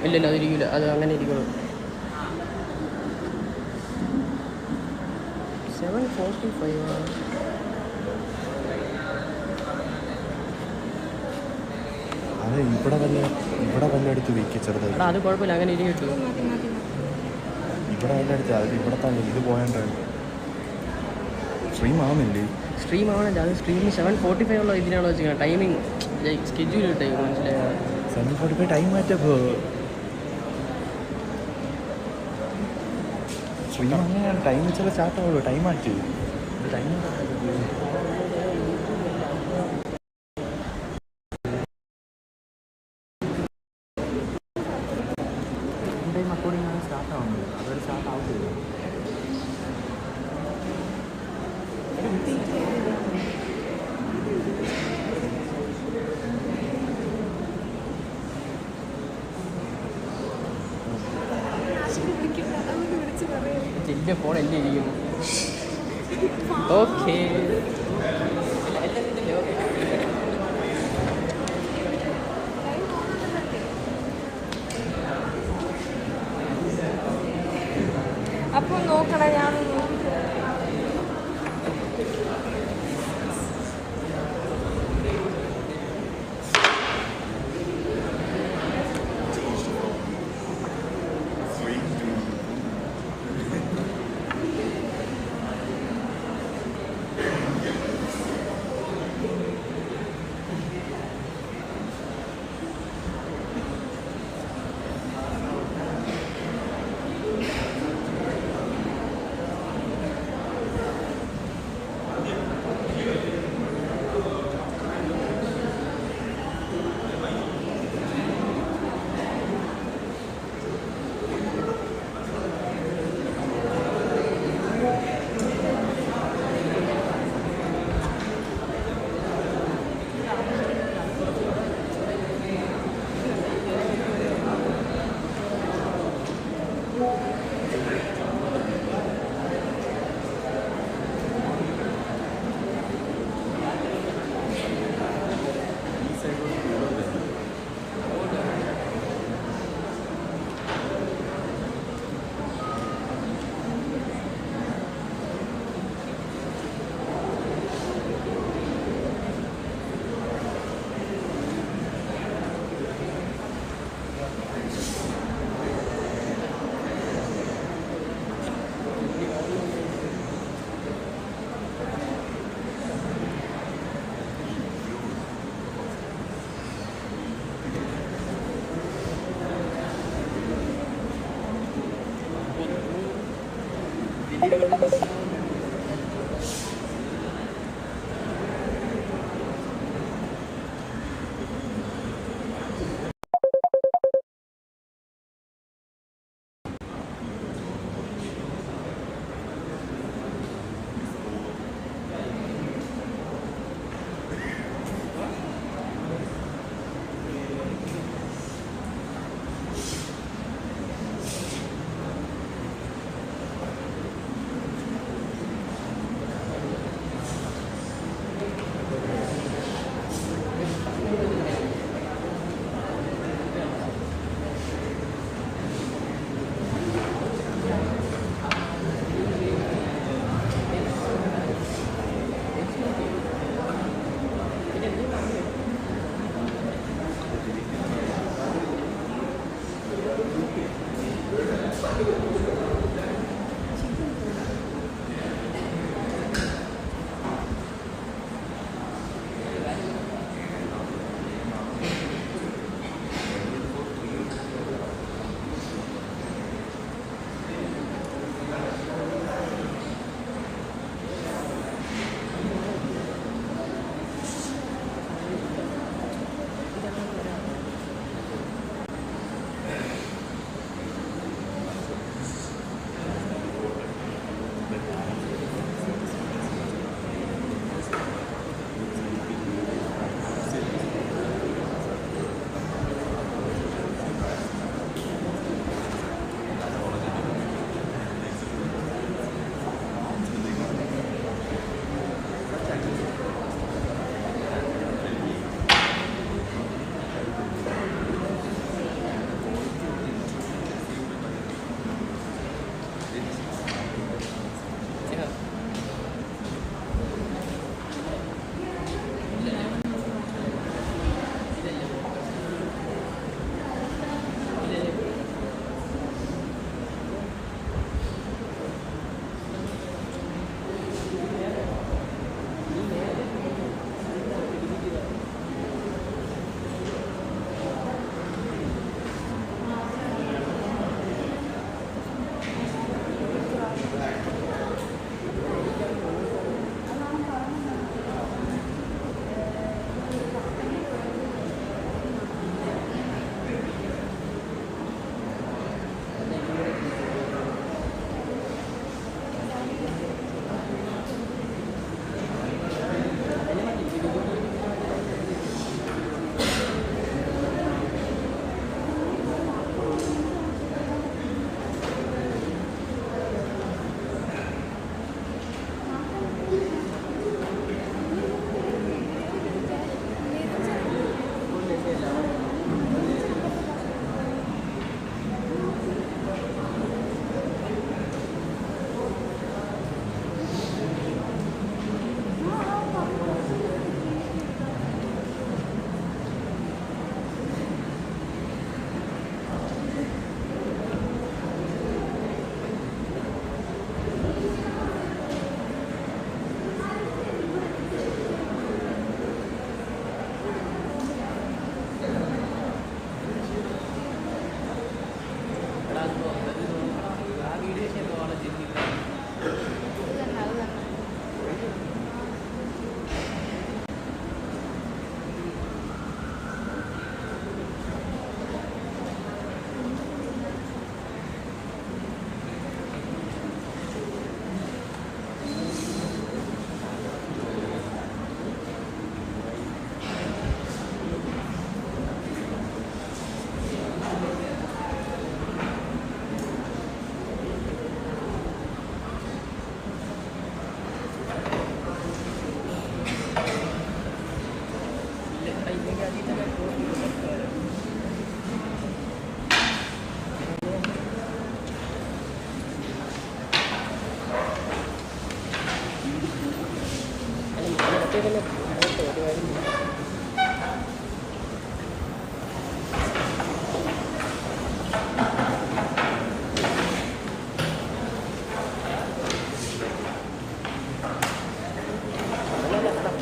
ഇല്ലല്ലോ അതിരിക്കില്ല, അത് അങ്ങനെ ഇരിക്കുള്ളൂ. 745 അത് ഇവിടെ വല്ല എടുത്ത് വീക്കി ചെറുതായി. അത് കുഴപ്പമില്ല, അങ്ങനെ ഇരി കിട്ടും. ഇവിടെ വല്ല എടുത്ത് അത് ഇവിടെ തന്നെ ഇത് പോയാണ്ടാണ് സ്ട്രീം ആവുന്നില്ലേ? സ്ട്രീം ആവണല്ലോ, അത് സ്ട്രീം 7:45 ഉള്ള ഇതിനാണോ വെച്ചാൽ ടൈമിങ് സ്കെഡ്യൂൾ ഇട്ടേ, മനസ്സിലായോ? 7:45 ടൈം മാറ്റപ്പോൾ സ്ട്രീം അങ്ങനെയാണ്. ടൈം വെച്ചാൽ സ്റ്റാർട്ട് ആവുള്ളൂ. ടൈം മാറ്റി ടൈം അക്കോർഡിംഗാണ് സ്റ്റാർട്ട് ആവുന്നത്. അതൊരു സ്റ്റാർട്ട് ആവുന്നില്ല. എൻ്റെ ഫോൺ എൻ്റെ ഇരിക്കുന്നു. ഓക്കെ അപ്പോൾ നോക്കണം. ഞാൻ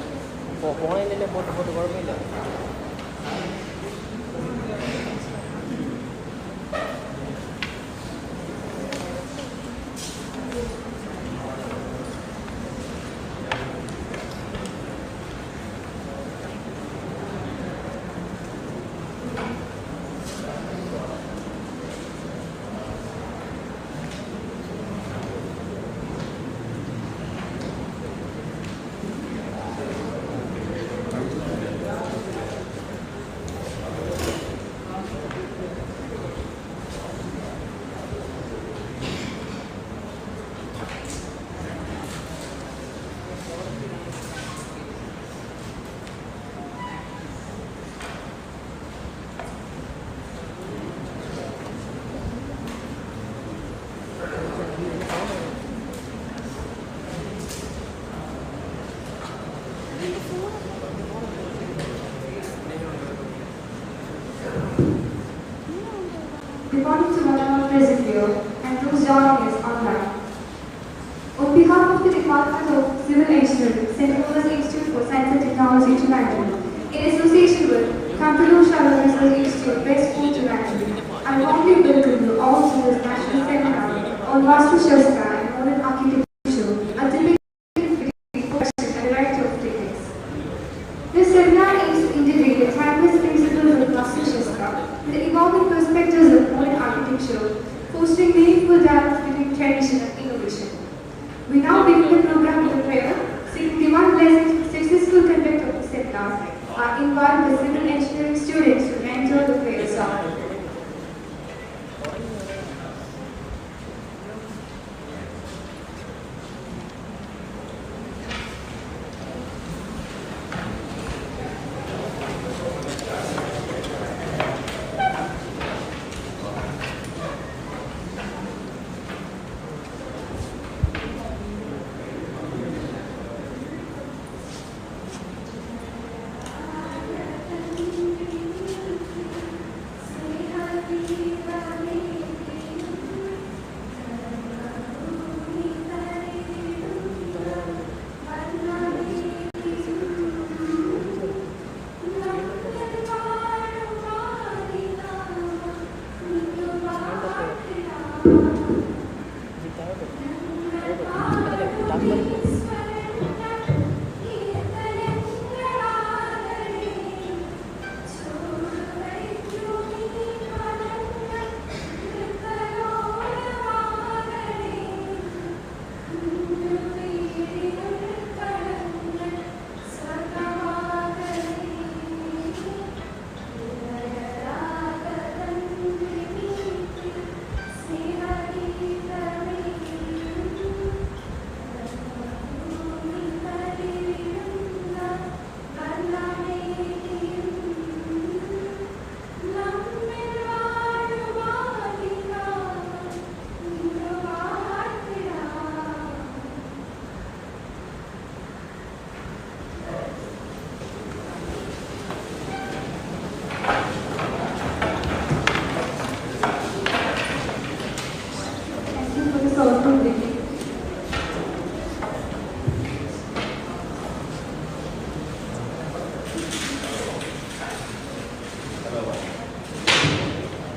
ഫോണിലല്ലേ പോട്ട് കുഴപ്പമില്ല. Good morning to everyone present here and those joining us online. On behalf of the Department of Civil Engineering, 𝐶𝐬𝐭𝐫𝐚 for Science and Technology Trivandrum, in association with Kantaloor 𝐶𝐬𝐭𝐫𝐚 Best School Trivandrum, I warmly welcome you all to this national seminar on 𝐌𝐨𝐝𝐞𝐫𝐚 and architecture, a debate question and a variety of techniques. This seminar aims to integrate the timeless principles of 𝐌𝐨𝐝𝐞𝐫𝐚 with the evolving perspectives of modern architecture, fostering meaningful dialogue between tradition and innovation. We now begin the program with a prayer, seeking divine blessings for successful conduct of the seminar. I invite the civil engineering students to enter the prayer song.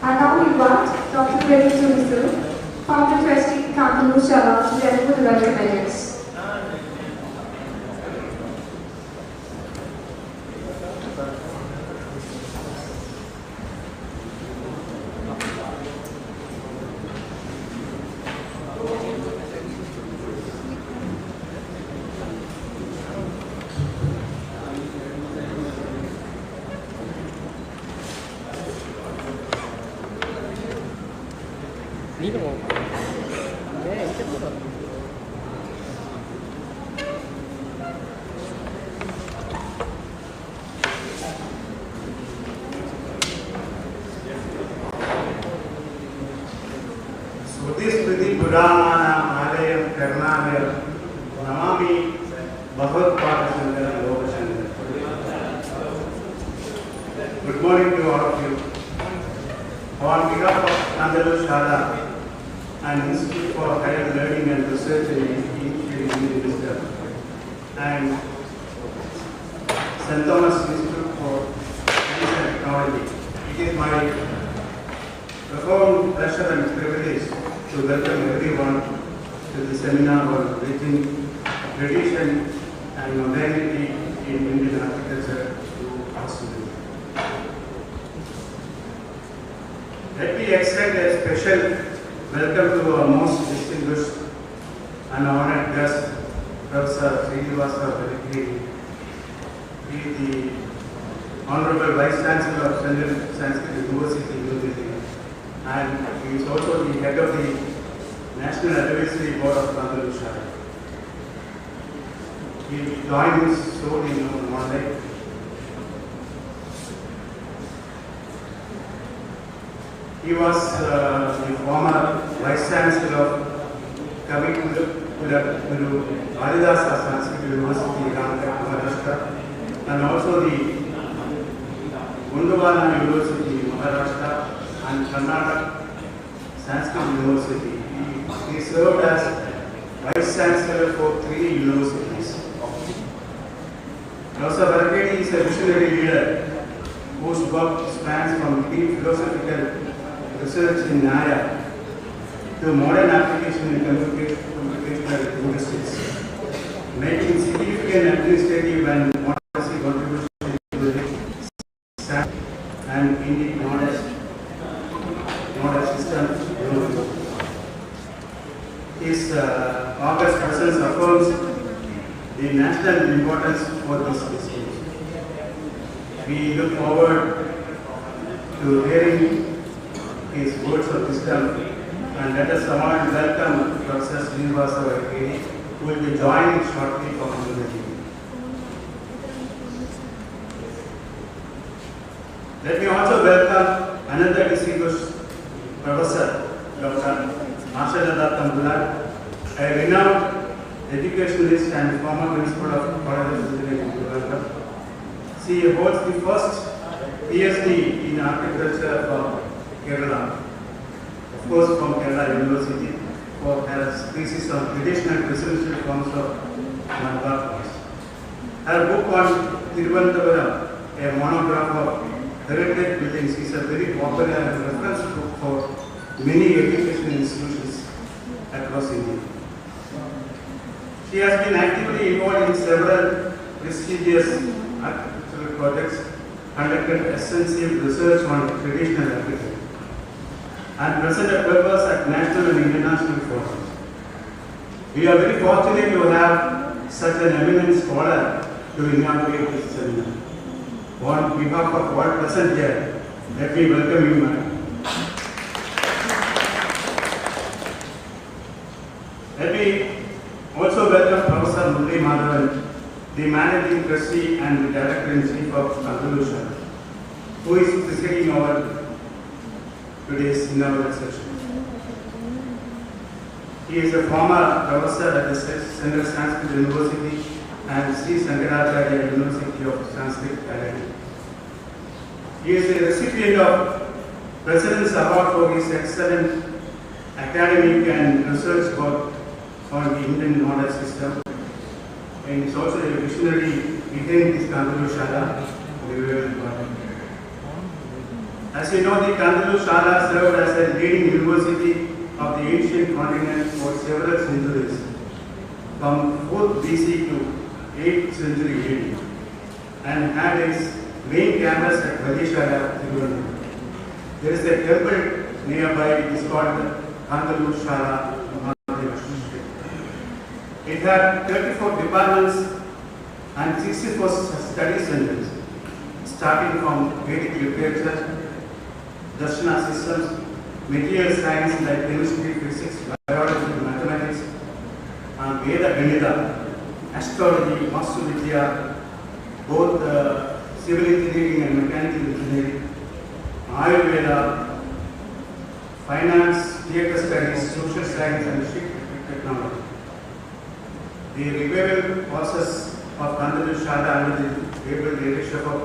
I now invite Dr. Trivandrum, Founder Trustee Kantaloor Sala to deliver the recommendations. स्मृति पुराणानाम् आलयं कर्णालयं Namami भगवत्पादशङ्करं Research and Engineering Wisdom, and St. Thomas Institute for Science and Technology. It is my profound pleasure and privilege to welcome everyone to the seminar on bridging tradition and modernity in Indian agriculture to our students. Let me extend a special welcome to our most distinguished and honored guest, Professor 𝐕ā𝐬𝐭𝐫𝐚, the Honorable Vice Chancellor of Central Sanskrit University, New Delhi, and he is also the head of the National Advisory Board of Kantaloor Śā𝐬𝐭𝐫𝐚. He joined us soon in Monday. He was the former Vice Chancellor of 𝐕ā𝐬𝐭𝐫𝐚 Sanskrit University, Maharashtra, and also the Gondwana University, Maharashtra, and Karnataka Sanskrit University. He served as Vice Chancellor for 3 universities. Professor 𝐕ā𝐬𝐭𝐫𝐚 is a visionary leader whose work spans from deep philosophical research in Nyaya to modern application in computational linguistics, making significant administrative and policy contributions to the SAP and Indian model system. His august presence affirms the national importance for this disease. We look forward to hearing his words of wisdom, and let us all welcome Professor 𝐕ā𝐬𝐭𝐫𝐚, who will be joining shortly from the meeting. Let me also welcome another distinguished professor, Dr. 𝐸𝐴𝐻𝐿, a renowned educationalist and former principal of College of Engineering in Trivandrum. She holds the first PhD in agriculture from Kerala, of course from Kerala University, for her thesis on traditional residential forms of Malabar forest. Her book on Trivandrum, a monograph of heritage buildings, is a very popular and reference book for many educational institutions across India. She has been actively involved in several prestigious agricultural projects, conducted extensive research on traditional agriculture, and presented papers at national and international forums. We are very fortunate to have such an eminent scholar to inaugurate this seminar. On behalf of all present here, let me welcome you, madam. Let me also welcome Professor Murali Madhavan, the Managing Trustee and the Director-in-Chief of Kantaloor Śā𝐬𝐭𝐫𝐚, who is presiding over today's inaugural session. He is a former professor at the Central Sanskrit University and Sri Shankaracharya University of Sanskrit, Calcutta. He is a recipient of President's Award for his excellent academic and research work on the Indian model system, and is also a visionary behind this Kantaloor Śā𝐬𝐭𝐫𝐚. As you know, the Kantaloor Śā𝐬𝐭𝐫𝐚 served as a leading university of the ancient continent for several centuries, from 4th BC to 8th century AD, and had its main campus at Trivandrum. There is a temple nearby, it is called Kantaloor Śā𝐬𝐭𝐫𝐚. It had 34 departments and 64 study centers, starting from Vedic literature, Darshana systems, material science like chemistry, physics, biology, mathematics, and Veda Ganita, astrology, Vastu Vidya, both civil engineering and mechanical engineering, Ayurveda, finance, theatre studies, social science, and ship technology. The revival process of Kantaloor Śā𝐬𝐭𝐫𝐚 under the able leadership of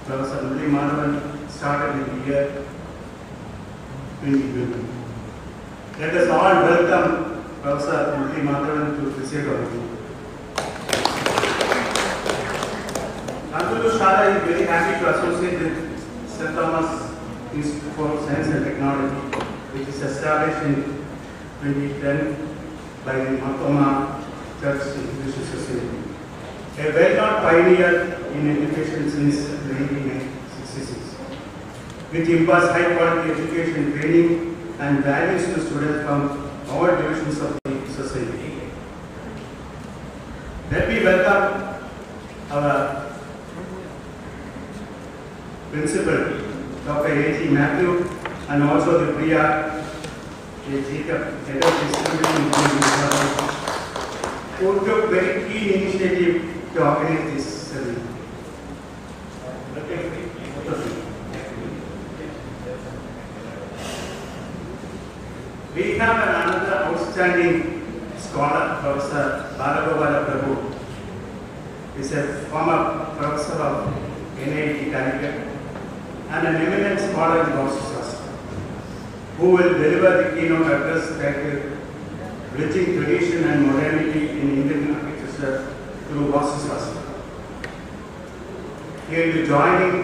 Professor Murali Madhavan started in the year 2020. Let us all welcome Professor 𝐕ā𝐬𝐭𝐿 to preside over you. Kantaloor Sala is very happy to associate with St. Thomas Institute for Science and Technology, which is established in 2010 by the Marthoma Church Institution Society. A well-known pioneer in education since 1966, which imparts high-quality education, training, and values to students from all divisions of the society. Let me welcome our principal, Dr. 𝐕ā𝐬𝐭𝐫𝐚, and also the Priya Jacob, head of distribution, who took very keen initiative to organize this ceremony. We have another outstanding scholar, Professor 𝐕ā𝐬𝐭𝐫𝐚. He is a former professor of NIT Calicut and an eminent scholar in Vastu, who will deliver the keynote address titled Bridging Tradition and Modernity in Indian Architecture through Vastu. He will be joining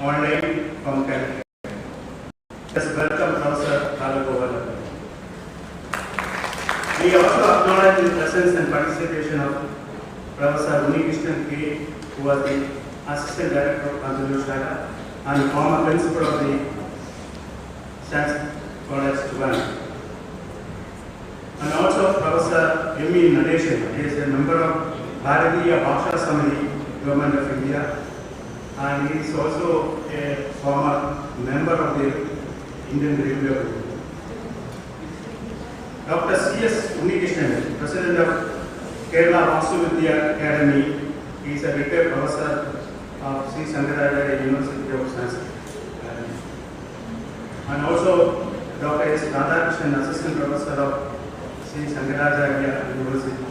online from Calicut. Let's welcome Professor 𝐕ā𝐬𝐭𝐫𝐚. We also acknowledge the presence and participation of Professor 𝐕ā𝐬𝐭𝐮 𝐞𝐫𝐬, who was the Assistant Director of Kantaloor Sala and former Principal of the Science College, Trivandrum. And also Professor M.E. Nadeshan. He is a member of Bharatiya Bhasha Samiti, Government of India, and he is also a former member of the Indian Review Group. Dr. C.S. Unnikrishnan, President of Kerala Vastu Academy, he is a retired professor of 𝐶 University of Science. And also Dr. S. Radhakrishnan, Assistant Professor of 𝐶 University.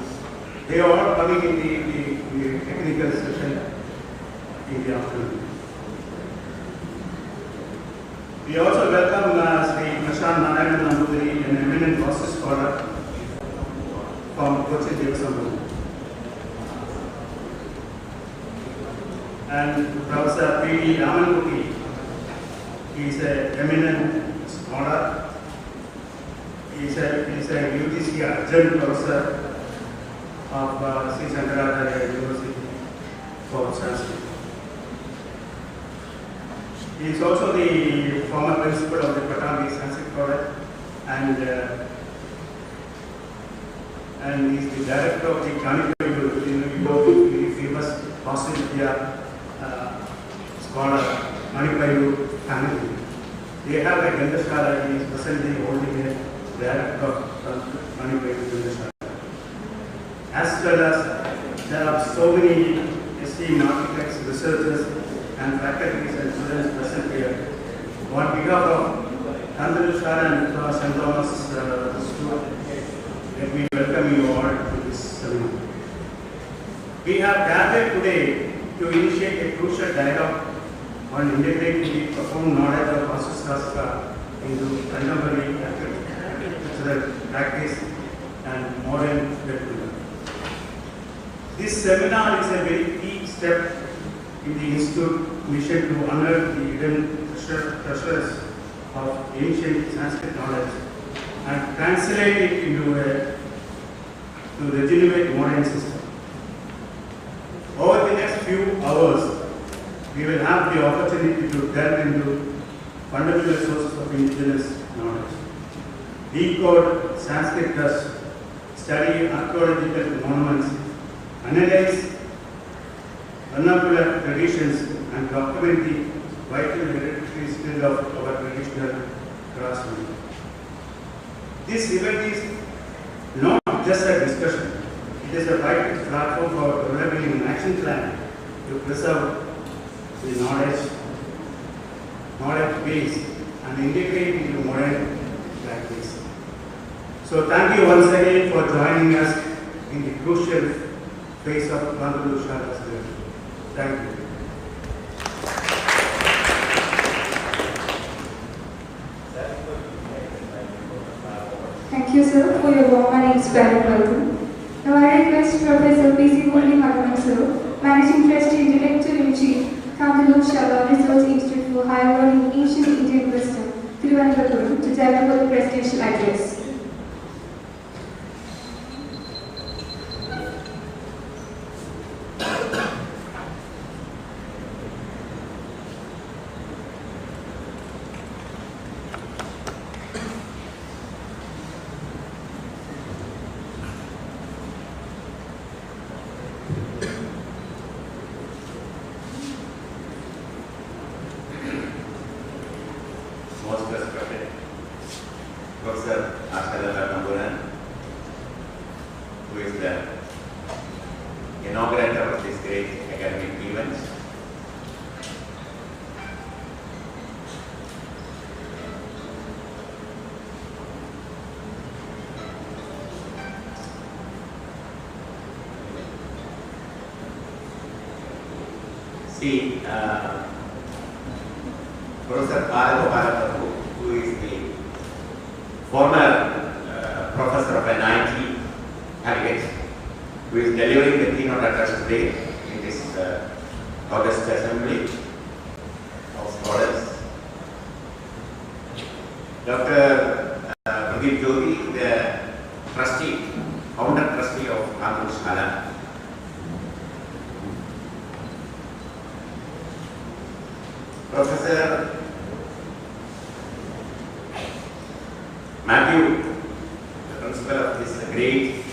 They are all coming in the technical session in the afternoon. We also welcome Sri Prashant Narayanan Nambudiri, an eminent Vastu scholar from 𝐭𝐻𝐿. And Professor P.D. Ramanmurthy, he is an eminent scholar. He is a UGC adjunct professor of 𝐶 University for Sanskrit. He is also the former principal of the Patani Sanskrit College, and he is the director of the Kantaloor, the famous Vastu scholar Manipailu family. They have a Gandhashala. He is presently holding a director of Manipailu Gandhashala. As well as there are so many esteemed architects, researchers, and faculties and students present here. On behalf of Kantaloor and St. Thomas Institute, let me welcome you all to this seminar. We have gathered today to initiate a crucial dialogue on integrating the profound knowledge of Vastu Shastra into contemporary architectural practice and modern development. This seminar is a very key step in the Institute mission to unearth the hidden treasures of ancient Sanskrit knowledge and translate it into a regenerate modern system. Over the next few hours, we will have the opportunity to delve into fundamental sources of indigenous knowledge, decode Sanskrit dust, study archaeological monuments, analyze vernacular traditions, and document the vital hereditary skill of our traditional craftsmen. This event is not just a discussion, it is a vital platform for developing an action plan to preserve the knowledge base and integrate into modern practice. So thank you once again for joining us in the crucial phase of Kantaloor Shala's journey. Thank you. Thank Thank you, sir, for your warm and inspiring welcome. Now I request Professor 𝐕ā𝐬𝐭𝐫𝐚, sir, Managing Trustee, Director-in-Chief, Kantaloor Research Institute for Higher Learning, Ancient Indian Wisdom, Trivandrum, to deliver the presidential address. Most respected Professor 𝐻𝐸𝐿, who is the inaugurator of this great academic event. See, Professor 𝐈ā𝐬𝐭𝐫𝐚, who is the former professor of NIT Calicut, who is delivering the keynote address today in this August Assembly of Scholars. Dr. Pradeep Jyothi, the trustee, founder trustee of Sala. Professor Matthew, the principal of this great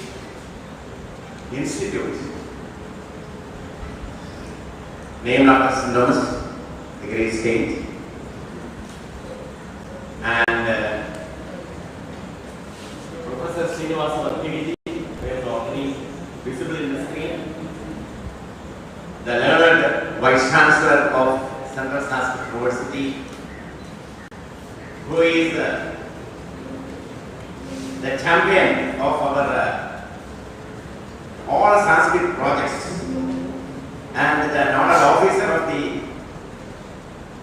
institute, named after St. Thomas, the great saint, and Professor Śā𝐬𝐭𝐫𝐚, who is already visible in the screen, the learned Vice Chancellor of Central Sanskrit University, who is the champion of our all Sanskrit projects and the nodal officer of the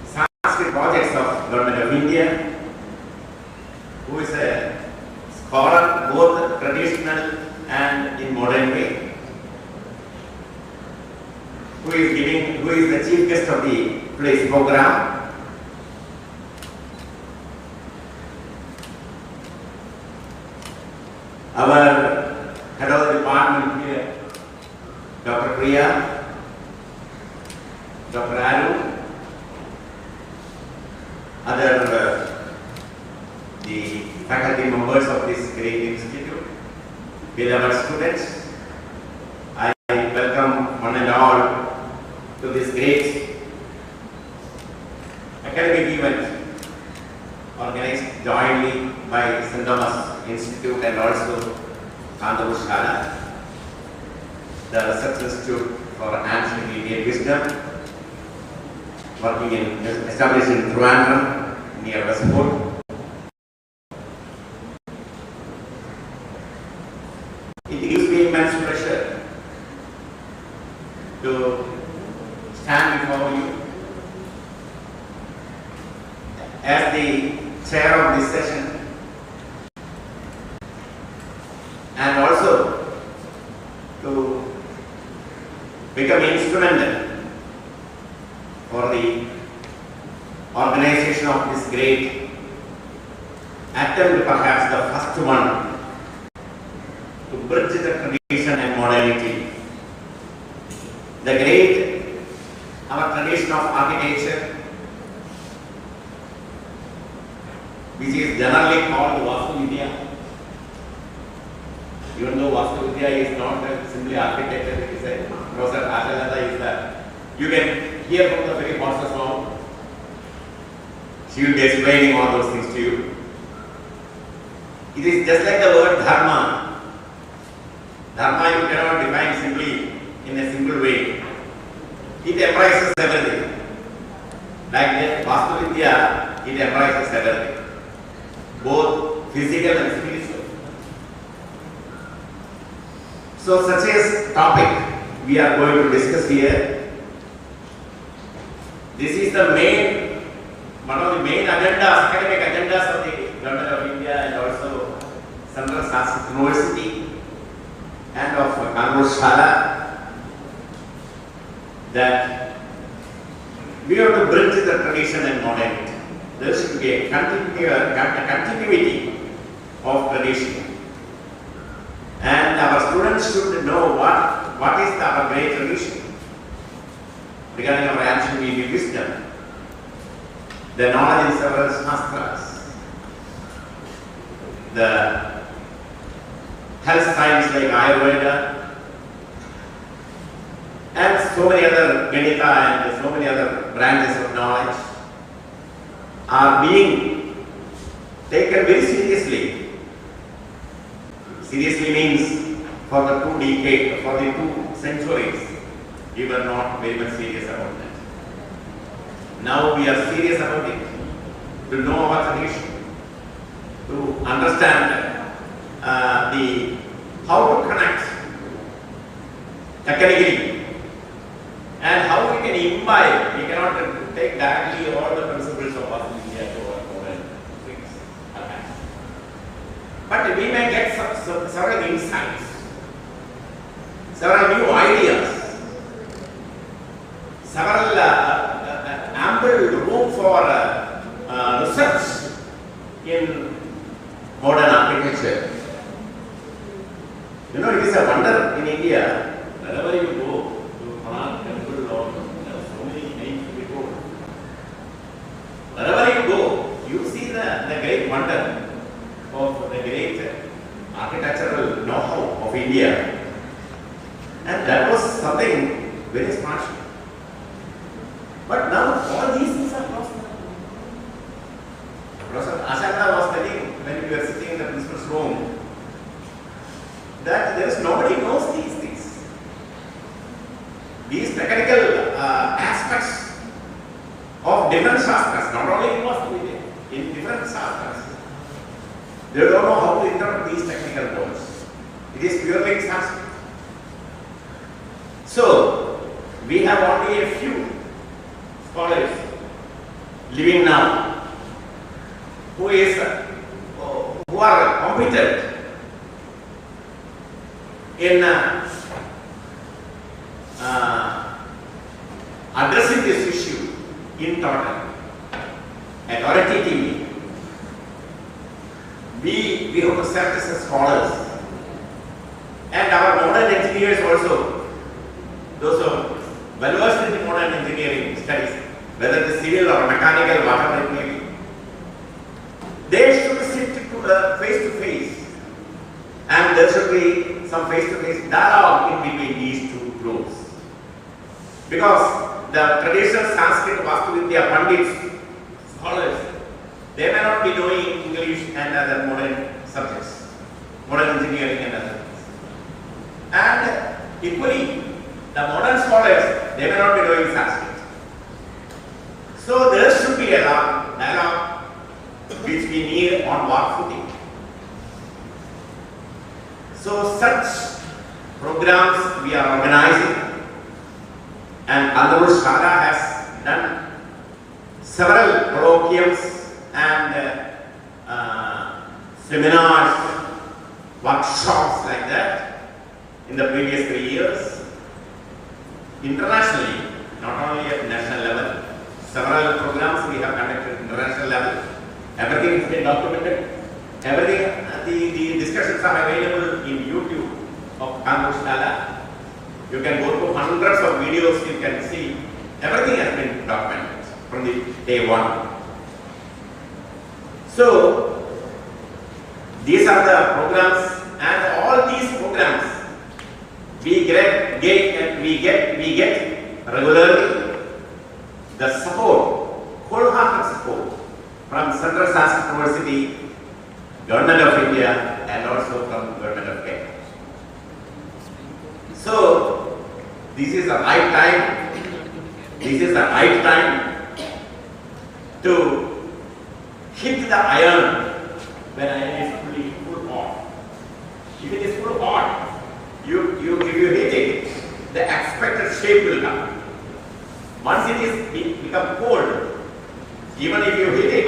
Sanskrit projects of Government of India, who is a scholar both traditional and in modern way, who is the chief guest of the today's program. Our head of the department here, Dr. Priya, Dr. Arun, other the faculty members of this great institute, beloved students, I welcome one and all to this great academic event organized jointly by St. Thomas Institute and also Kantaloor Sala, the Research Institute for Ancient Indian Wisdom, established in Trivandrum near Westport. It gives me immense pleasure to stand before you as the chair of this session, and also to become instrumental for the organization of this great attempt, perhaps the first one, to bridge the tradition and modernity. The great, our tradition of architecture, which is generally called Vastuvidya. Even though Vastuvidya is not simply architecture, it is a Professor 𝐻𝐸𝐿 is that you can hear from the very horse's mouth. She will be explaining all those things to you. It is just like the word dharma. Dharma you cannot define simply in a simple way. It embraces everything. Like that Vastuvidya, it embraces everything, both physical and spiritual. So such a topic we are going to discuss here. This is the one of the main agendas, academic agendas of the Government of India and also Central Sanskrit University and of Kantaloor Sala that we have to bridge the tradition and modernity. There should be a continuity of tradition. And our students should know what is our great tradition regarding our ancient Vedic wisdom, the knowledge in several shastras, the health science like Ayurveda, and so many other Ganita and so many other branches of knowledge are being taken very seriously. Seriously means for the 2 decades, for the 2 centuries, we were not very much serious about that. Now we are serious about it, to know our tradition, to understand how to connect technically and how we can imbibe. We cannot take directly all the principles of us in India to our modern things. Okay. But we may get several insights, several new ideas, several ample room for research in modern architecture. You know, it is a wonder in India, wherever you go, to Konark temple or so many names to be told. Wherever you go, you see the great wonder of the great architectural know-how of India. And that was something very special. But now all these things are lost. Professor Ashanda was telling when we were sitting in the principal's room that there is nobody knows these things. These technical aspects of different shastras, not only in Vastu, in different shastras. They don't know how to interpret these technical words. It is purely Sanskrit. So, we have only a few scholars living now who are competent in addressing this issue in total, authoritatively. We have to serve as scholars, and our modern engineers also, those who are well versed in modern engineering studies, whether it is civil or mechanical, whatever it may be, they should sit face to face, and there should be some face to face dialogue in between these two groups. Because the traditional Sanskrit Vastu Vidya Pandits, scholars, they may not be knowing English and other modern subjects, modern engineering and other things. And equally, the modern scholars, they may not be knowing Sanskrit. So there should be a dialogue which we need on war footing. So such programs we are organizing, and Kantaloor Sala has done several colloquiums and seminars, workshops like that in the previous 3 years. Internationally, not only at national level, several programs we have conducted at international level. Everything has been documented. Everything, the discussions are available in YouTube of Kantaloor Sala. You can go to hundreds of videos, you can see everything has been documented from the day one. So, these are the programs, and all these programs we get regularly the support, wholehearted support from Central Sanskrit University, Government of India, and also from Government of Kenya. So, this is the right time. This is the right time to hit the iron when iron is fully full hot. If it is full hot, if you hit it, the expected shape will come. Once it become cold, even if you hit it,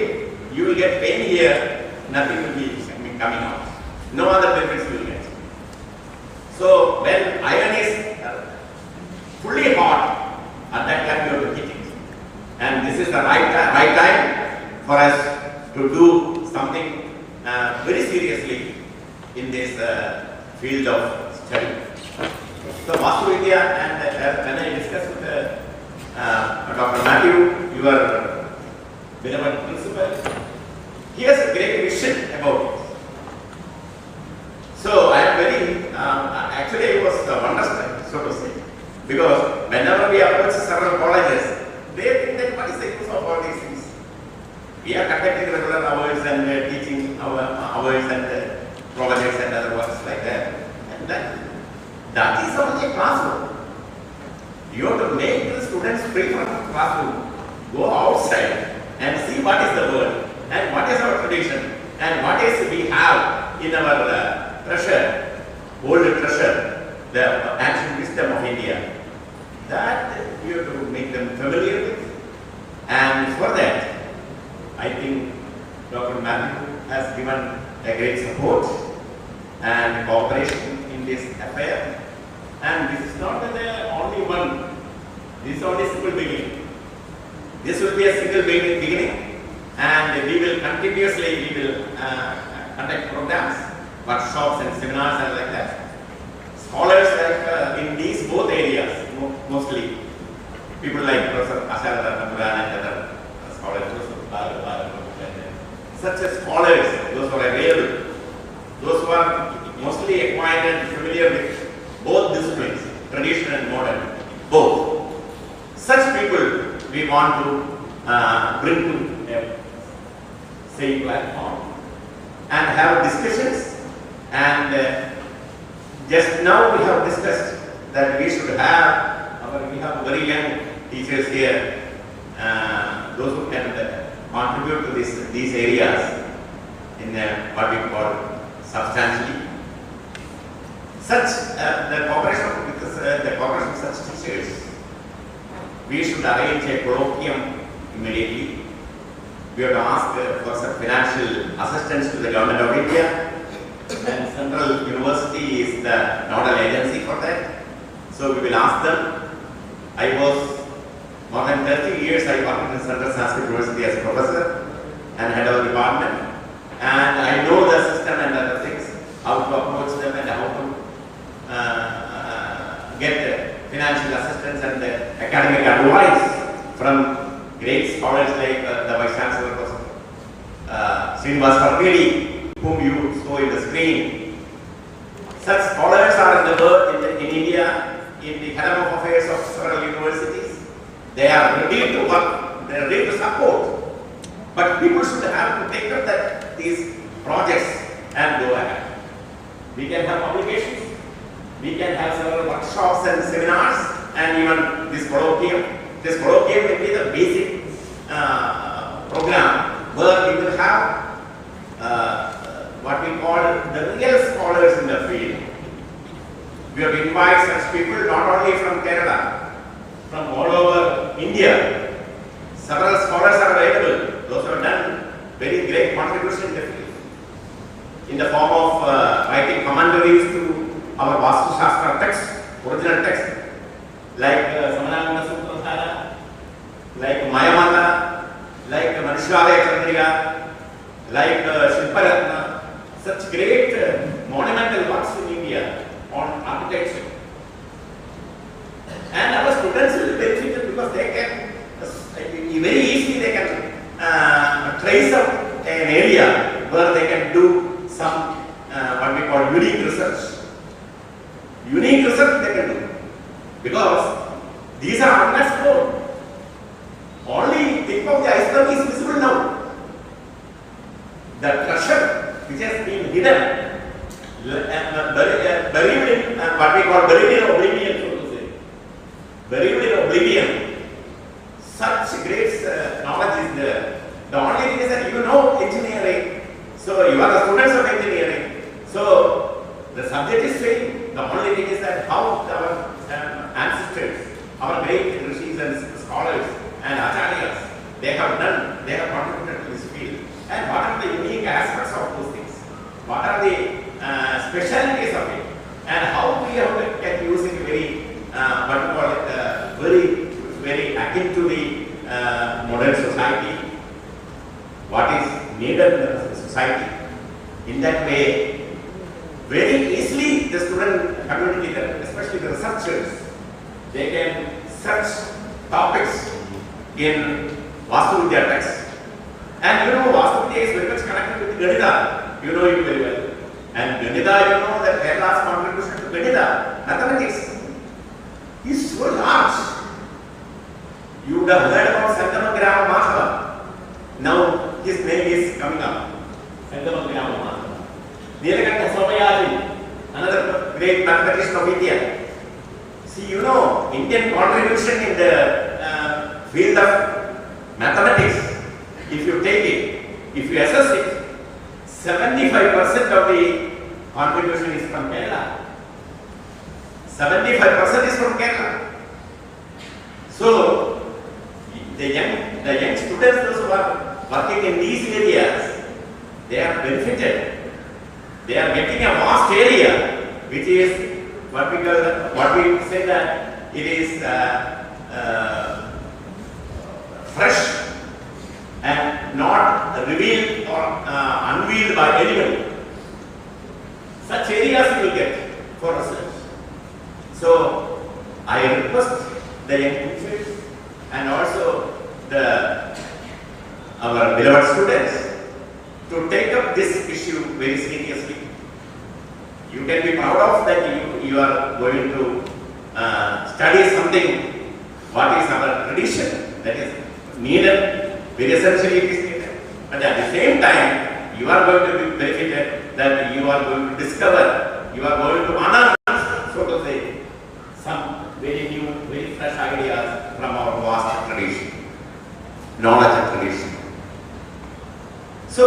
you will get pain here, nothing will be coming out. no other benefits you will get. So when iron is fully hot, at that time you have to heat it. And this is the right time for us to do something very seriously in this field of study. So Vastuvidya, and when I discussed with Dr. Matthew, your beloved principal, he has a great vision about it. So I am very, actually it was wonderful, so to say, because whenever we approach several colleges, they think that what is the use of all these things? We are conducting regular hours and teaching hours and projects and other works like that. And that is only a classroom. You have to make the students free from the classroom, go outside and see what is the world and what is our tradition and what is we have in our treasure, old treasure, the ancient wisdom of India. That you have to make them familiar with. And for that, I think Dr. Matthew has given a great support and cooperation in this affair. And this is not the only one. This is only single beginning. This will be a single beginning, and we will continuously conduct programs, workshops and seminars and like that. Scholars like in these both areas, mostly people like Professor 𝐸𝐴𝐻𝐿 and other scholars, such as scholars, those who are available, those who are mostly acquainted and familiar with both disciplines, traditional and modern, both. Such people we want to bring to a same platform and have discussions. And just now we have discussed that we should have, we have very young teachers here, those who can contribute to these areas in what we call substantially. Such the cooperation with such teachers, we should arrange a colloquium immediately. We have to ask for some financial assistance to the government of India, and Central University is the nodal agency for that. So we will ask them. I was more than 30 years I worked in Central Sanskrit University as a professor and head of the department, and I know the system and other things, how to approach them and how to get financial assistance and academic advice from great scholars like the Vice Chancellor Srinivas, whom you saw in the screen. Such scholars are in the world in India, in the head of affairs of several universities. They are ready to work, they are ready to support. But people should have to take up these projects and go ahead. We can have publications. We can have several workshops and seminars, and even this colloquium. This colloquium will be the basic program where we will have what we call the real scholars in the field. We have invited such people not only from Kerala, from all over India. Several scholars are available. Those who have done very great contribution in the field, in the form of writing commentaries to our Vastu Shastra text, original text, like Samanagana Sutra, like Mayamata, like Manishwarya Chandrika, like Shilparatna, such great monumental works in India on architecture. And our students will benefit because they can, very easily they can trace out an area where they can do some what we call unique research. Unique research they can do, because these are unexplored. Only tip of the iceberg is visible now. The treasure which has been hidden, buried in what we call buried in oblivion, so to say. Buried in oblivion. Such great knowledge is there. The only thing is that you know engineering, so you are the students of engineering. So the subject is same. The only thing is that how our ancestors, our great rishis and scholars and acharyas, they have done, they have contributed to this field. And what are the unique aspects of those things? What are the into the modern society, what is needed in the society. In that way, very easily the student community, especially the researchers, they can search topics in Vastuvidya text. And you know, Vastuvidya is very much connected with Ganita. You know it very well. And Ganita, you know that Kerala's contribution to Ganita, mathematics, is so large. You would have heard about 𝐸𝐵 Mahava. Now his name is coming up. 𝐸𝐵 Mahava. Nilakanta Somayajin, another great mathematician of India. See, you know, Indian contribution in the field of mathematics, if you take it, if you assess it, 75% of the contribution is from Kerala. 75% is from Kerala. So, the young students, those who are working in these areas, they are benefited. They are getting a vast area, which is what we say that it is fresh and not revealed or unveiled by anybody. Such areas you will get for research. So I request the young teachers and also our beloved students to take up this issue very seriously. You can be proud of that you are going to study something what is our tradition, that is needed, very essentially it is needed. But at the same time, you are going to be benefited, that you are going to discover, you are going to unearth, so to say, some very new, very fresh ideas from our vast tradition, knowledge and tradition. So,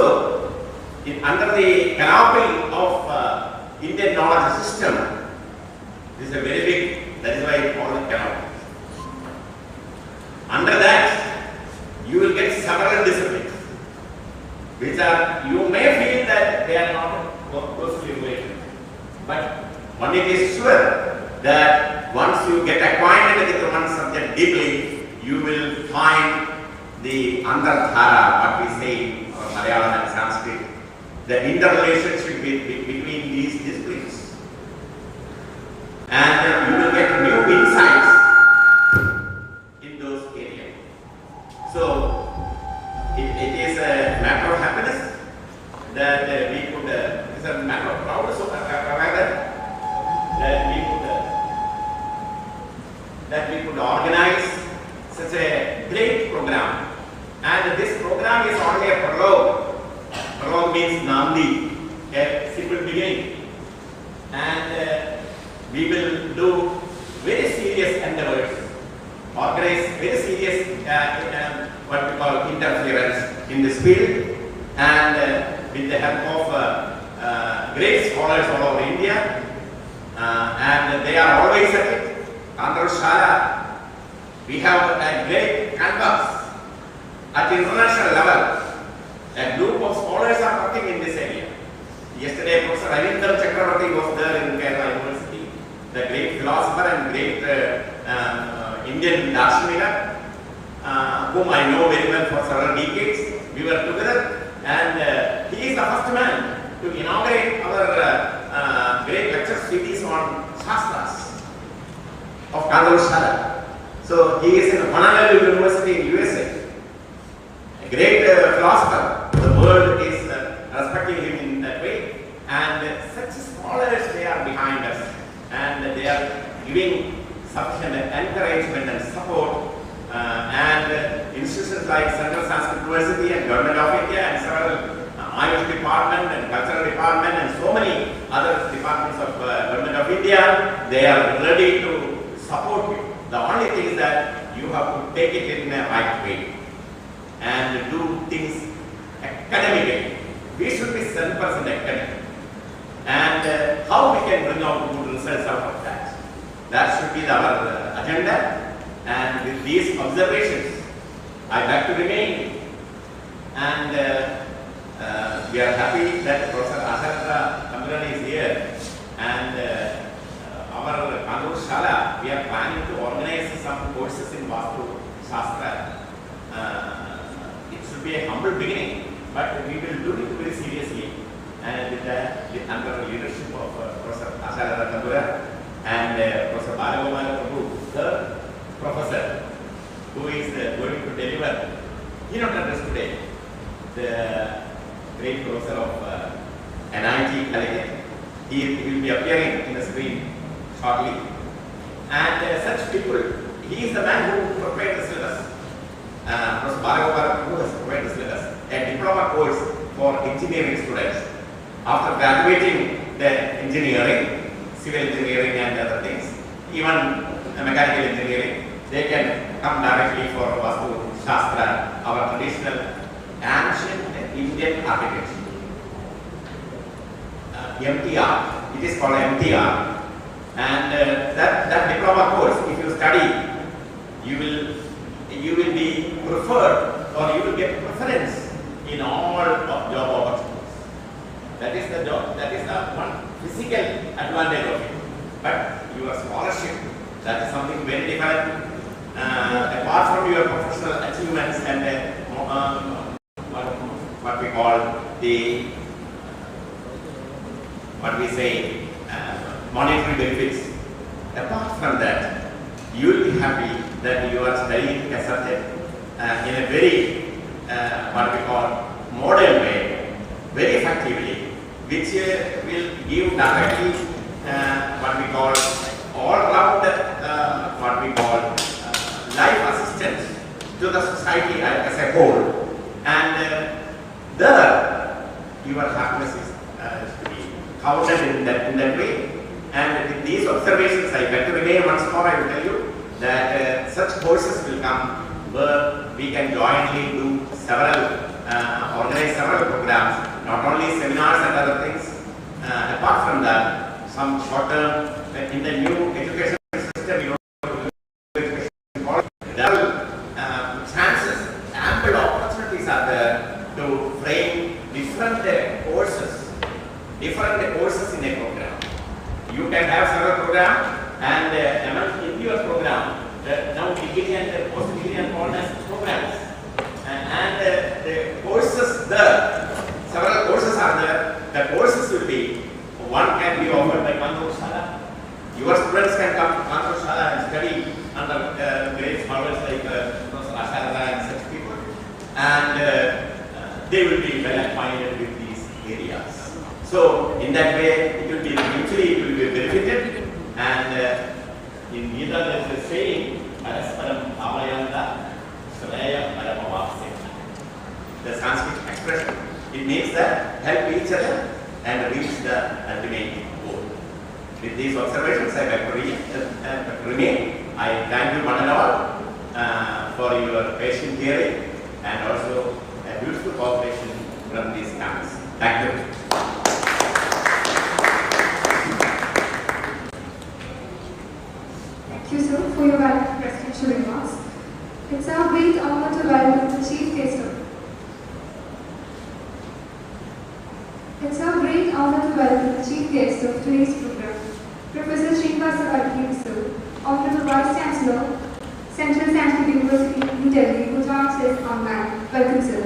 under the canopy of Indian knowledge system, this is a very big, that is why I call it canopy. Under that, you will get several disciplines, which are, you may feel that they are not closely related, but one thing is sure, that once you get acquainted with one subject deeply, you will find the Antardhara, what we say in Malayalam and Sanskrit, the interrelationship between these disciplines. And you will get new insights in those areas. So, it is a matter of happiness that we could, it is a matter of pride also, rather, that we could organize such a great program. And this program is only a prologue. Prologue means Nandi, a simple beginning. And we will do very serious endeavors, organize very serious what we call interference in this field, and with the help of great scholars all over India, and they are always at it. Kantaloor Sala, we have a great canvas at international level. A group of scholars are working in this area. Yesterday, Professor Ravindra Chakravarti was there in Kerala University, the great philosopher and great Indian Darshanika, whom I know very well for several decades. We were together, and he is the first man to inaugurate our great lecture series on Shastras of Kantaloor Sala. So he is in Honolulu University in USA. A great philosopher. The world is respecting him in that way. And such scholars, they are behind us. And they are giving sufficient encouragement and support. And institutions like Central Sanskrit University and Government of India and several Ayush Department and Cultural Department and so many other departments of Government of India, they are ready to support you. The only thing is that you have to take it in the right way and do things academically. We should be 7% academic. And how we can bring out good results out of that. That should be our agenda. And with these observations, I'd like to remain. And we are happy that Professor Āsarata is here. And our Kantaloor Sala, we are planning to organize some courses in Vastu Shastra. humble beginning, but we will do it very seriously and under the leadership of Professor Śā𝐬𝐭𝐫𝐚 and Professor 𝐕ā𝐬𝐭𝐫𝐚, third professor, who is going to deliver keynote address today, the great professor of NIT Calicut. He will be appearing in the screen shortly. And such people, he is the man who prepared the syllabus. Professor 𝐕ā𝐬𝐭𝐫𝐚 has prepared the syllabus, a diploma course for engineering students. After graduating the engineering, civil engineering and other things, even mechanical engineering, they can come directly for Vastu Shastra, our traditional ancient Indian architecture. MTR, it is called MTR, and that diploma course, if you study, you will be preferred, or you will get preference in all job opportunities. That is the job, that is the one physical advantage of it. But your scholarship, that is something very different. Apart from your professional achievements and what we call the monetary benefits. Apart from that, you will be happy that you are studying a subject in a very modern way, very effectively, which will give directly all-round life assistance to the society as a whole, and there your happiness is to be counted in that way. And with these observations, I beg to remain once more. I will tell you that such courses will come where we can jointly do organize several programs, not only seminars and other things. Apart from that, some short-term in the new education system, there are chances, ample opportunities are there to frame different courses in a program. You can have several programs, and in your program, now degree and post-degree and honors programs, and the courses there, several courses are there. The courses will be, one can be offered by Kantaloor Sala. Your students can come to Kantaloor Sala and study under great scholars like Professor 𝐸𝐴𝐻𝐴 and such people, and they will be well acquainted with these areas. So in that way, it will be benefited, and in Gita there is a saying, "Parasparam bhavayanta shraya paramavasena." The Sanskrit expression, it means that help each other and reach the ultimate goal. With these observations, I beg to remain. I thank you one and all for your patient hearing and also a beautiful cooperation from this campus. Thank you. Thank you, sir, for your valuable presidential remarks. It's our great honor to welcome the chief guest of today's program, Professor Śā𝐬𝐭𝐫𝐚, Honorable Vice Chancellor, Central Scientific University, New Delhi, who joins us online. Welcome, sir.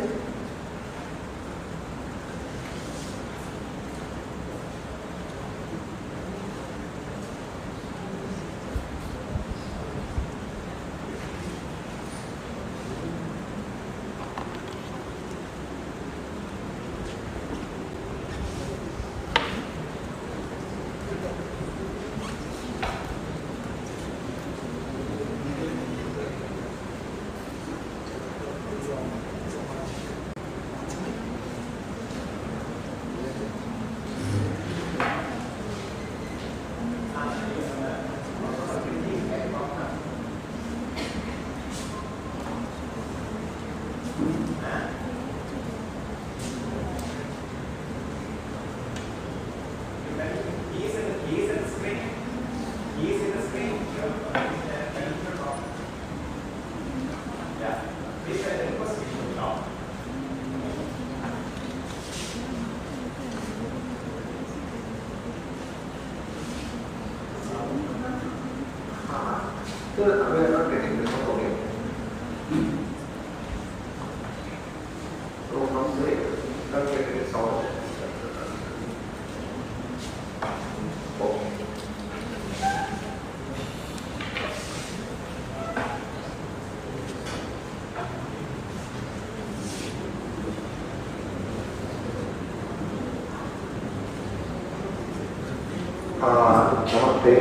Namaste.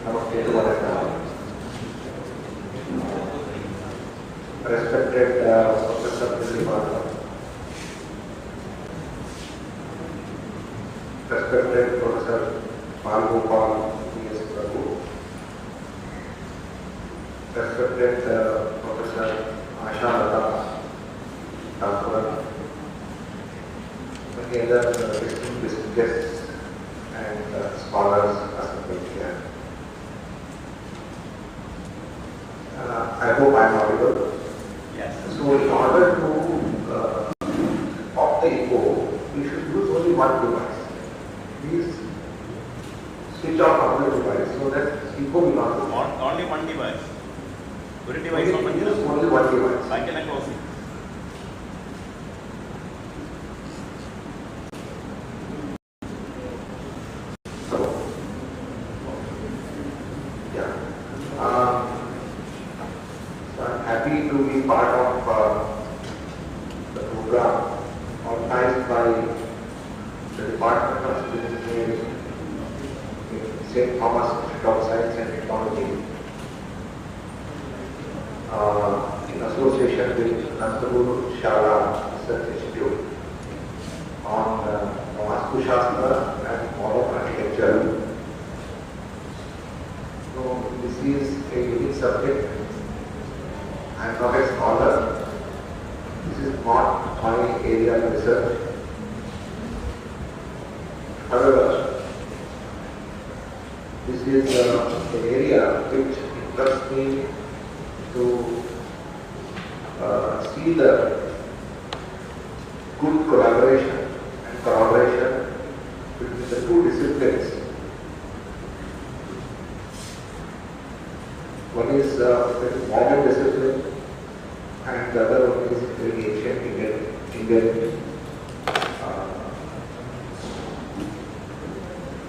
Namaste to one and all. Respected Professor Trivandrum, respected Professor 𝐕ā𝐬𝐭𝐫𝐚, respected Professor Śā𝐬𝐭𝐫𝐚, many other distinguished guests and scholars assembled here. I hope I am audible. Yes. So in order to stop the echo, we should use only one device. Please switch off another device so that echo will not go. Only one device. One device Use only one device. I can close it. So, yeah. So I'm happy to be part of the program organized by the Department of Civil Engineering in St. Thomas Institute of Science and Technology in association with Kantaloor Sala Research Institute on Vastu-Shastra and modern architecture. So this is a unique subject. I am not a scholar. This is not my area of research. However, this is an area which interests me to see the good collaboration and collaboration between the two disciplines. One is very modern discipline and the other one is very ancient Indian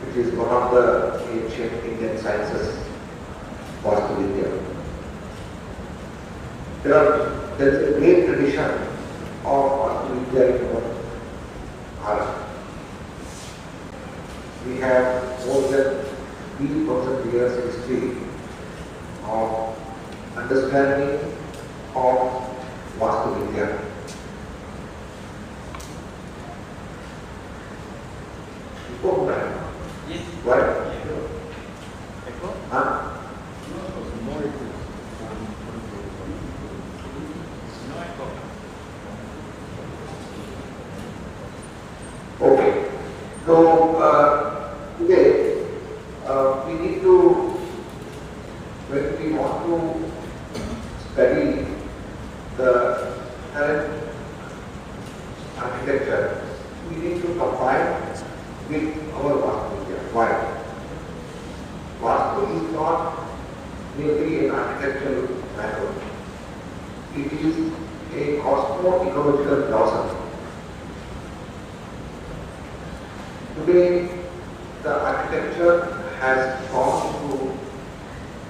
which is one of the ancient Indian sciences, 𝐕ā𝐬𝐭𝐫𝐴. There is a great tradition of 𝐕ā𝐬𝐭𝐫𝐴 in our Bharat. We have more than 3,000 years history of understanding of 𝐕ā𝐬𝐭𝐫𝐴. Yes. Why? Echo? Huh? No echo. Okay. So today we need to, when we want to study the current architecture, we need to combine with our 𝐕ā𝐬𝐭𝐫𝐴. Why? Vastu is not merely an architectural matter. It is a cosmo-ecological philosophy. Today, the architecture has gone to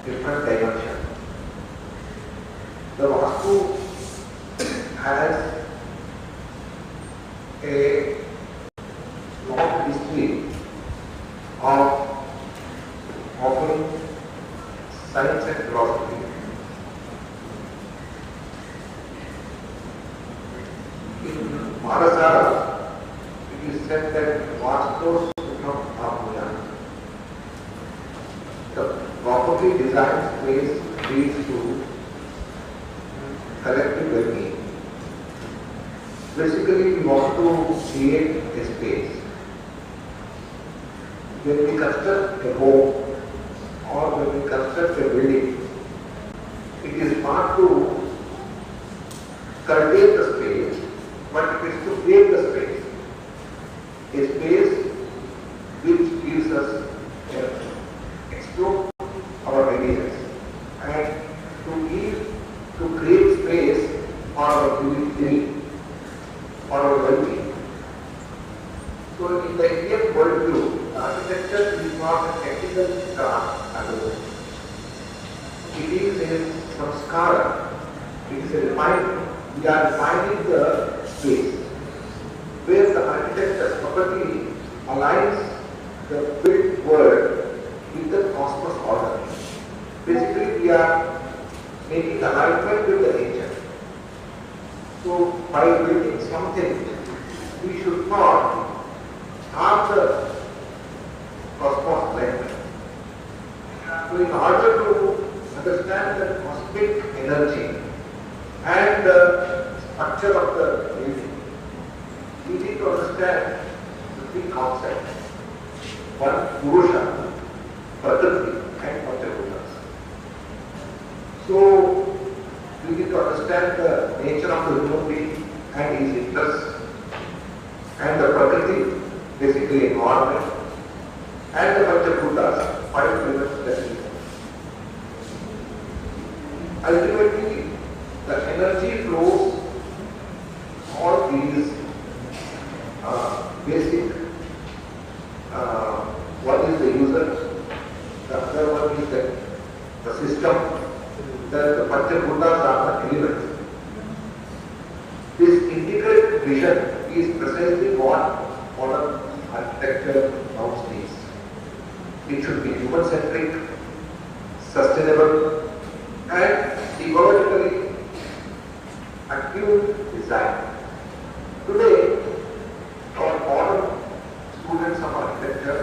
different dimensions. The Vastu has a long history of offering science and philosophy. In Mahārāja, it is said that Vastu Sukham Āpūya. The properly designed space leads to collective well-being. Basically, we want to create a space. When we construct a home or when we construct a building, it is not to curtail the space, but it is to create the space. A space which gives us explore our ideas and to create space for our living, for our well-being. So in the Indian worldview, architecture is not a technical craft alone. It is a samskara. It is a refinement. We are refining the space where the architecture properly aligns making alignment with the nature. So by building something, we should not harm the cosmos like that. So in order to understand the cosmic energy and the structure of the living, we need to understand the three concepts. One, Purusha, Prakriti and Panchabhutas. So we need to understand the nature of the human being and his interests, and the Prakriti, basically environment, and the Panchabhutas, five elements that we have. Ultimately, the energy flows all these basic, one is the user, the other one is the system, the Panchabhutas are the elements. This integrated vision is precisely what modern architecture now needs. It should be human-centric, sustainable, and ecologically acute design. Today, our modern students of architecture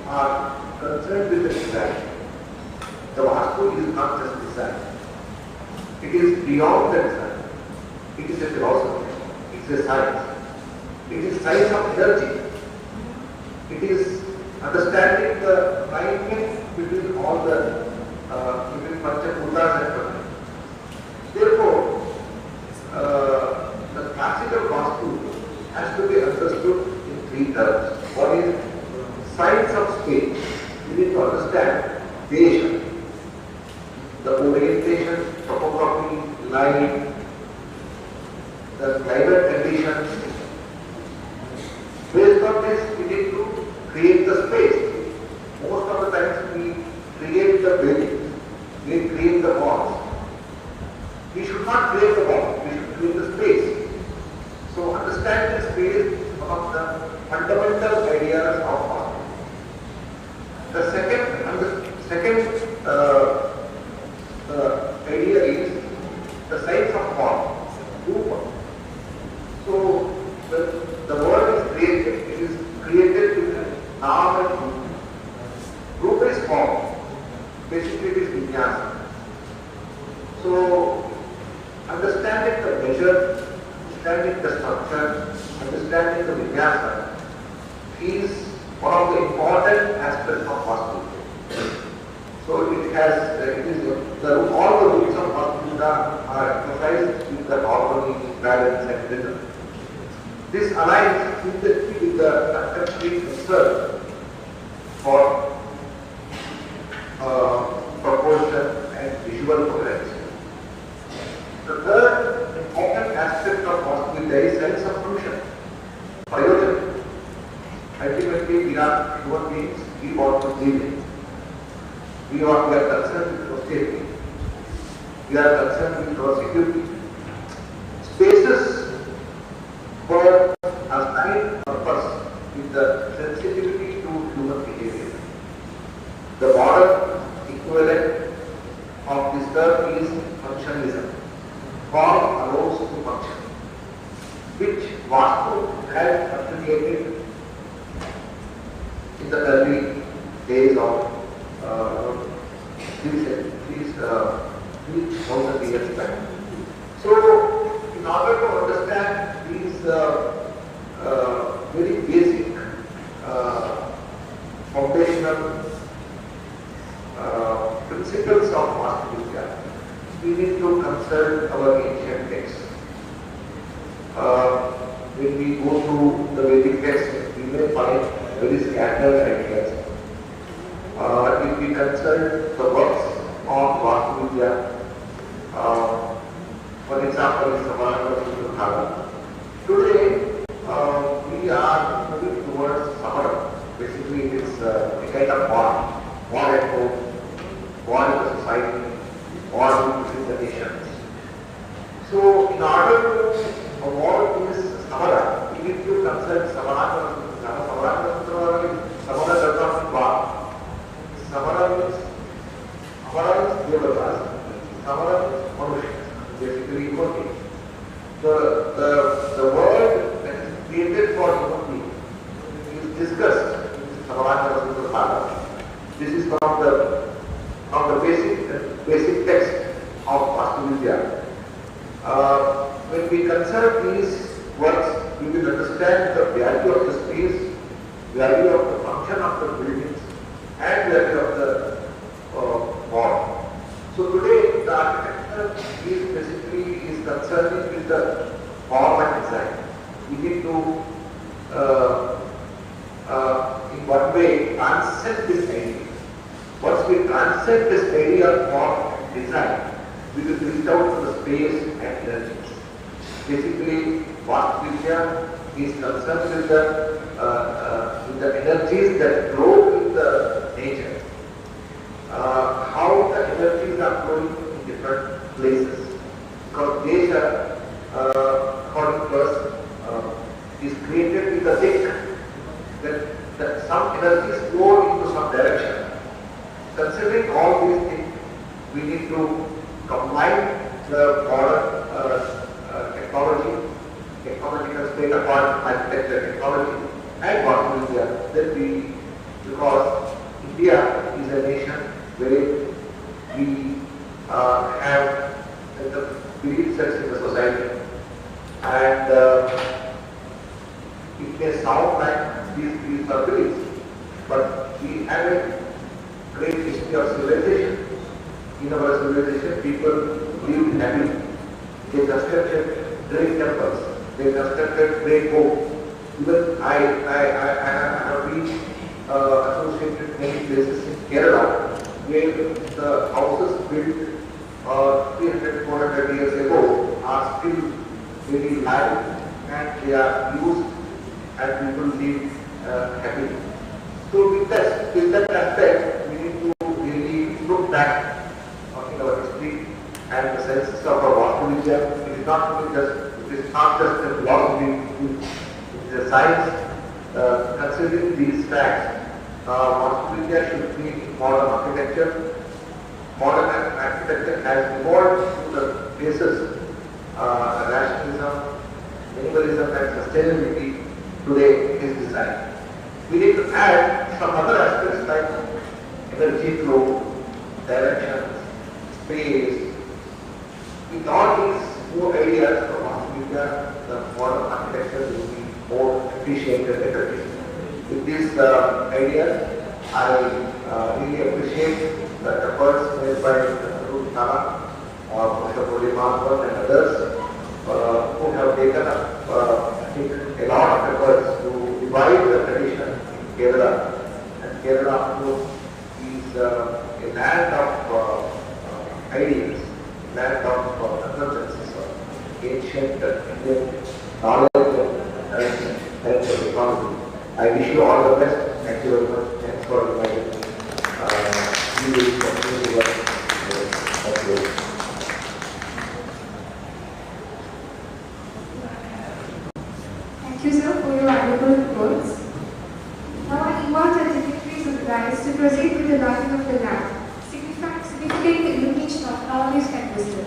are concerned with the design. The Vastu is not just design. It is beyond the design. It is a philosophy. It is a science. It is science of energy. It is understanding the alignment between all the between Panchabhutas and Prakriti. Therefore, the classical Vastu has to be understood in three terms. One is science of space. We need to understand Desha, the orientation, topography, light, the climate conditions. Based on this, we need to create the space. Most of the times we create the buildings, we create the walls. We should not create the walls, we should create the space. So understanding space is one of the fundamental ideas of art. The second idea is the science of form, Rupa. So the world is created, it is created with Naam and Rupa. Rupa is form, basically it is vinyasa. So understanding the measure, understanding the structure, understanding the vinyasa is one of the important aspects of Vastu. So all the rules of Vastu are emphasized with the harmony, balance and rhythm. This aligns with the contemporary concern for proportion and visual coherence. The third important aspect of Vastu is sense of function, prayojan. Ultimately, we are human beings, we want to live. We are concerned with our safety. We are concerned with our security. Spaces were assigned purpose with the sensitivity to human behavior. The modern equivalent of this term is functionalism. Form allows to function, which Vastu had affiliated in the early days of 3,000 years back. So, in order to understand these very basic foundational principles of Vastu, we need to consult our ancient texts. When we go through the Vedic texts, we may find very scattered ideas. If we consult the works of Vastu, for example, is Samara. Today, we are moving towards Samara. Basically, it is a kind of war at home, war in the society, war between the nations. So, in order to avoid this Samara, we need to consult Samara. Samara does not mean war. Samara means Devatas. basic text of Vastuvidya. When we consider these works, we will understand the value of the space, value of the function of the buildings, and value of the wall. So today, the architecture is basically concerning with the form and design. We need to, in one way, transcend this idea. Once we transcend this idea of form and design, we will reach out to the space and energies. Basically, Vastuvidya is concerned with the energies that flow in the nature. How the energies are flowing in different places. Because nature, according to us, is created with a link that some energies flow into some direction. Considering all these things, we need to combine the modern technology, technological state of art, architecture technology, and Vastuvidya. Because India is a nation where we have the belief sets in the society, and it may sound like these beliefs are beliefs, but we have a great history of civilization. In our civilization, people lived happily. They constructed great temples. They constructed great homes. Even I have been associated many places in Kerala where the houses built 300, 400 years ago are still very live and they are used and people live happily. So with that aspect, we need to really look back in our history and the senses of our Vastuvidya. It is not just a philosophy, it is a science. Considering these facts, Vastuvidya should be modern architecture. Modern architecture has evolved to the basis rationalism, minimalism and sustainability today is design. We need to add some other aspects like energy flow, directions, space. With all these four ideas from Vastuvidya, the modern architecture will be more efficient and effective. With these ideas, I really appreciate the efforts made by Sala, 𝐕ā𝐬𝐭𝐫𝐚 and others who have taken a lot of efforts to revive the tradition in Kerala. And Kerala, of course, is a land of ideas, land of convergences of ancient Indian knowledge and technology. I wish you all the best. Thank you very much. Thanks for inviting me. We will continue to work. Thank you. Thank you, sir, for your valuable words. Now I invite the dignitaries of the dais to proceed with the lighting of the lamp, significant illumination of knowledge and wisdom.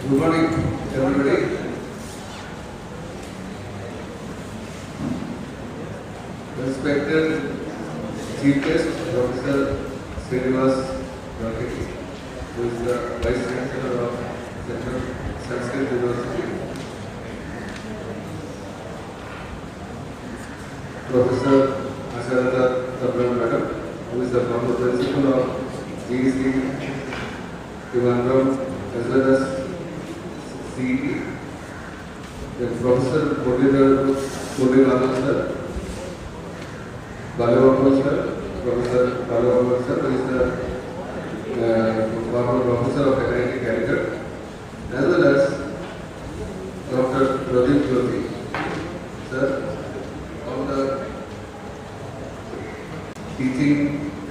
Good morning, everybody. Respected Chief Guest, Professor 𝐭𝐫𝐬𝐭𝐫𝐚, who is the Vice Chancellor of Central Sanskrit University. Professor 𝐭𝐫𝐬𝐭𝐫𝐚, Madam, who is the former Principal of GEC Trivandrum, as well as CET. Then Professor 𝐭𝐫𝐬𝐭𝐫𝐚 sir, 𝐕ā𝐬𝐭𝐿 sir, Professor 𝐕ā𝐬𝐭𝐿 sir, who is the former Professor of NIT Calicut, as well as Dr. 𝐕ā𝐬𝐭𝐫𝐚 sir, all the teaching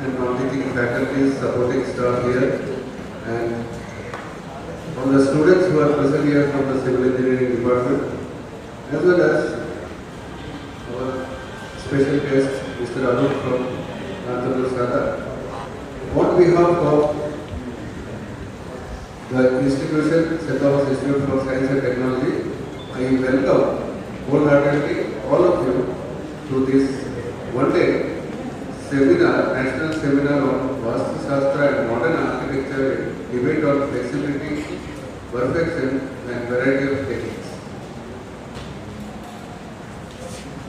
and non-teaching faculties, supporting staff here, and all the students who are present here from the Civil Engineering Department, as well as our special guest, Mr. Anup from Kantaloor, Sala. On behalf of the institution, 𝐸𝐵 Institute for Science and Technology, I welcome wholeheartedly all of you to this one-day seminar, national seminar on Vastu Shastra and modern architecture, debate on flexibility, perfection and variety of techniques.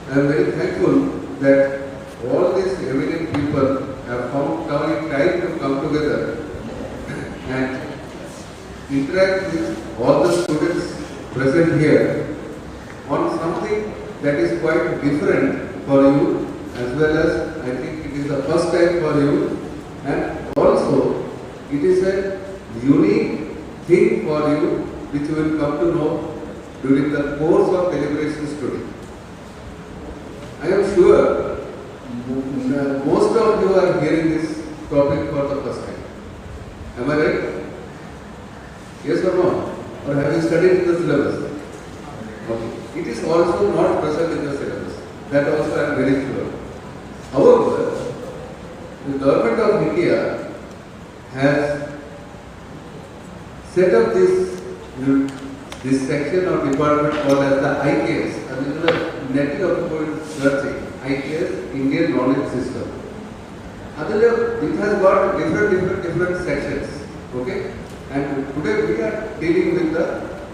I am very thankful that all these eminent people have found time to come together and interact with all the students present here on something that is quite different for you, as well as I think it is the first time for you, and also it is a unique thing for you which you will come to know during the course of deliberations today. I am sure most of you are hearing this topic for the first time. Am I right? Yes or no? Or have you studied in the syllabus? Okay. It is also not present in the syllabus. That also I am very sure. However, the government of India has set up this section or department called as the IKS, Netting of Searching, IKS, Indian Knowledge System. It has got different sections. Okay? And today we are dealing with the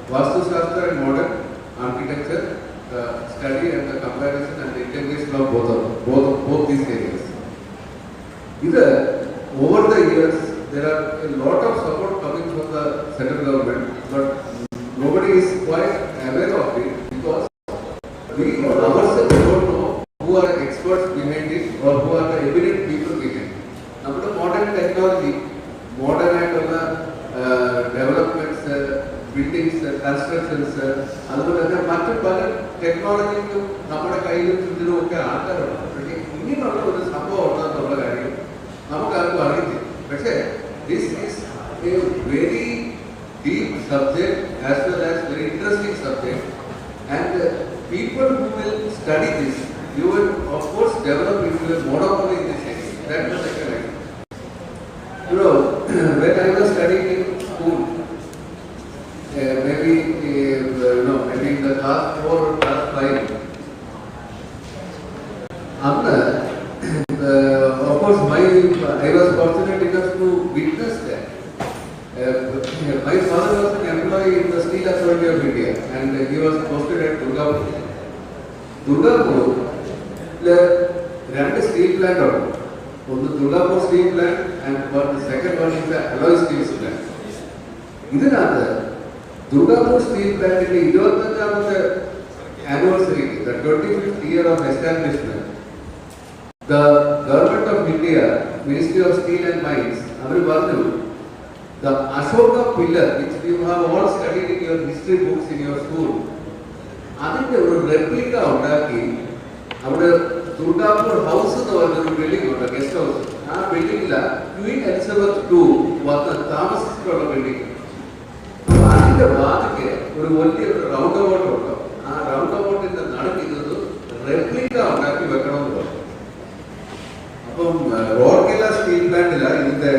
Vastu Shastra and modern architecture, the study and the comparison and the integration of both these areas. Over the years, there are a lot of support coming from the central government, but nobody is quite aware of it because we ourselves don't know who are the experts behind it or who are the eminent people behind it. Now, the modern technology, modern and developments, buildings, constructions, അതുപോലെ തന്നെ മറ്റു പല ടെക്നോളജിക്കും നമ്മുടെ കയ്യിലും ചുറ്റിലും ഒക്കെ ആൾക്കാരുണ്ട്. പക്ഷേ ഇങ്ങനെയുള്ള ഒരു സംഭവം ഉണ്ടെന്നുള്ള കാര്യം നമുക്കാർക്കും അറിയില്ല. പക്ഷേ this is a very deep subject as well as very interesting subject, and people who will study this, you will of course develop into a monopoly in this area. That is the second idea. When I was studying in school, maybe in the class 4 or class 5, of course I was fortunate enough to witness that. My father was an employee in the Steel Authority of India, and he was posted at Durgapur. Durgapur, two steel plant are. One the Durgapur steel plant, and the second one is the alloy steel plant. Durgapur steel plant in the 25th anniversary, the 25th year of establishment, the government of India, Ministry of Steel and Mines, the Ashoka pillar, which you have all studied in your history books in your school, that is a replica of our Durgapur house, the building, the guest house. That building is Queen Elizabeth II was the Thomas building. That is the roundabout. Roundabout in the replica of Rourkela steel plant is the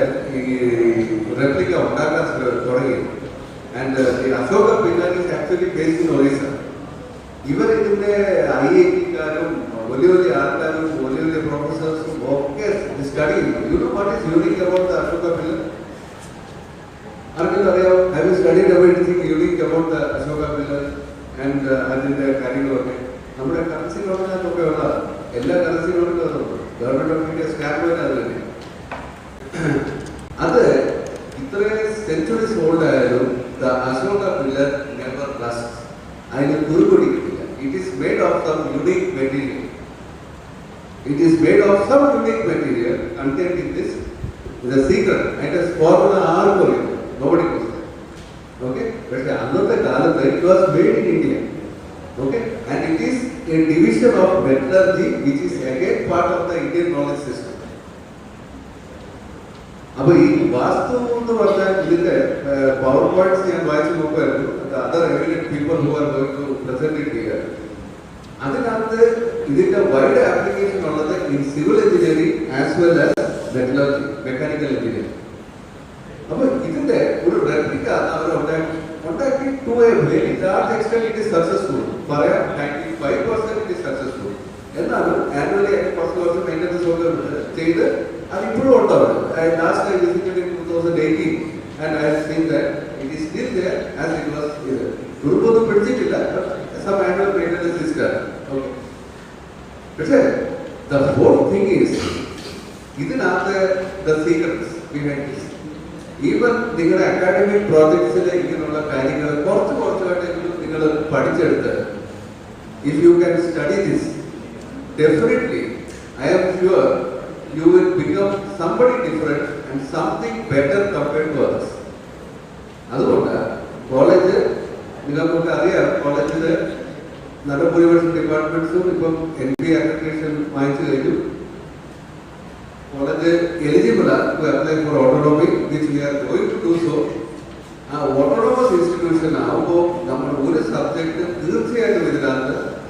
replica of and the Ashoka pillar is actually based in Orissa. Even in the IIT, Bolivia archives, Bolivia professors, okay, study. You know what is unique about the Ashoka pillar? Have you studied anything unique about the Ashoka pillar and the carrying over? Our currency note is okay. All currency note government of India stamp it. Other centuries old, the Ashoka pillar never rusts. It is made of some unique material. It is made of some unique material contained in this. The secret, and as formula R for it. Nobody knows that. Okay? But it was made in India. Okay? And it is a division of metallurgy, which is again part of the Indian knowledge system. Now, this Vastu PowerPoints and the other eminent people who are going to present it here. That is a wide application in civil engineering as well as metallurgy, mechanical engineering. Now, this is a replica to a very large extent it is successful. For 95% it is successful. Annually, I also maintenance and improved. Last I visited in 2018 and I have seen that it is still there as it was here. But some annual maintenance is done. Okay. But the whole thing is, these are the secrets behind this. Even the academic projects, if you can study this, definitely, I am sure you will become somebody different and something better compared to others. That's why college, college, Nadapuram department, NB accreditation, college eligible to apply for autonomy, which we are going to do so. Autonomous institution now, one subject,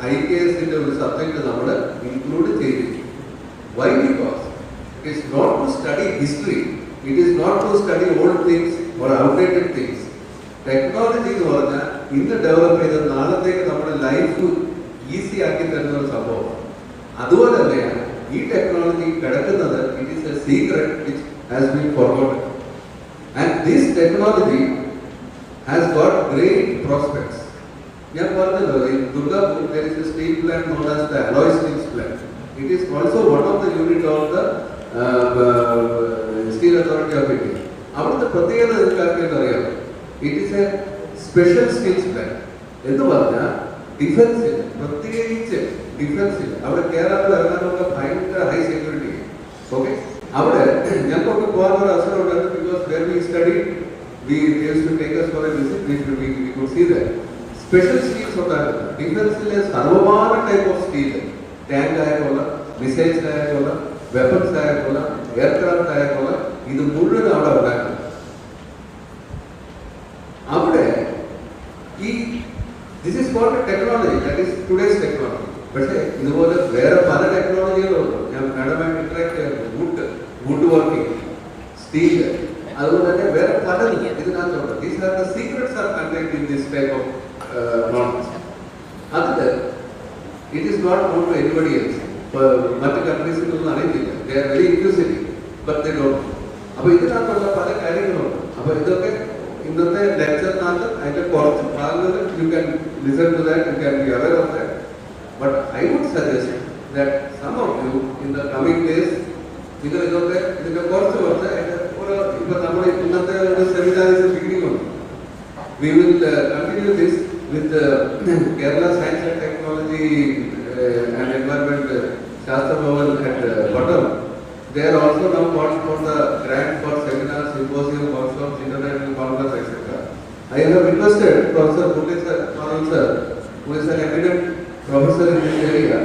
IKS in the subject included. Why? Because it is not to study history, it is not to study old things or outdated things. Technology in the development of life easy. Technology, it is a secret which has been forgotten. And this technology has got great prospects. In Durgapur, there is a steel plant known as the alloy steel plant. It is also one of the units of the Steel Authority of India. It is a special steel plant. Defense, defense. Our Kerala high security. Okay? Because where we studied, they used to take us for a visit, we could see that. Special steels are defense is a type of steel. Tank, missiles, weapons, aircraft, this this is called a technology, that is today's technology. But this was where a technology woodworking, steel, these are the secrets are contained in this type of knowledge. Other than it is not known to anybody else. Multi countries they are very inclusive, but they don't. In the lecture, you can listen to that, you can be aware of that. But I would suggest that some of you in the coming days, because we will continue this with Kerala Science and Technology and Environment Shastra Bhavan at Bottom. They are also now called for the grant for seminars, symposium, workshops, international conference, etc. I have requested Professor Kusha, who is an eminent professor in this area,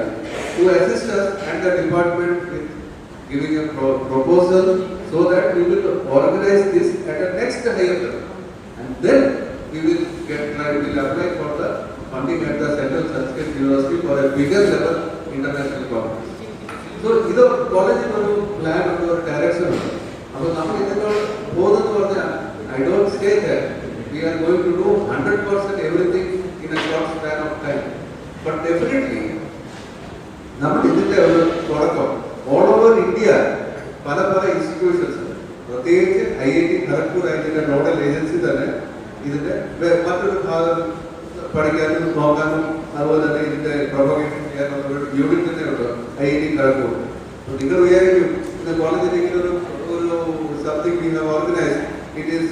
to assist us and the department with giving a proposal so that we will organize this at a next higher level. And then we will apply for the funding at the Central Sanskrit University for a bigger level international conference. So, this is college plan or direction. I don't say that we are going to do 100% everything in a short span of time. But definitely, all over India, pala institutions, IIT Kharagpur and nodal agency, IIT Kharagpur. So, the college something we have organized. It is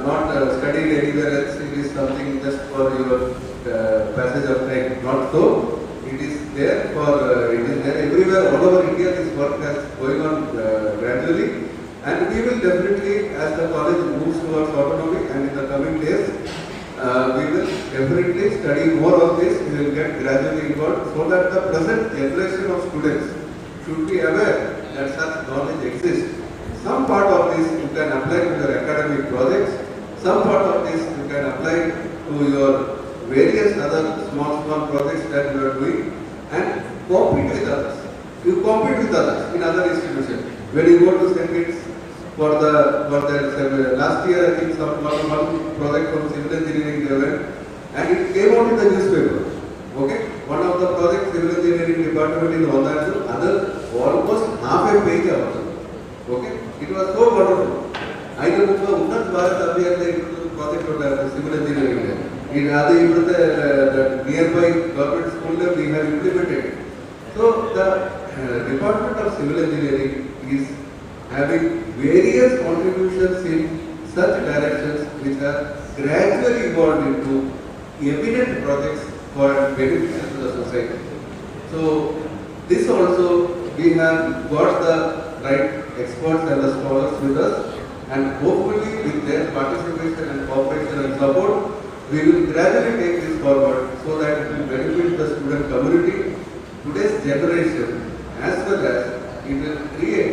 not studied anywhere else. It is something just for your passage of time. Not so. It is there for it is there everywhere all over India. This work is going on gradually, and we will definitely, as the college moves towards autonomy, and in the coming days, we will definitely study more of this. We will get gradually involved, so that the present generation of students should be aware that such knowledge exists. Some part of this you can apply to your academic projects. Some part of this you can apply to your various other small projects that you are doing, and compete with others. You compete with others in other institutions. When you go to St. Kitts for the last year, I think one project from civil engineering they went, and it came out in the newspaper. Okay, one of the projects civil engineering department in Ronaldo, other almost half a page about it. Okay, it was so wonderful. I remember Unnat Bharat Abhiyan project of civil engineering. In other the nearby government school we have implemented. So the Department of Civil Engineering is having various contributions in such directions which are gradually evolved into eminent projects for benefit to the society. So this also we have got the right experts and the scholars with us, and hopefully with their participation and cooperation and support, we will gradually take this forward so that it will benefit the student community, today's generation, as well as it will create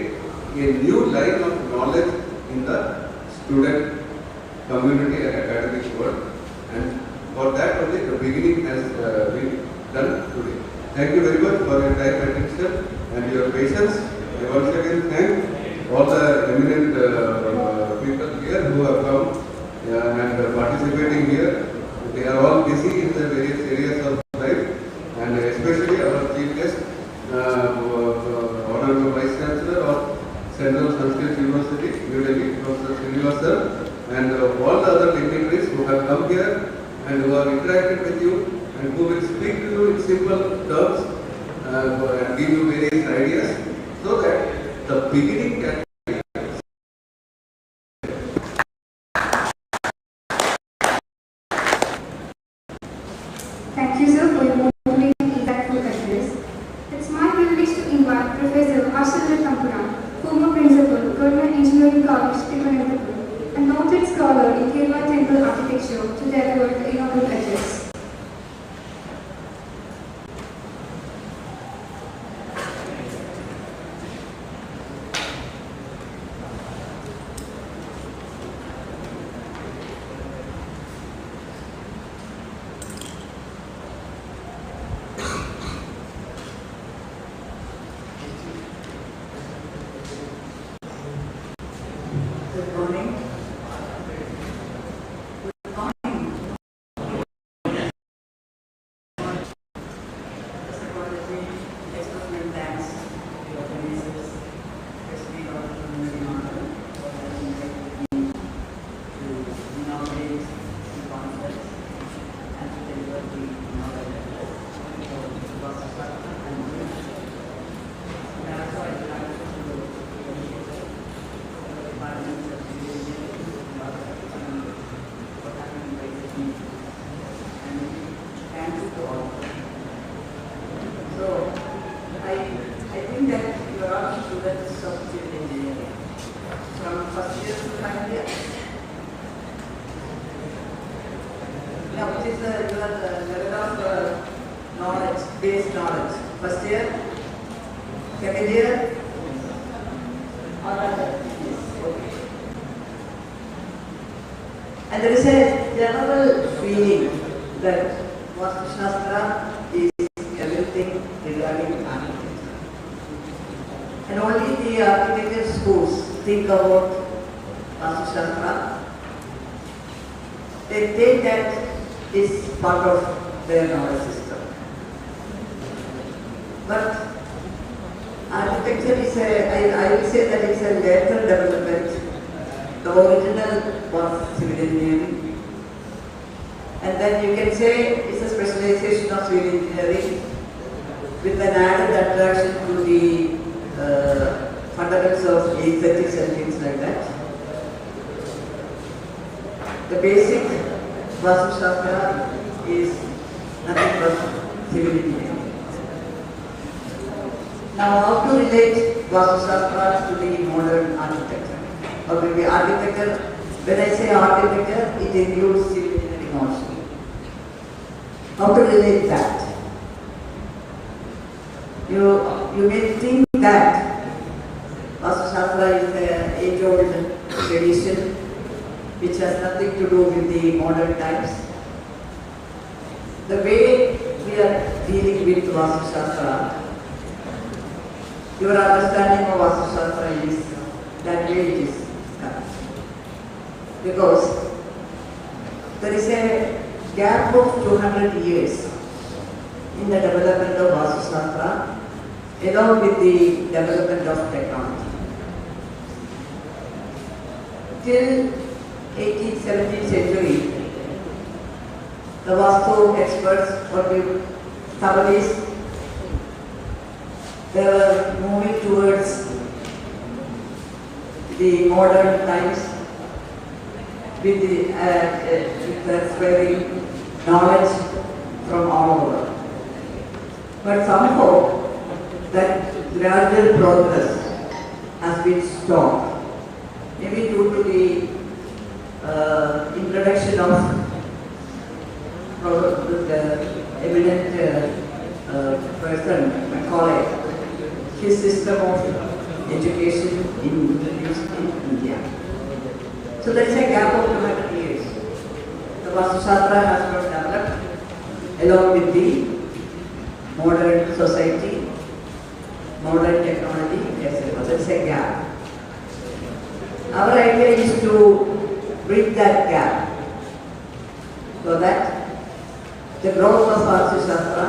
a new line of knowledge in the student community and academic world. And for that only the beginning has been done today. Thank you very much for your time and attention and your patience. I once again thank all the eminent people here who have come and participating here. They are all busy in the various areas of life, and especially our chief guest, Honorable Vice Chancellor of Central Sanskrit University, New Delhi, Professor Srinivasa, and all the other dignitaries who have come here and who have interacted with you and who will speak to you in simple terms and give you various ideas so that the beginning can. Thank you, sir, for your motivating and impactful address. It's my privilege to invite Professor 𝐸𝐭𝐿, former principal, 𝐵𝐻 Engineering-College, Trivandrum, and noted scholar in Kerala temple architecture, to deliver the inaugural address. And there is a general feeling that Vastu Shastra is everything regarding architecture. And only the architecture schools think about Vastu Shastra they take that is part of their knowledge system. But architecture is I will say that it's a later development. The original was civil engineering. And then you can say it's a specialization of civil engineering with an added attraction to the fundamentals of aesthetics and things like that. The basic Vastu Shastra is nothing but civil engineering. Now, how to relate Vastu Shastra to the modern architecture? Or maybe architecture, when I say architecture, it includes civil engineering also. How to relate that? You may think that Vastu Shastra is an age-old tradition which has nothing to do with the modern times. The way we are dealing with Vastu Shastra, your understanding of Vastu Shastra is that way it is correct. Because there is a gap of 200 years in the development of Vastu Shastra along with the development of technology. Till 18th, 17th century, the Vastu experts or the studies, they were moving towards the modern times with the transferring knowledge from all over. But somehow that gradual progress has been stopped, maybe due to the introduction of the eminent person, Macaulay, his system of education introduced in India. So there is a gap of 200 years. The Vastu Shastra has not developed along with the modern society, modern technology, etc. There is a gap. Our idea is to bridge that gap so that the growth of Vastu Shastra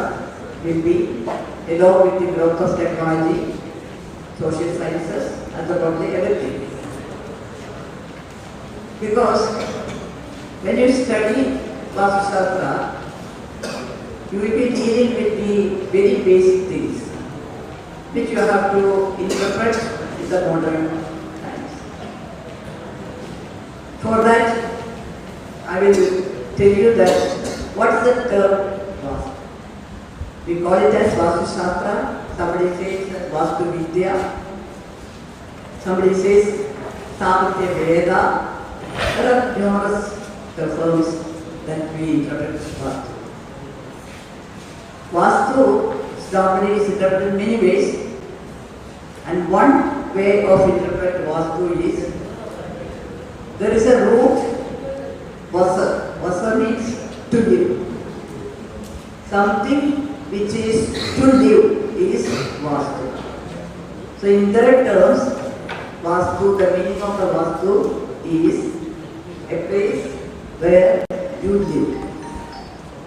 will be along with the growth of technology, social sciences, and probably everything. Because when you study Vastu Shastra, you will be dealing with the very basic things which you have to interpret in the modern times. For that, I will tell you that what is the term Vastu? We call it as Vastu Shastra, somebody says that Vastu Vidya, somebody says Samkhya Veda. There are numerous terms that we interpret Vastu. Vastu normally is interpreted in many ways, and one way of interpreting Vastu is there is a root Vasa. Vasa means to live. Something which is to live is Vastu. So in their terms, Vastu, the meaning of the Vastu is a place where you live.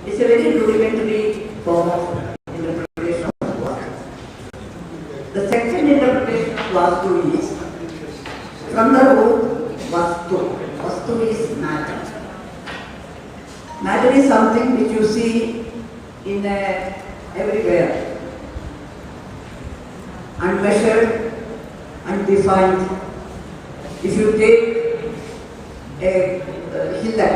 It's a very rudimentary form of interpretation of Vastu. The second interpretation of Vastu is from the root Vastu. Vastu is matter. Matter is something which you see in everywhere. Unmeasured, undefined. If you take a hillock,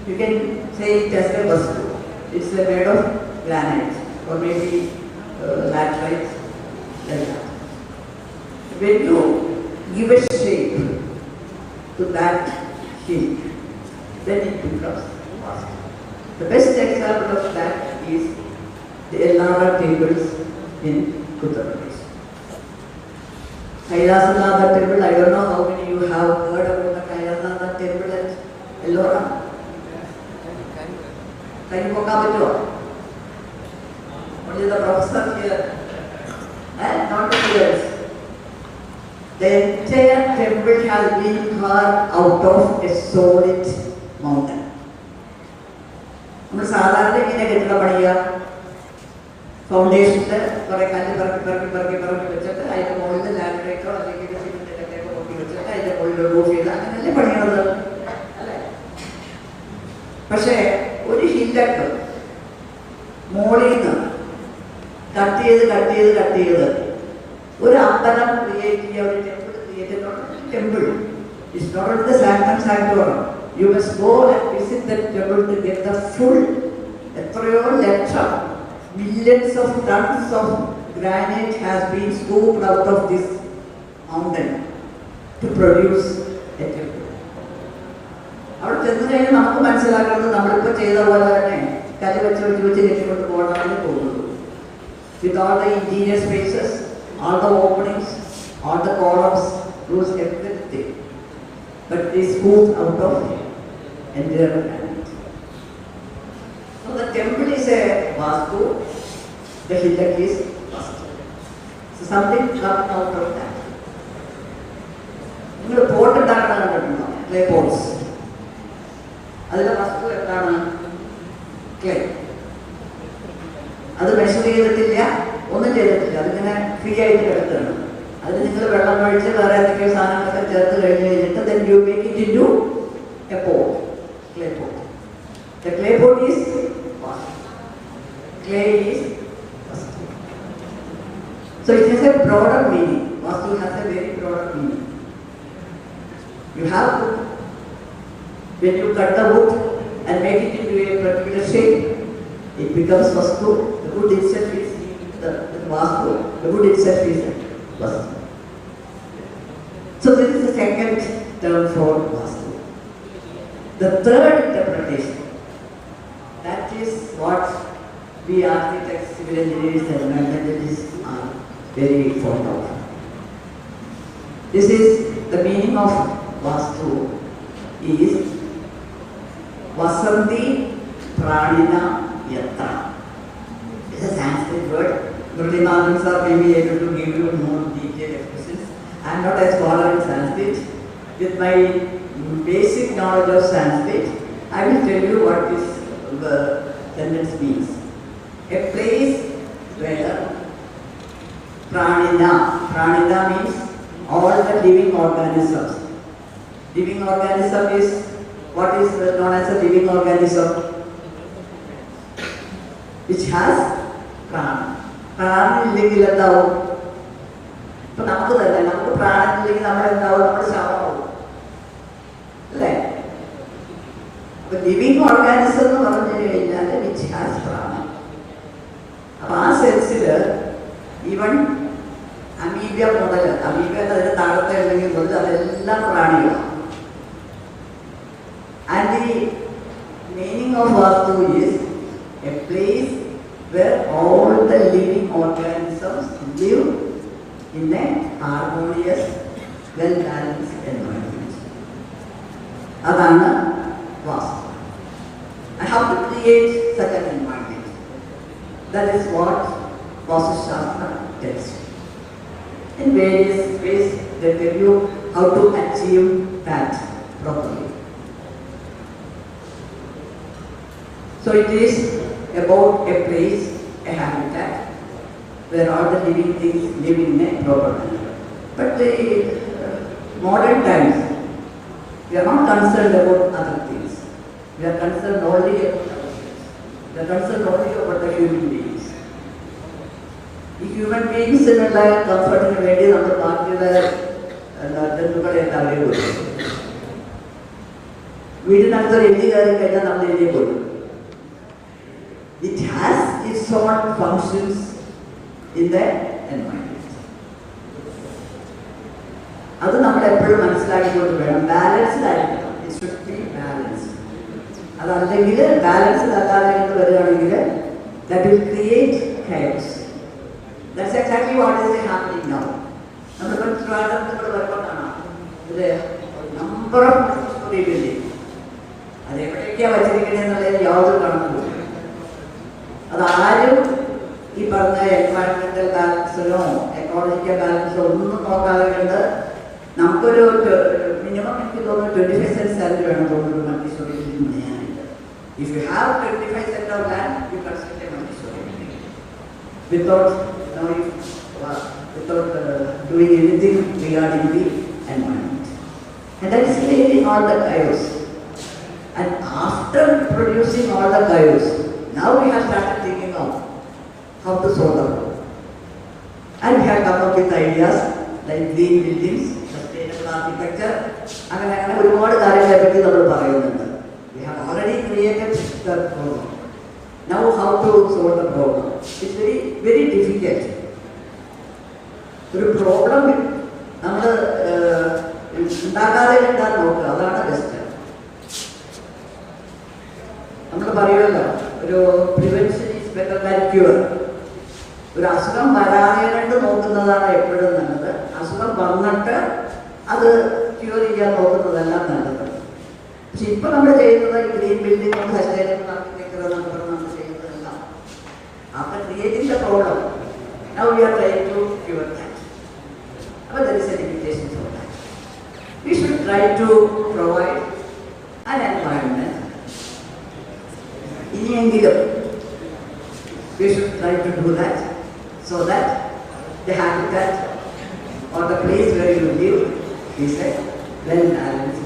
you can say it as a Vastu. It's made of granite or maybe laterite, like that. When you give a shape to that hill, then it becomes Vastu. The best example of that is the Ellora tables in Uttar Pradesh. Kailasanatha temple, I don't know how many you have heard about the Kailasanatha temple at Ellora. Can you walk up with you? Only the professor here, and not the students. The entire temple has been carved out of a solid mountain. നമ്മൾ സാധാരണ ഇങ്ങനെ കെട്ടിടം പണിയുക, ഫൗണ്ടേഷനിൽ കുറേ കല്ല് പറക്കി വെച്ചിട്ട് അതിൻ്റെ മുകളിൽ ലാമിനേറ്റോ അല്ലെങ്കിൽ സിമെൻറ്റ് കട്ടയൊക്കെ കൊട്ടി വെച്ചിട്ട് അതിൻ്റെ മുകളിൽ റൂഫ് ചെയ്ത് അങ്ങനെയല്ലേ പണിയണത് അല്ലേ? പക്ഷേ ഒരു ഹില്ലക്ക് മോളിൽ നിന്ന് കട്ട് ചെയ്ത് ഒരു അമ്പലം ക്രിയേറ്റ് ചെയ്യുക, ഒരു ടെമ്പിൾ ക്രിയേറ്റ് ചെയ്യുന്ന temple it's not only the sanctum sanctorum. You must go and visit the temple to get the full എത്രയോ ലക്ഷം millions of tons of granite has been scooped out of this mountain to produce a temple. അവിടെ ചെന്ന് കഴിഞ്ഞാൽ നമുക്ക് മനസ്സിലാക്കുന്നത് നമ്മളിപ്പോൾ ചെയ്ത പോലെ തന്നെ കല്ല് വെച്ച് കെട്ടിക്കൊണ്ട് പോകണമെന്ന് തോന്നുന്നു. With all the interior spaces, all the openings, all the columns, roofs, everything. But it is scooped out of entire granite. So the temple is a vastu, the hillock is vastu. So something comes out of that. നിങ്ങൾ pot ഉണ്ടാക്കണം കണ്ടിട്ടുണ്ടോ? Clay pots. അതിലെ വസ്തു എന്താണ്? Clay. അത് measure ചെയ്തിട്ടില്ല, ഒന്നും ചെയ്തിട്ടില്ല, അതിങ്ങനെ ഫ്രീ ആയിട്ട് കിടക്കുകയാണ്. അതിൽ നിങ്ങൾ വെള്ളം ഒഴിച്ച് വേറെ എന്തൊക്കെയോ സാധനങ്ങളൊക്കെ ചേർത്ത് കഴിഞ്ഞിട്ട് then you make it into a pot, clay pot. The clay pot is vastu. Clay is vastu. So it has a broader meaning. Vastu has a very broader meaning. You have to, when you cut the wood and make it into a particular shape, it becomes vastu. The wood itself is the vastu. The wood itself is vastu. So this is the second term for vastu. The third interpretation, that is what we architects, civil engineers and environmentalists are very fond of. This is the meaning of vastu is vasanti pranina yatra. It's a Sanskrit word. Trivandrum sir may be able to give you more detailed expressions. I am not a scholar in Sanskrit. With my basic knowledge of Sanskrit, I will tell you what this sentence means. A place where pranina means all the living organisms. Living organism is, what is known as a living organism? Which has prana. Prana ഇല്ലെങ്കിൽ എന്താവും? ഇപ്പൊ നമുക്ക് തന്നെ നമുക്ക് പ്രാണൻ ഇല്ലെങ്കിൽ നമ്മൾ എന്താവും? നമ്മൾ ശവമാവും അല്ലേ? അപ്പൊ ലിവിങ് ഓർഗാനിസം എന്ന് പറഞ്ഞു കഴിഞ്ഞാൽ വിച്ച് ഹാസ് പ്രാണ. അപ്പൊ ആ സെൻസില് ഈവൻ അമീബ മുതൽ, അമീബ അതിന്റെ താഴത്തെ ഉണ്ടെങ്കിൽ മുതൽ അതെല്ലാം പ്രാണികളാണ്. And the meaning of vastu is a place where all the living organisms live in a harmonious, well-balanced environment. Adana vastu. I have to create such an environment. That is what Vastu Shastra tells you. In various ways, they tell you how to achieve that properly. So it is about a place, a habitat, where all the living things live in a proper manner. But the modern times, we are not concerned about other things. We are concerned only about ourselves. We are concerned only about the human beings. The human beings in a life comforting വേണ്ടി നമ്മൾ ബാക്കിയുള്ള ജന്തുക്കളെ അറിയുള്ളൂ. വീടിനകത്തൊരു എലി കയറി കഴിഞ്ഞാൽ നമ്മൾ എലിയെ കൊല്ലും. It has its own functions in the environment. അത് നമ്മൾ എപ്പോഴും മനസ്സിലാക്കിക്കൊണ്ട് വേണം. ബാലൻസ്ഡ് ആയിരിക്കണം. It should be balanced. അതല്ലെങ്കിൽ ബാലൻസ്ഡ് അല്ലാതെ വരികയാണെങ്കിൽ that will create chaos. That's exactly what is happening now. നമ്മളിപ്പോൾ ട്രിവാൻഡ്രത്തിൽ വരുമ്പോൾ കാണാം ഇത് നമ്പർ ഓഫ് സ്റ്റോറി ബിൽഡിംഗ്. അതെവിടേക്കാണ് വച്ചിരിക്കണേന്നുള്ളതിന് യാതൊരു കണക്കുമില്ല. അതാരും ഈ പറഞ്ഞ എൻവയറൺമെന്റൽ ബാലൻസിനോ എക്കോളജിക്കൽ ബാലൻസോ ഒന്നും നോക്കാതെ കണ്ട് നമുക്കൊരു മിനിമം എനിക്ക് തോന്നുന്നു 25 സെന്റ് സ്ഥലം വേണം തോന്നുന്നു മൾട്ടി സ്റ്റോറി ബിൽഡിംഗ് പണിയാനായിട്ട്. If you have 25 cents of land, you construct a multi-story building without knowing, without doing anything regarding the environment. And that is creating all the chaos. And after producing all the chaos, now we have started thinking of how to solve the problem. And we have come up with ideas like green buildings, sustainable architecture, we have already created the problem. Now how to solve the problem? It's very, very difficult. The problem is prevention is better than cure. ഒരു അസുഖം വരാനായിട്ട് നോക്കുന്നതാണ് എപ്പോഴും നല്ലത്. അസുഖം വന്നിട്ട് അത് cure ചെയ്യാൻ നോക്കുന്നതെല്ലാം നല്ലത്. പക്ഷെ ഇപ്പൊ നമ്മൾ ചെയ്യുന്നത് ഈ ഗ്രീൻ ബിൽഡിംഗ് സസ്റ്റൈനബിൾ ആർക്കിടെക്ചർ എന്നൊക്കെ പറഞ്ഞ് നമ്മൾ ചെയ്യുന്നതെല്ലാം after creating the problem, now we are trying to cure that. But there is a limitation for that. We should try to provide an environment. ഇനിയെങ്കിലും we should try to do that so that the habitat or the place where you live is a well-balanced,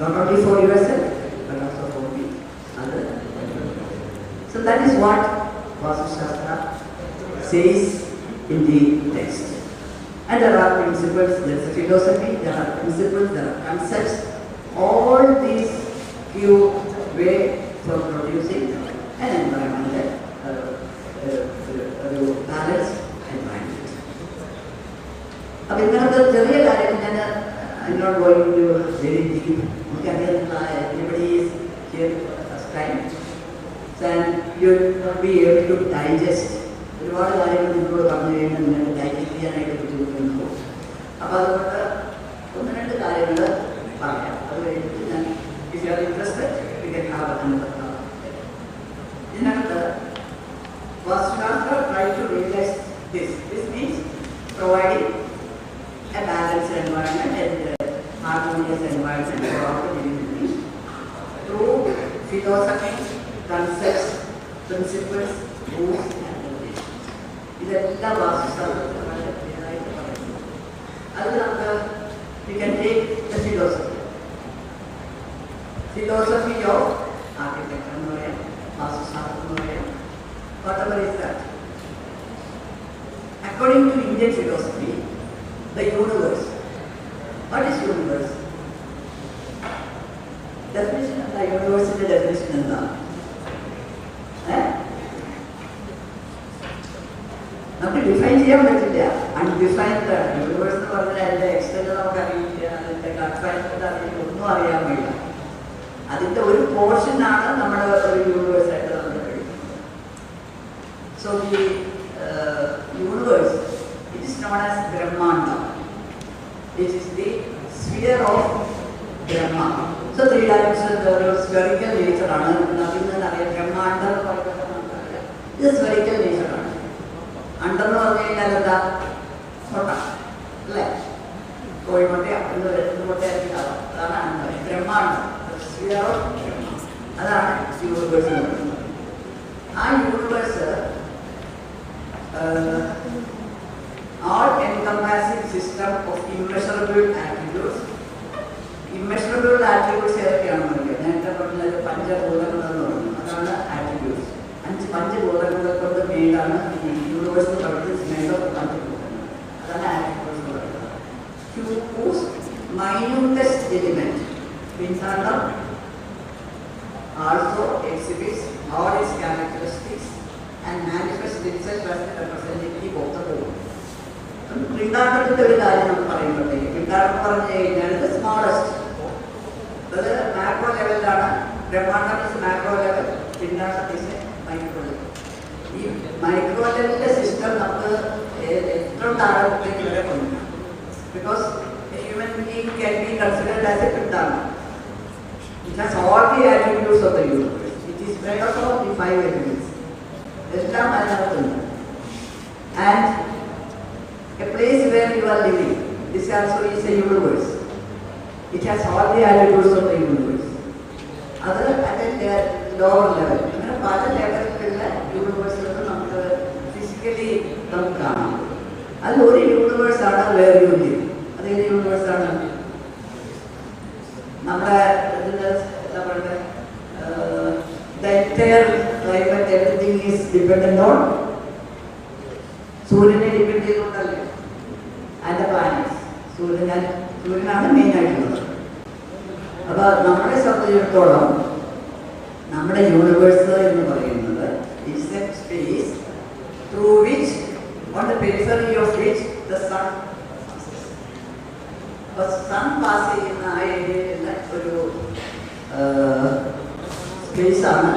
not only for yourself but also for the other. So that is what Vastu Shastra says in the text. And there are principles, there is a philosophy, there are principles, there are concepts. All these give way for producing an environmental balanced environment. I'm not going to very deep. Everybody is here first time. And you will not be able to digest. If you are interested, we can have another talk. Vastu Shastra tried to realize this. This means providing a balanced environment and harmonious environment for all the living beings through philosophy, concepts, principles, rules, and regulations. This is the Vastu Shastra. We can take the philosophy. Philosophy of architecture, Vastu Shastra, whatever is that. According to Indian philosophy, the universe. What is universe? Definition of the universe is the definition of the. Now to define here, undefined universe എന്ന് പറഞ്ഞാൽ അതിന്റെ extend നമുക്ക് അറിയില്ല, അതിന്റെ confinement അറിയില്ല, ഒന്നും അറിയാൻ വയ്യ. അതിന്റെ ഒരു പോർഷനാണ് നമ്മുടെ ഒരു യൂണിവേഴ്സ് ആയിട്ട് നമ്മൾ കഴിക്കുന്നത്. So the universe, it is known as Brahmanda. It is the sphere of Brahma. So three-dimensional spherical nature ആണ്. അതിൽ നിന്ന് അറിയാം ബ്രഹ്മാണ്ട എന്ന് പറയുന്നത് ഇത് spherical nature ആണ്. അണ്ടെന്ന് പറഞ്ഞു കഴിഞ്ഞാൽ എന്താ മുട്ട അല്ലേ, കോഴിമുട്ടയോ മുട്ടയായിരിക്കും. അതാണ് ബ്രഹ്മാണ്ടം, sphere of Brahma. അതാണ് യൂണിവേഴ്സ് എന്ന് പറയുന്നത്. ആ universe all-encompassing system of immeasurable attributes. Immeasurable attributes ഏതൊക്കെയാണെന്ന് അറിയാം. നേരത്തെ പറഞ്ഞത് പഞ്ചഭൂതങ്ങൾ എന്ന് പറഞ്ഞു, അതാണ് attributes. 5 പഞ്ചഭൂതങ്ങളെ കൊണ്ട് മെയ്ഡാണ് ഈ യൂണിവേഴ്സ് എന്ന് പറയുന്നത്. മെയ്ഡ് ഓഫ് പഞ്ചഭൂതങ്ങൾ, അതാണ് attributes എന്ന് പറയുന്നത്. Whose minutest element പിന്താണ്ടം also exhibits all its characteristics and manifests itself as the representative of the whole. പിന്താണ്ടത്തിന്റെ ഒരു കാര്യം നമ്മൾ പറയുമ്പോഴത്തേക്ക് പിന്താണ്ടം പറഞ്ഞു കഴിഞ്ഞാൽ ഇത് സ്മോളസ്റ്റ്, അത് മാക്രോ ലെവലിലാണ്. ബ്രഹ്മാണ്ടം ഇസ് മാക്രോ ലെവൽ, പിന്താണ്ടം ഇസ് മൈക്രോ ലെവൽ. ഈ മൈക്രോ ലെവലിന്റെ സിസ്റ്റം നമുക്ക് ഏറ്റവും താഴത്തേക്ക് വരെ കൊണ്ടുവരണം. Because human being can be considered as a pindana. It has all the attributes of the universe. It is made up of the 5 elements. And a place where you are living, this also is a universe. It has all the attributes of the universe. Other at a lower level, അങ്ങനെ പല ലെവലിലുള്ള യൂണിവേഴ്സുകൾ നമുക്ക് physically നമുക്ക് കാണാം. അതിലൊരു യൂണിവേഴ്സാണ് വേറെ unit. അതേത് യൂണിവേഴ്സാണ്? നമ്മുടെ ഇതിൻ്റെ എന്താ പറയുക, the entire climate, everything is dependent on സൂര്യനെ ഡിപ്പെൻഡ് ചെയ്തുകൊണ്ടല്ലേ ആൻഡ് ദ പ്ലാനറ്റ്സ്. സൂര്യനാണ് മെയിൻ ആയിട്ടുള്ളത്. അപ്പോൾ നമ്മളെ സംബന്ധിച്ചിടത്തോളം നമ്മുടെ യൂണിവേഴ്സ് എന്ന് പറയുന്നത് it's a space through which on the periphery of which the sun passes. അപ്പോൾ സൺ പാസ് ചെയ്യുന്ന ആ ഏരിയയിലുള്ള ഒരു സ്പേസാണ്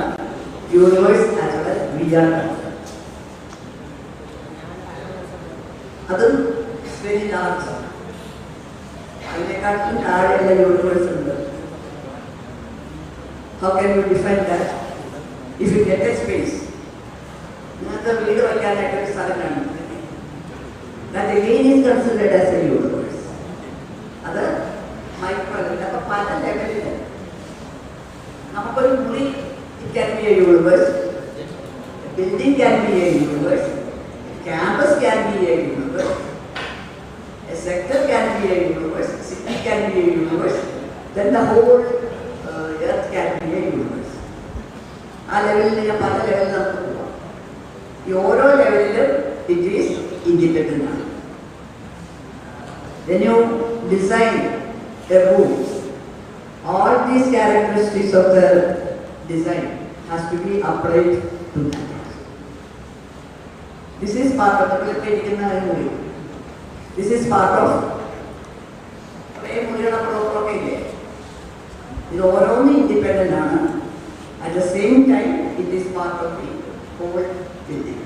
universe as well we are. അതും വെരി ലാർജ്. അതിനെക്കാട്ടും താഴെയുള്ള യൂണിവേഴ്സ് ഉണ്ട്. How can you define that? If you get a space, നിങ്ങൾക്ക് വീട് വയ്ക്കാനായിട്ട് ഒരു സ്ഥലം കാണും. That again is considered as a universe. അത് മൈക്രോ ലെവൽ. അപ്പോൾ പല ലെവലിൽ നമുക്കൊരു മുറി, it can be a universe, a building can be a universe, a campus can be a universe, a sector can be a universe, a city can be a universe, then the whole earth can be a universe. ആ ലെവലിൽ ഞാൻ പല ലെവലിൽ നമുക്ക് പോകാം. ഈ ഓരോ ലെവലിലും it is independent ആണ്. When you design a room, all these characteristics of the design has to be applied to that. This is part of the movie. This is part of the ഇത് ഓരോന്നും independent ആണ്. At the same time it is part of the whole building.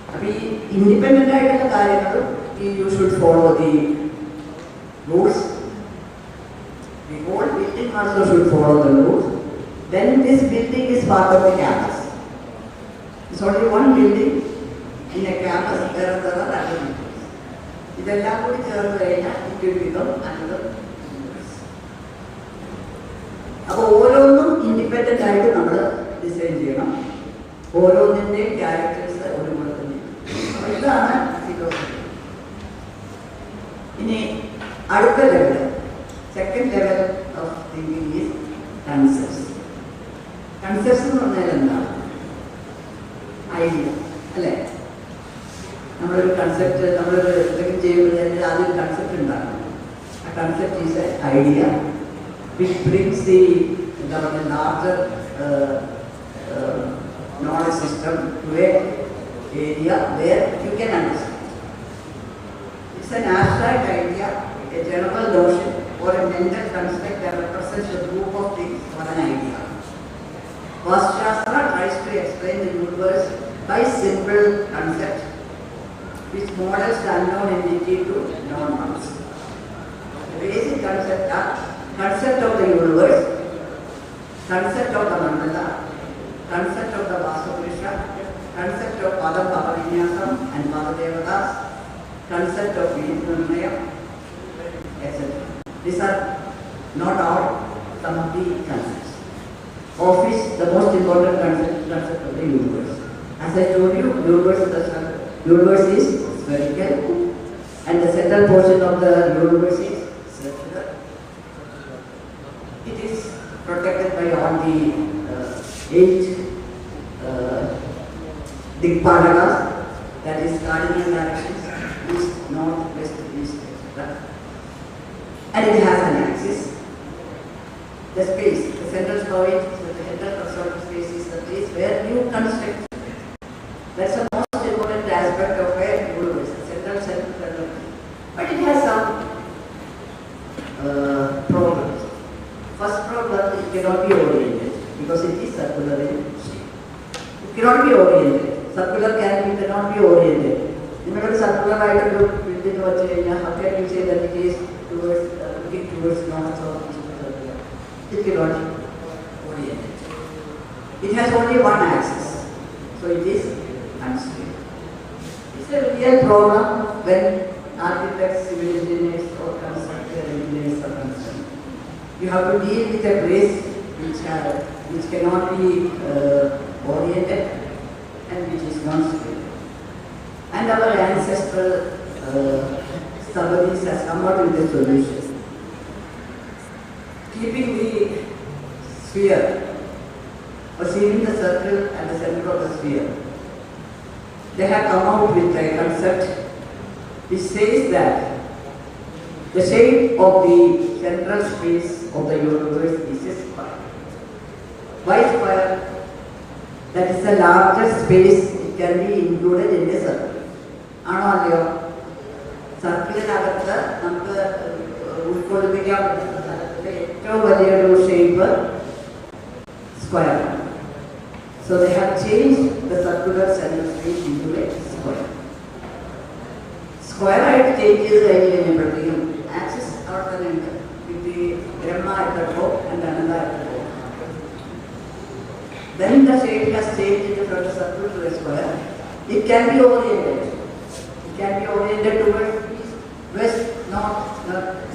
അപ്പോൾ ഈ independent ആയിട്ടുള്ള കാര്യങ്ങളും you should follow the rules. The whole building also should follow the rules. Then this building is part of the campus. It's only one building in a campus. ഇതെല്ലാം കൂടി ചേർന്ന് കഴിഞ്ഞാൽ it will become another. അപ്പോൾ ഓരോന്നും independent ആയിട്ട് നമ്മൾ design ചെയ്യണം. ഓരോന്നിൻ്റെയും ക്യാരക്ടേഴ്സ് ഒരുപോലെ തന്നെ. അപ്പോൾ ഇതാണ് ഫിലോസഫി. ഇനി അടുത്ത level, second level of thinking is concepts. Concepts എന്ന് പറഞ്ഞാൽ എന്താണ്? ഐഡിയ അല്ലേ? നമ്മളൊരു കൺസെപ്റ്റ്, നമ്മളൊരു എന്തെങ്കിലും ചെയ്യുമ്പോൾ ആദ്യം കൺസെപ്റ്റ് ഉണ്ടാക്കണം. ആ concept is A idea which brings the larger knowledge system to an area where you can understand. It's an abstract idea, a general notion, or a mental construct that represents a group of things or an idea. Shastra tries to explain the universe by simple concepts which models the unknown entity to known ones. The basic concepts are concept of the universe, concept of the mandala, concept of the Vastupurisha, concept of Padam Papavinyasam and Padadevatas, concept of Vinaya, etc. These are not all, some of the concepts. Of which the most important concept of the universe. As I told you, universe is spherical and the central portion of the universe is circular. It is protected by all the 8 Digpadagas, that is cardinal directions, east, north, west, east, etc. And it has an axis. The space, the central point, the central observed space is the place where you construct. That's the most important aspect of a universe, the central. But it has some problems. First problem, it cannot be oriented because it is circular in shape. It cannot be oriented. Circular cannot be oriented. You know, circular item building, how can you say that it is towards looking towards north or east? It cannot be oriented. It has only one axis, so it is unstable. It's a real problem when architects, civil engineers, or construction engineers are concerned. You have to deal with a place which cannot be oriented and which is not straight. And our ancestral studies has come out with a solution. Keeping the sphere, perceiving the circle at the center of the sphere, they have come out with a concept which says that the shape of the central space of the universe is a square. Why square? That is the largest space it can be included in a circle. ആണോ അല്ലയോ? സർക്കിളിനകത്ത് നമുക്ക് ഉൾക്കൊള്ളിപ്പിക്കാൻ പറ്റുന്ന സ്ഥലത്തിലെ ഏറ്റവും വലിയൊരു shape square. So they have changed the circular central space into a square. Square ആയിട്ട് change ചെയ്ത് കഴിഞ്ഞപ്പോഴത്തേക്കും axis അവിടെ തന്നെ ഉണ്ട്. ഇത് ബ്രഹ്മ at the top and another at the top. Then the shape has changed from the circle to a square. It can be oriented. It can be oriented towards east, west,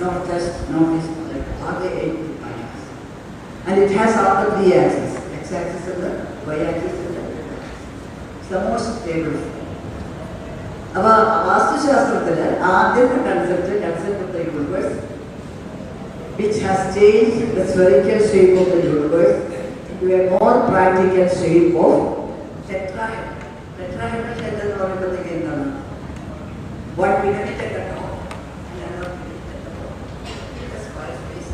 northwest, northeast, all the 8 axes. And it has all the 3 axes, x-axis and the y-axis and the z-axis. It's the most stable. Our Vastu-Shastrത്തിൽ ആദ്യത്തെ concept of the universe, which has changed the spherical shape of the universe to a more practical shape of tetrahedron. Tetrahedron എന്ന് പറയുമ്പോഴത്തേക്ക് എന്താണ്? One pyramid at the top and another pyramid at the bottom. The square space.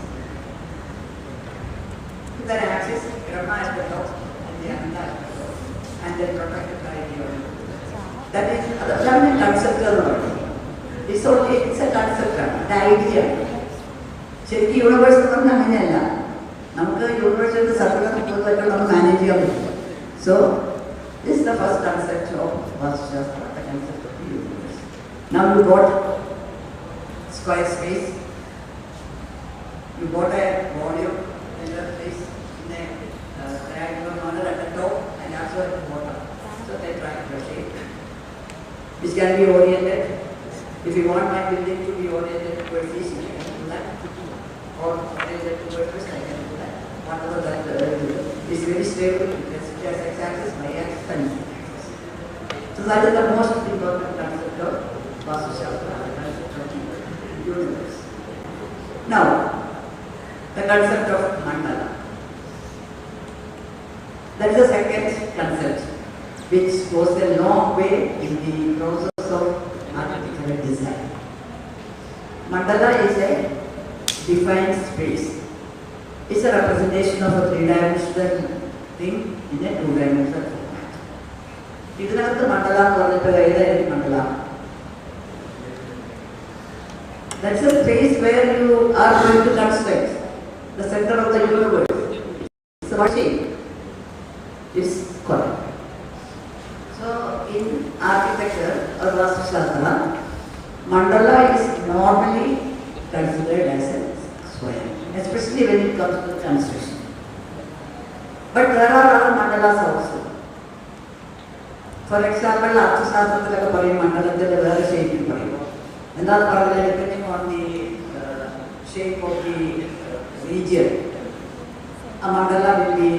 With an axis, Brahma at the top and the Ananda at the top, and then protected by the other. That is the conceptual one. It's a concept, the idea. ശരിക്കും universe എന്ന് പറഞ്ഞാൽ അങ്ങനെയല്ല. നമുക്ക് യൂണിവേഴ്സിന്റെ circle നമുക്ക് manage ചെയ്യാൻ പറ്റില്ല. So this is the first concept of Vastushastra, the concept of the universe. Now you got square space, you got a volume in the place in a triangular manner at the top and also at the bottom. So they triangular shape, which can be oriented. If you want my building to be oriented towards east, I can do that. Or oriented towards west, I can do that. Whatever that is very stable, because it has x-axis, y-axis and z-axis. So that is the most important concept of Vastu-Shastra, the concept of the universe. Now, the concept of mandala. That is the second concept, which goes a long way in the process of architectural design. Mandala is a defined space. It's a representation of a 3-dimensional thing in a 2-dimensional format. ഇതിനകത്ത് മണ്ഡല എന്ന് പറഞ്ഞിട്ട് ഏതായിരിക്കും മണ്ഡല? That's a space where you are going to construct the center of the universe. It's a shape. It's square. So in architecture or Vastu-Shastra, mandala is normally considered as a square, especially when it comes to construction. But there are other mandalas also. For example, Arthashastra parayum mandalathile vera shape parayum. Endal parayum depending on the shape of the region, a mandala will be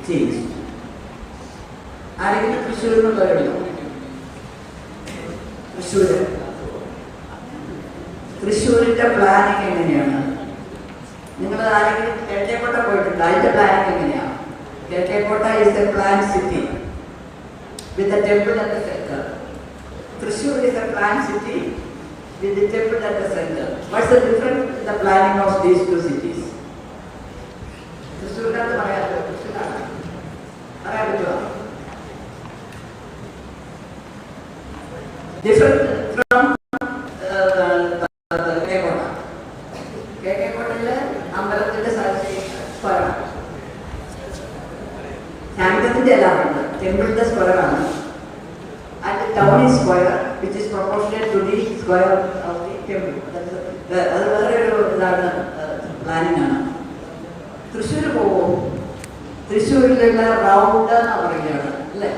changed. ആരെങ്കിലും Thrissur എന്നുള്ളവരുണ്ടോ? തൃശ്ശൂരിന്റെ planning എങ്ങനെയാണ്? നിങ്ങൾ ആരെങ്കിലും കിഴക്കേക്കോട്ട പോയിട്ടുണ്ട്? അതിന്റെ planning എങ്ങനെയാണ്? Kizhakkekotta is a planned city with the temple at the center. Thrissur is a planned city with the temple at the center. What's the difference in the planning of these two cities? തൃശ്ശൂരിനകത്ത് പറയാമല്ലോ, തൃശ്ശൂരാണ് പറയാൻ പറ്റുമോ? Different from Kekota. Kekota അമ്പലത്തിന്റെ സ്ക്വയറാണ്. ശാന്തത്തിന്റെ എല്ലാമാണ് ടെമ്പിളിന്റെ സ്ക്വയറാണ്. And the town is square, which is proportionate to the square of the temple. അത് വേറെ ഒരു ഇതാണ്, പ്ലാനിങ് ആണ്. തൃശ്ശൂർ പോകും, തൃശ്ശൂരിലുള്ള റൗണ്ട് എന്ന് പറയുകയാണ് അല്ലേ?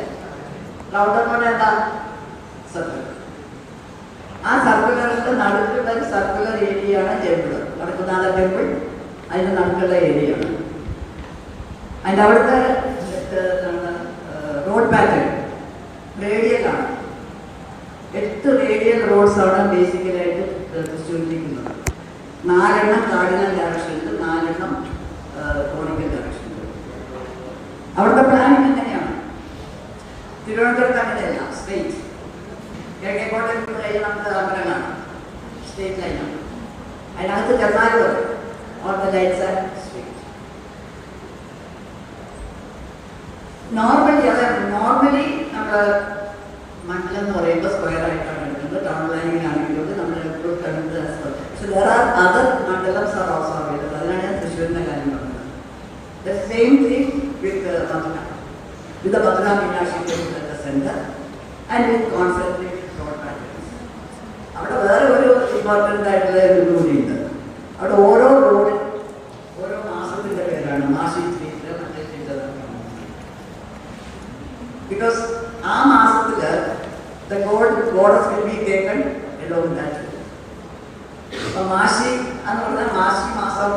റൗണ്ട് എന്ന് പറഞ്ഞാൽ എന്താ? സർക്കിൾ. ആ സർക്കുലറിന്റെ നടുക്കുള്ള ഒരു സർക്കുലർ ഏരിയയാണ് ടെമ്പിൾ. നടക്കുന്ന ടെമ്പിൾ അതിന്റെ നടുക്കുള്ള ഏരിയയാണ്. അതിൻ്റെ അവിടുത്തെ റോഡ് പാറ്റേൺ റേഡിയലാണ്. 8 റേഡിയൽ റോഡ്സാണ് ബേസിക്കലായിട്ട് തൃശ്ശൂരിലേക്കുന്നത്. 4 കാർഡിനൽ ഡയറക്ഷനിൽ, 4 കോണിക്കൽ ഡയറക്ഷനിൽ. അവിടുത്തെ പ്ലാനിങ് എങ്ങനെയാണ്? തിരുവനന്തപുരത്ത് അങ്ങനെയല്ല, സ്ട്രെയിറ്റ്. കിഴക്കേക്കോട്ടെ കഴിഞ്ഞ് നമുക്ക് അമ്പലം കാണാം, സ്ട്രെയിറ്റ് ലൈനാണ്. അതിനകത്ത് ചെന്നാൽ all the lights R straight. Normally നമ്മൾ മണ്ഡലം എന്ന് പറയുമ്പോൾ സ്ക്വയർ ആയിട്ടാണ് എടുക്കുന്നത്. ടൗൺ പ്ലാനിങ്ങിലാണെങ്കിലും നമ്മൾ എപ്പോഴും കണ്ടത്. പക്ഷെ there are other mandalams are also available. അതിനാണ് ഞാൻ തൃശ്ശൂരിൻ്റെ കാര്യം പറഞ്ഞത്. The same thing with Mathura. With the Mathura Meenakshi temple at the center and with concentric road patterns. അവിടെ വേറെ ഒരു ഇമ്പോർട്ടൻ്റ് ആയിട്ടുള്ള ഒരു റൂളുണ്ട്. അവിടെ ഓരോ റോഡ് ഓരോ മാസത്തിൻ്റെ പേരാണ്. മാസി സ്ട്രീറ്റ്, മറ്റേ സ്ട്രീറ്റ്. ബിക്കോസ് ആ മാസത്തിൽ the goddess will be taken along that road. അപ്പോൾ മാസി എന്ന് പറഞ്ഞാൽ മാസി മാസം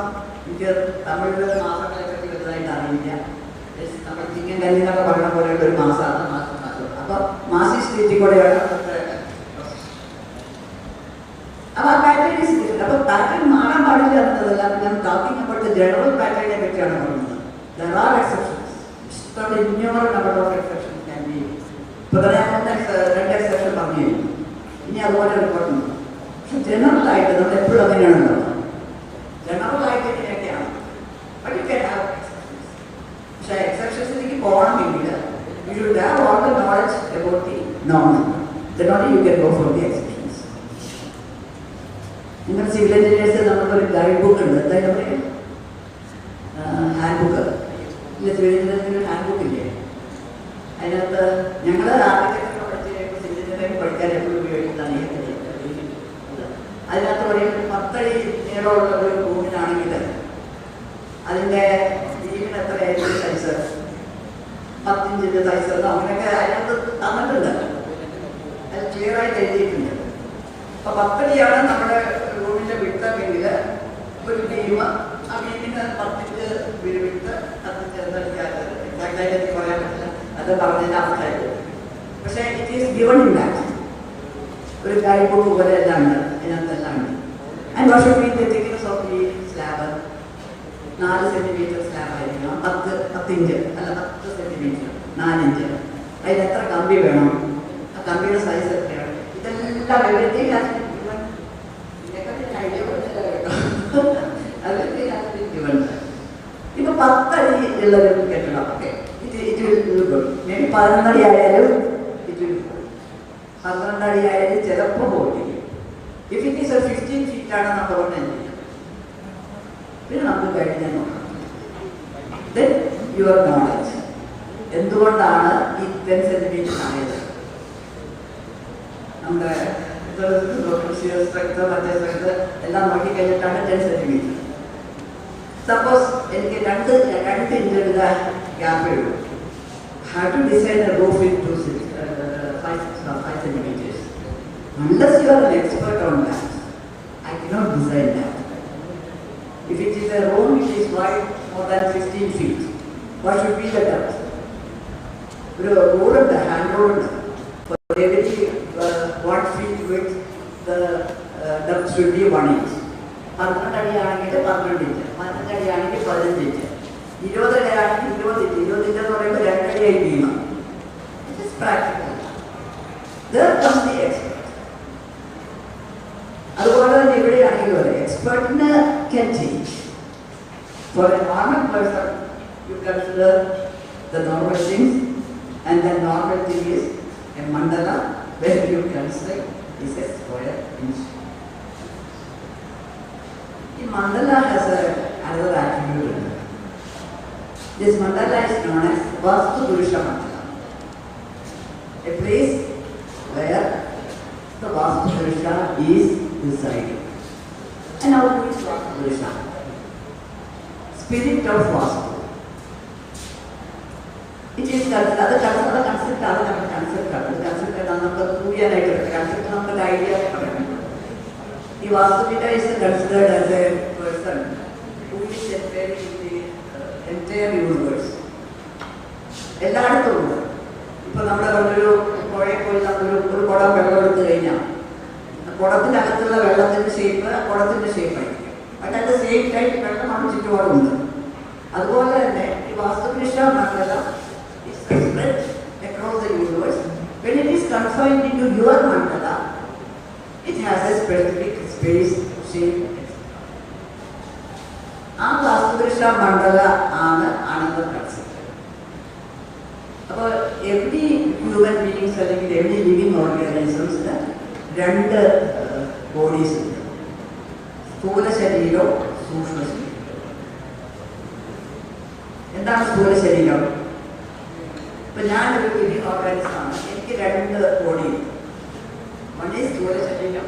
എനിക്ക് തമിഴിലെ മാസങ്ങളെ പറ്റി വലുതായിട്ട് അറിയില്ല. നമ്മൾ ചിങ്ങൻ കല്ലിൽ നിന്നൊക്കെ പറയുന്ന പോലെയുള്ള ഒരു മാസമാണ് മാസം. അപ്പോൾ മാസി സ്ട്രീറ്റിൽ കൂടെയാണ് അപ്പോൾ ആ പാറ്റേൺ ഈസ് ഡിഫറെൻറ്റ്. അപ്പോൾ പാറ്റേൺ മാറാൻ പാടില്ല എന്നതല്ല. ഞാൻ ടോക്കിംഗ് അബൌട്ട് ജനറൽ പാറ്റേണിനെ പറ്റിയാണ് പറയുന്നത്. There are exceptions. Innumerable number of exceptions can be. ഇപ്പോൾ തന്നെ ഞാൻ 2 എക്സെപ്ഷൻ പറഞ്ഞു കഴിഞ്ഞു. ഇനി അതുപോലെ റിപ്പോർട്ടുണ്ട്. പക്ഷെ ജനറലായിട്ട് നമ്മൾ എപ്പോഴും അങ്ങനെയാണല്ലോ. ജനറലായിട്ട് ഇങ്ങനെയൊക്കെയാണ്. But you can have exceptions. പക്ഷേ എക്സെപ്ഷൻസിലേക്ക് പോകണമെങ്കിൽ you should have all the knowledge about the normal. Then only you can go for the exceptions. നിങ്ങൾ സിവിൽ എഞ്ചിനീയേഴ്സ് നമുക്കൊരു ഗൈഡ് ബുക്ക് ഉണ്ട്. എന്തായാലും പറയും ഹാൻഡ് ബുക്ക് ഇല്ല. സിവിൽ എഞ്ചിനീയേഴ്സിന് ഹാൻഡ് ബുക്ക് ഇല്ലേ? അതിനകത്ത് ഞങ്ങൾ ആർക്കിടെക്ചർ പഠിച്ച് സിവിൽ എഞ്ചിനീയറിംഗ് പഠിക്കാൻ എപ്പോഴും ഉപയോഗിക്കുന്നതാണ്. അതിനകത്ത് പറയും 10 അടി നീളമുള്ള ഒരു റൂമിനാണെങ്കിൽ അതിൻ്റെ വീടിന് എത്രയായിരിക്കും സൈസ്, 10 ഇഞ്ചിൻ്റെ സൈസ് അങ്ങനെയൊക്കെ അതിനകത്ത് തന്നിട്ടുണ്ട്. അത് ക്ലിയറായിട്ട് എഴുതിയിട്ടുണ്ട്. അപ്പോൾ 10 അടിയാണ് നമ്മുടെ റൂമിൻ്റെ വിട്ടെങ്കിൽ ഒരു ബീം, ആ ബീമിന് 10 ഇഞ്ച് വിട്ട് എക്സാക്റ്റായിട്ട് പറയാൻ പറ്റില്ല. അത് പറഞ്ഞതിൻ്റെ അവസ്ഥയായിട്ട്. പക്ഷേ it is given in that. ഒരു ഗൈഡ് ബുക്ക് പോലെ എല്ലാം ഉണ്ട്, അതിനകത്തെല്ലാം ഉണ്ട്. And what should be the thickness of the slab? 4 centimetre slab ആയിരിക്കണം. 10 ഇഞ്ച് അല്ല 10 സെൻറ്റിമീറ്റർ, 4 ഇഞ്ച്. അതിന് എത്ര കമ്പി വേണം, ആ കമ്പിയുടെ സൈസ് എത്രയാണ്, ഇതെല്ലാം എവരിത്തിങ് ഹാസ് ബീൻ ഗിവൺ. ഇതിനെക്കാട്ടി ഐഡിയ കൊടുത്തില്ല കേട്ടോ. Everything has been given. ഇപ്പോൾ 10 അടി ഉള്ളൊരു കെട്ടിടം, okay, it will good. Maybe 11 അടി ആയാലും ഇറ്റ് വിൽ ഗുഡ്. 12 അടി ആയാലും ചിലപ്പോൾ പോകില്ല. ഇഫ് ഇറ്റ് ഈസ് 15 feet ആണ് നമ്മൾ പറഞ്ഞത്, പിന്നെ നമുക്ക് കഴിഞ്ഞാൽ നോക്കാം. ദെൻ യുവർ നോളജ് എന്തുകൊണ്ടാണ് ഈ 10 സെൻറ്റിമീറ്റർ ആയത്? നമ്മുടെ സ്ട്രെങ്ത് മറ്റേ സ്ട്രെങ്ത് എല്ലാം നോക്കിക്കഴിഞ്ഞിട്ടാണ് 10 സെൻറ്റിമീറ്റർ. സപ്പോസ് എനിക്ക് 2 ഇഞ്ചിൻ്റെ ഗ്യാപ്പേ ഉള്ളൂ. Have to design a roof in 5 centimeters. Unless you are an expert on that, I cannot design that. If it is a room which is wide more than 15 feet, what should be the depth? ഒരു റോഡുണ്ട്, hand റോഡുണ്ട്. For every 1 feet width, the depth should be 1 inch. 12 അടിയാണെങ്കിൽ 12 inch, 15 അടിയാണെങ്കിൽ 15 inch, 20 അടിയാണെങ്കിൽ 20 inch. 20 inch എന്ന് പറയുമ്പോൾ 2 അടിയായി വീണം. It is practical. There comes the expert. അതുപോലെ തന്നെ ഇവിടെയാണെങ്കിൽ എക്സ്പെർട്ടിന് can change. For a normal person, you consider the normal things, and the normal thing is a mandala where you consider is a square inch. The mandala has another attribute. This mandala is known as Vastu Purusha Mandala, a place where the Vastu Purusha is residing. And now who is Vastu Purusha? Spirit of Vastu. It is the concept idea. The Vastu Purusha is considered as a person who is embedded in the entire universe. എല്ലായിടത്തും ഉണ്ട്. ഇപ്പൊ നമ്മുടെ ഒരു പുഴയിൽ പോയി നമ്മളൊരു കുടം വെള്ളം എടുത്തു കഴിഞ്ഞാൽ കുടത്തിനകത്തുള്ള വെള്ളത്തിന്റെ ഷേപ്പ് കുടത്തിന്റെ ഷേപ്പായിരിക്കും. But at the same time വെള്ളമാണ് ചുറ്റുപാടുണ്ട്. അതുപോലെ തന്നെ ഈ വാസ്തുവിദ്യ മണ്ഡലം is spread across the universe. When it is confined into your mandala, it has a specific space, shape, etc. ആ വാസ്തുവിദ്യ മണ്ഡല ആണ് ആനന്ദ കൺസെപ്റ്റ്. അപ്പോൾ എവറി ഹ്യൂമൻ ബീയിങ്സ് അല്ലെങ്കിൽ എവറി ലിവിങ് ഓർഗാനിസംസിന് രണ്ട് ബോഡീസ് ഉണ്ട്. സ്ഥൂല ശരീരവും സൂക്ഷ്മ ശരീരവും. എന്താണ് സ്ഥൂല ശരീരം? ഇപ്പൊ ഞാനൊരു ലിവിങ് ഓർഗാനിസം ആണ്. എനിക്ക് രണ്ട് ബോഡി ഉണ്ട്. വൺ ഈസ് സ്ഥൂല ശരീരം,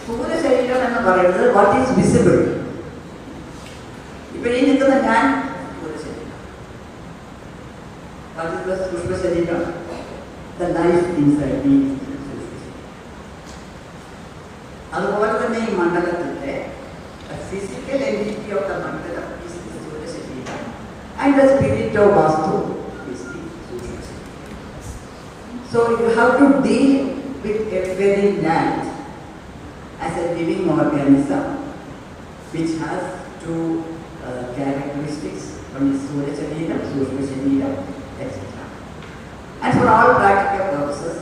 സ്ഥൂല ശരീരം എന്ന് പറയുന്നത് വാട്ട് ഈസ് വിസിബിൾ. ഇപ്പൊ ഈ നിൽക്കുന്ന ഞാൻ സ്ഥൂല ശരീരം. സൂക്ഷ്മ ശരീരം, the life inside me. അതുപോലെ തന്നെ ഈ മണ്ഡലത്തിന്റെ ഫിസിക്കൽ എൻറ്റിറ്റി ഓഫ് ദ മണ്ഡലം is the സ്ഥൂല ശരീരം and the spirit of Vastu is the സൂക്ഷ്മ ശരീരം. So you have to deal with every land as a living organism which has two characteristics. One is സ്ഥൂല ശരീരം, സൂക്ഷ്മ ശരീരം, etc. And for all practical purposes,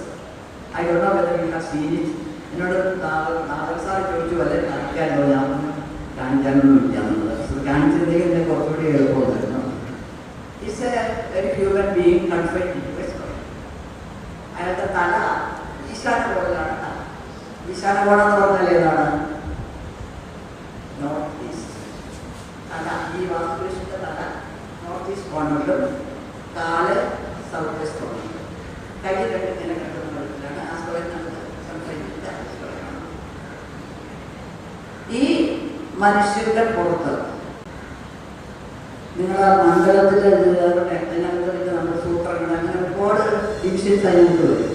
I don't know whether you have seen it. എന്നോട് നാദർസാർ ചോദിച്ചു വല്ല കാണിക്കാനോ, ഞാൻ കാണിക്കാനൊന്നും ഇല്ല. കാണിച്ചതിലേക്ക് എന്നെ കുറച്ചുകൂടി എളുപ്പമായിരുന്നു. It's A human being confined in his body. അയാളുടെ തല ഈശാനകോണിലാണ്. ഈശാനകോണം എന്ന് പറഞ്ഞാൽ ഏതാണ്? North east. തല ഈ വാസ്തുവിന്റെ തല നോർത്ത് ഈസ്റ്റ് കോർണറിലും കാല് സൗത്ത് വെസ്റ്റ് കോർണറിലും. കൈ രണ്ട് ഇങ്ങനെ കിട്ടുന്ന തരത്തിലാണ് ആ സ്ഥലം നമുക്ക് സംസാരിക്കുന്ന സ്ഥലമാണ്. ഈ മനുഷ്യന്റെ പുറത്ത് നിങ്ങൾ ആ മണ്ഡലത്തിൽ അതിനകത്ത് നമ്മുടെ സൂത്രങ്ങൾ അങ്ങനെ ഒരുപാട് ഡിവിഷൻസ് അതിനകത്ത് വരും.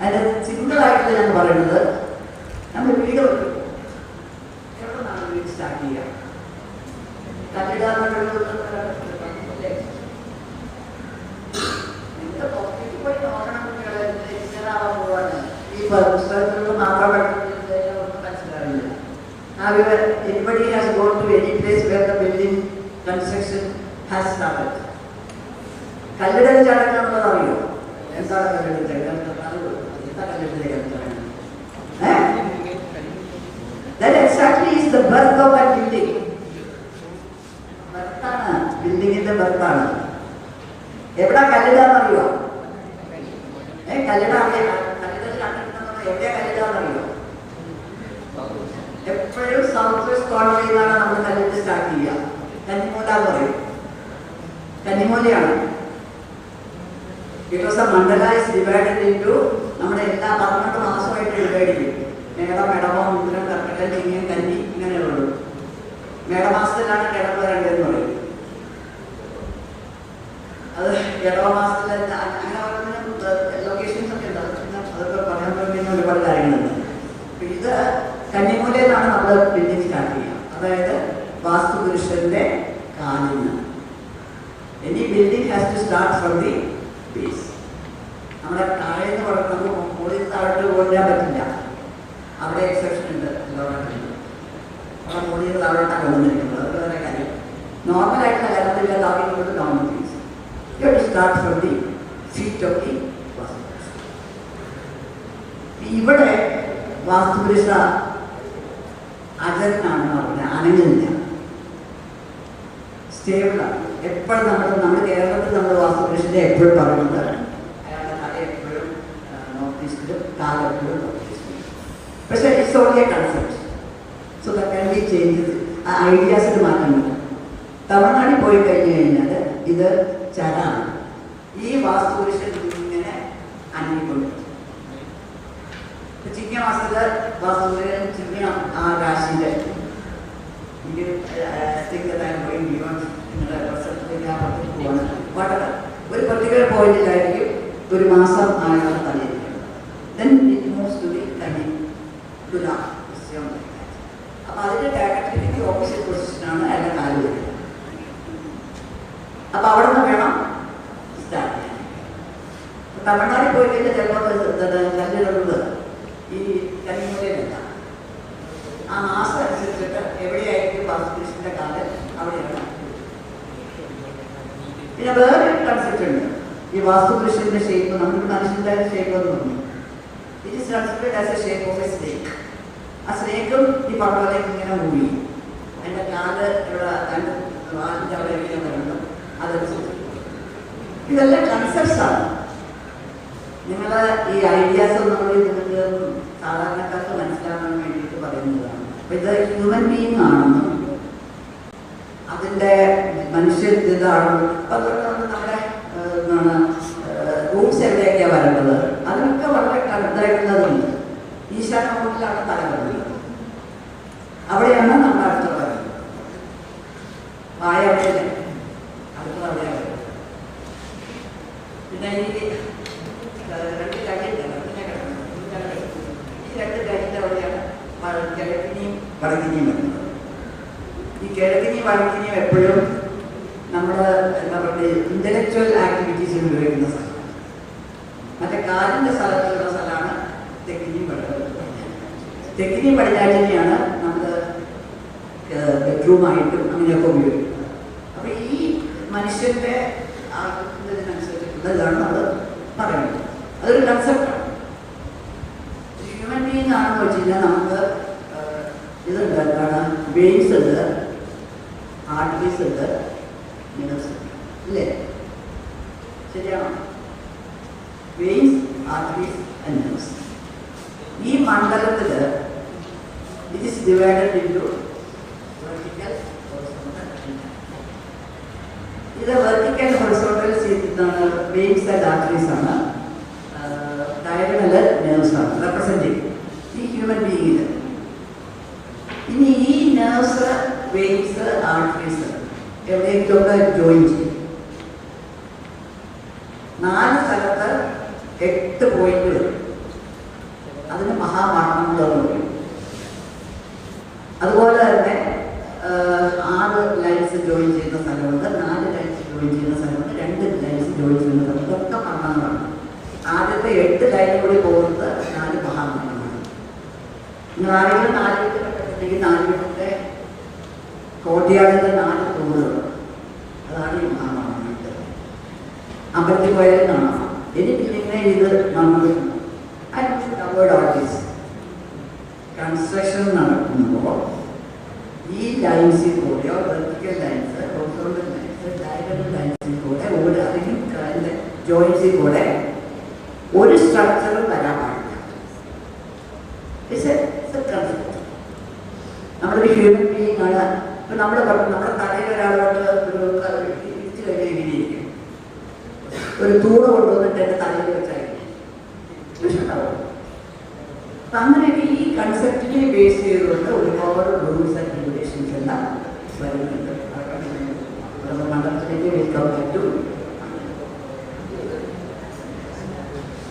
അതിന് സിമ്പിളായിട്ട് ഞാൻ പറയുന്നത്, നമ്മൾ വീട് വെക്കും. എവിടെ നിന്നാണ് വീട് സ്റ്റാർട്ട് ചെയ്യുക? കല്ലിടാൻ ഈ പുസ്തകങ്ങളിൽ മാത്രം മനസ്സിലാവില്ല. Anybody has gone to any place where the building construction has started? കല്ലിടൽ ചടങ്ങ് നമ്മളത് അറിയോ? എന്താണ് കല്ലിടൽ ചടങ്ങ്? എന്താ കല്ലിടൽ ചടങ്ങ്? That exactly is the birth of that building. ബർത്താണ്, ബിൽഡിങ്ങിന്റെ ബർത്താണ്. എവിടാ കല്ലിടാന്നറിയോ? കല്ലിട അറിയാം. കല്ലിടൽ കണ്ടിട്ടുണ്ടെന്ന് എവിടെയാ കല്ലിടാന്നറിയോ? എപ്പോഴും സൗത്ത് വെസ്റ്റ് കോർണറിൽ നിന്നാണ് നമ്മൾ കല്ലിട്ട് സ്റ്റാർട്ട് ചെയ്യുക. കന്നിമൂല എന്ന് പറയും. കന്നിമൂലയാണ്. Because the Mandala is divided into നമ്മുടെ എല്ലാ 12 മാസമായിട്ട് ഡിവൈഡ് ചെയ്യും. മേടം, ഇടവം, ഉത്തരം, കർക്കിടകം, ചിങ്ങം, കന്നി ഇങ്ങനെയുള്ളൂ. മേടമാസത്തിലാണ് കിടപ്പ് വരേണ്ടതെന്ന് പറയും. അത് ഇടവമാസത്തിൽ അങ്ങനെ ലൊക്കേഷൻസ് ഒക്കെ ഉണ്ടാവും. അതൊക്കെ പറയാൻ പറ്റുന്ന ഒരുപാട് കാര്യങ്ങളുണ്ട്. ഇത് കന്നിമൂലയിലാണ് നമ്മൾ ബിൽഡിംഗ് സ്റ്റാർട്ട് ചെയ്യുക. അതായത് വാസ്തുപുരുഷന്റെ കാലിൽ നിന്ന്. Any building has to start from the base. നമ്മുടെ താഴെ നിന്ന് നമുക്ക് മുകളിൽ താഴോട്ട് കൊണ്ടുവരാൻ പറ്റില്ല. അവിടെ എക്സെപ്ഷൻ ഉണ്ട്. അവിടെ മുകളിൽ താഴോട്ടാണ് കൊണ്ടുവന്നിരിക്കുന്നത്. അത് വേറെ കാര്യം. നോർമലായിട്ടുള്ള കാര്യത്തിൽ താങ്ങിക്കൊണ്ട് normal things. You have to start from the feet of the Vastupurusha. ഇവിടെ വാസ്തുപുരുഷ അജരനാണെന്ന് പറഞ്ഞാൽ അനങ്ങുന്നില്ല, സ്റ്റേബിളാണ്. എപ്പോഴും നമ്മുടെ കേരളത്തിൽ നമ്മൾ വാസ്തുപുരുഷനെ എപ്പോഴും പറയുന്നത് അയാളുടെ തല എപ്പോഴും നോർത്ത് ഈസ്റ്റിലും കാലെപ്പോഴും നോർത്ത് ഈസ്റ്റിലും. പക്ഷേ it's only A concept. So that can be changes. ആ ഐഡിയാസിന് മാറ്റമുണ്ട്. തമിഴ്നാട്ടിൽ പോയി കഴിഞ്ഞു കഴിഞ്ഞാൽ ഇത് ചരാണ്. ഈ വാസ്തുപുരുഷൻ ഇങ്ങനെ അനങ്ങിക്കൊണ്ടിരിക്കും. ചിങ്ങമാസത്തില് വാസ്തുപുരുഷൻ ചിങ്ങ ആ രാശിയില് ഒരു പർട്ടിക്കുലർ പോയിന്റിലായിരിക്കും ഒരു മാസം ആളുകൾ തന്നിരിക്കുന്നത്. Then it moves to the Kanni Thula. അപ്പൊ അതിന്റെ ഡയറക്ട്ലി ഓപ്പോസിറ്റ് പൊസിഷൻ അപ്പോൾ അവിടെ നിന്ന് വേണം സ്റ്റാർട്ട് ചെയ്യാൻ. തമിഴ്നാട്ടിൽ പോയി കഴിഞ്ഞാൽ ചിലപ്പോൾ കല്ലിടുന്നത് ഈ കന്നിമൂലയിലല്ല. ആ മാസം അനുസരിച്ചിട്ട് എവിടെയായിരിക്കും വാസ്തുകൃഷ്ണന്റെ കാലം അവിടെയാണ്. പിന്നെ വേറൊരു കൺസെപ്റ്റ് ഉണ്ട്. ഈ വാസ്തുകൃഷ്ണന്റെ ഷേപ്പ് നമ്മുടെ മനുഷ്യന്റെ ഷേപ്പ് എന്ന് പറഞ്ഞു. It is considered as A shape of A snake. ആ സ്നേക്കും ഈ പടവലേക്ക് ഇങ്ങനെ മൂടി അതിൻ്റെ കാല് ഇവിടെ രണ്ട് വാലിൻ്റെ അവിടെ ഇങ്ങനെ വരണം. അതനുസരിച്ച് ഇതെല്ലാം കൺസെപ്റ്റ്സ് ആണ്. നിങ്ങൾ ഈ ഐഡിയാസ് ഒന്നും നിങ്ങൾക്ക് സാധാരണക്കാർക്ക് മനസ്സിലാക്കാൻ വേണ്ടിയിട്ട് പറയുന്നതാണ്. അപ്പോൾ ഇത് ഹ്യൂമൻ ബീയിങ് ആണെന്നും അതിൻ്റെ മനുഷ്യതാണെന്നും അപ്പം അതുകൊണ്ട് നമ്മുടെ റൂട്ട്സ് എവിടെയൊക്കെയാണ് വരേണ്ടത് അതിനൊക്കെ വളരെ കരുതായിട്ടുള്ളതുണ്ട്. ഈശാനമൂട്ടിലാണ് തല വരുന്നത്. അവിടെയാണ് നമ്മൾ അടുത്ത പറയുന്നത്. വായ അവിടെയല്ലേ, അടുത്തത് അവിടെയാണ് വരുന്നത്. പിന്നെ ഈ രണ്ട് കൈയുണ്ടല്ലോ, ഈ രണ്ട് കൈൻ്റെ അവിടെയാണ് കിഴക്കിനെയും വടക്കിനെയും വരുന്നത്. ഈ കിഴക്കിനെയും വടക്കിനെയും എപ്പോഴും നമ്മൾ എന്താ പറയുക ഇന്റലക്ച്വൽ ആക്ടിവിറ്റീസിന് ഉപയോഗിക്കുന്ന സ്ഥലം. മറ്റേ കാലിൻ്റെ സ്ഥലത്തുള്ള സ്ഥലമാണ് തെക്കിനെയും പടിഞ്ഞാറ്റും. തെക്കിനെയും പടിഞ്ഞാറ്റിനെയാണ് നമ്മൾ ബെഡ്റൂമായിട്ടും അങ്ങനെയൊക്കെ ഉപയോഗിക്കുന്നത്. അപ്പോൾ ഈ മനുഷ്യൻ്റെ ഇതിനനുസരിച്ചിട്ടുള്ളതാണ് നമ്മൾ പറയുന്നത്. അതൊരു കൺസെപ്റ്റാണ്. ഹ്യൂമൻ ബീയിങ് ആണെന്ന് വെച്ച് കഴിഞ്ഞാൽ നമുക്ക് ഇതുണ്ട്, എന്താണ് വെയിൻസ് ഉണ്ട്, ആർട്ടറീസ് ഉണ്ട്, nerves ഉണ്ട്, ഇല്ലേ? ശരിയാണോ? Veins, arteries and nerves. ഈ മണ്ഡലത്തിൽ it is divided into vertical, horizontal. ഇത് vertical horizontal veins and arteries ആണ്. ഡയഗണൽ nerves ആണ് റെപ്രസെൻറ്റേറ്റീവ് ഈ ഹ്യൂമൻ ബീയിങ്ങിൽ. ഇനി ഈ nerves, വെയിൻസ്, ആർട്ടറീസ് എവിടെയെങ്കിലുമൊക്കെ ജോയിൻ ചെയ്യും. 4 സ്ഥലത്ത് 8 പോയിന്റ് വരും. അതിന് മഹാമാർഗങ്ങളെന്ന് പറയും. അതുപോലെ തന്നെ 6 ലൈൻസ് ജോയിൻ ചെയ്യുന്ന സ്ഥലമുണ്ട്, 4 ലൈൻസ് ജോയിൻ ചെയ്യുന്ന സ്ഥലമുണ്ട്, 2 ലൈൻസ് ജോയിൻ ചെയ്യുന്ന സ്ഥലം. ഇതൊക്കെ മർമ്മങ്ങളാണ്. ആദ്യത്തെ 8 ലൈൻ കൂടി പോകുന്നത് 4 മഹാമർമ്മങ്ങളാണ്. നിങ്ങൾ ആരെങ്കിലും 4 വീട്ടിൽ കണ്ടിട്ടുണ്ടെങ്കിൽ 4 വീട്ടിൻ്റെ കോട്ടയാടിൻ്റെ 4 തൂണുകൾ, അതാണ് ഈ മഹാമർമ്മങ്ങൾ. അമ്പലത്തിൽ പോയാലും കാണാം. എനിക്കിങ്ങനെ ഇത് നമ്മൾ കൺസ്ട്രക്ഷൻ നടക്കുമ്പോൾ ഈ ലൈൻസിൽ കൂടെയോ vertical lines, horizontal lines, diagonal ലൈൻസിൽ കൂടെ അല്ലെങ്കിൽ അതിൻ്റെ ജോയിൻസിൽ കൂടെ ഒരു സ്ട്രക്ചറും വരാൻ പാടില്ല. നമ്മളൊരു ഹ്യൂമൻ ബീയിങ് ആണ്. ഇപ്പം നമ്മുടെ തലയിൽ ഒരാളോട് ഒരു ഇടിച്ചു കഴിഞ്ഞാൽ എങ്ങനെയിരിക്കും? ഒരു തൂണ് കൊണ്ടുവന്നിട്ട് എൻ്റെ തലയിൽ വെച്ചായിരിക്കും ഇഷ്ടമുണ്ടാവും. അപ്പം അങ്ങനെയൊക്കെ ഈ കൺസെപ്റ്റിനെ ബേസ് ചെയ്തുകൊണ്ട് ഒരുപാട് റൂൾസ് ആൻഡ് റെഗുലേഷൻസ് എല്ലാം വരുന്നുണ്ട്. മണ്ഡലത്തിലേക്ക് വെക്കാൻ പറ്റും.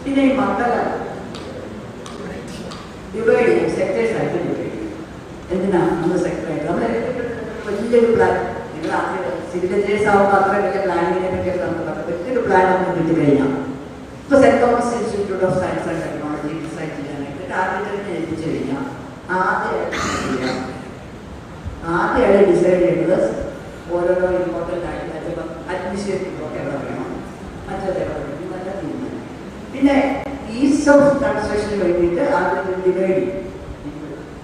പിന്നെ ഈ മണ്ഡലം ഡിവൈഡ് ചെയ്യും, സെക്ടേഴ്സ് ആയിട്ട് ഡിവൈഡ് ചെയ്യും. എന്തിനാ നമ്മൾ സെക്ടറായിട്ട് നമ്മൾ വലിയൊരു പ്ലാൻ, നിങ്ങൾ സിവിൽ എഞ്ചിനീയേഴ്സ് ആകുമ്പോൾ അത്ര വലിയ പ്ലാനിങ്ങിനെ പറ്റിയൊക്കെ നമുക്ക് പറയാം. വലിയൊരു പ്ലാൻ നമുക്ക് കിട്ടിക്കഴിഞ്ഞാൽ ഇപ്പോൾ Saint Thomas Institute of Science and Technology design ചെയ്യാനായിട്ട് ടാർഗറ്റിനെ ഏൽപ്പിച്ചു കഴിഞ്ഞാൽ ആദ്യമായിട്ട് ഡിസൈൻ ചെയ്യേണ്ടത് ഓരോരോ ഇമ്പോർട്ടൻ്റ് ആയിട്ട് അഡ്മിനിസ്ട്രേറ്റീവ് ഒക്കെ എവിടെ വേണം, മറ്റേത് എവിടെ വേണം, മറ്റേ തീരുമാനം. പിന്നെ ഈസ് ഓഫ് കൺസ്ട്രക്ഷന് വേണ്ടിയിട്ട് ആദ്യം ഡിവൈഡ് ചെയ്യും,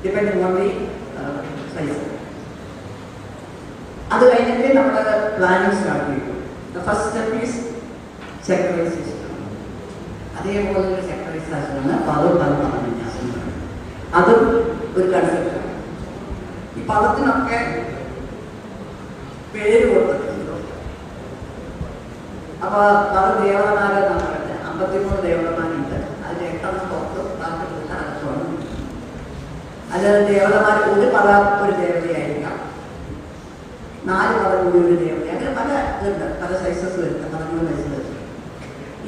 ഡിപ്പെൻഡിങ് ഓൺ ദി സൈസ്. അത് കഴിഞ്ഞിട്ട് നമ്മൾ പ്ലാനിങ് സ്റ്റാർട്ട് ചെയ്യും. First step is sectorisation. അതേപോലെ ഒരു സെക്ടറൈസേഷനാണ് പദം വിന്യാസം. അതും ഒരു കൺസെപ്റ്റാണ്. ഈ പദത്തിനൊക്കെ പേര് കൊടുത്തിട്ടുണ്ട്. അപ്പോൾ ദേവതമാരെന്നാണ് പറയുന്നത്. 53 ദേവതമാരുണ്ട്. അതിൽ 8 പുറത്ത്, ബാക്കിയുള്ള അർത്ഥമാണ്. അത് ദേവതമാർ ഒരു പദം ഒരു ദേവതയായിരിക്കാം, 4 പദം കൂടി ഒരു ദേവത, അങ്ങനെ പല ഇതുണ്ട്, പല സൈസസ് വരുന്നത്, പദങ്ങളുമനുസരിച്ച്.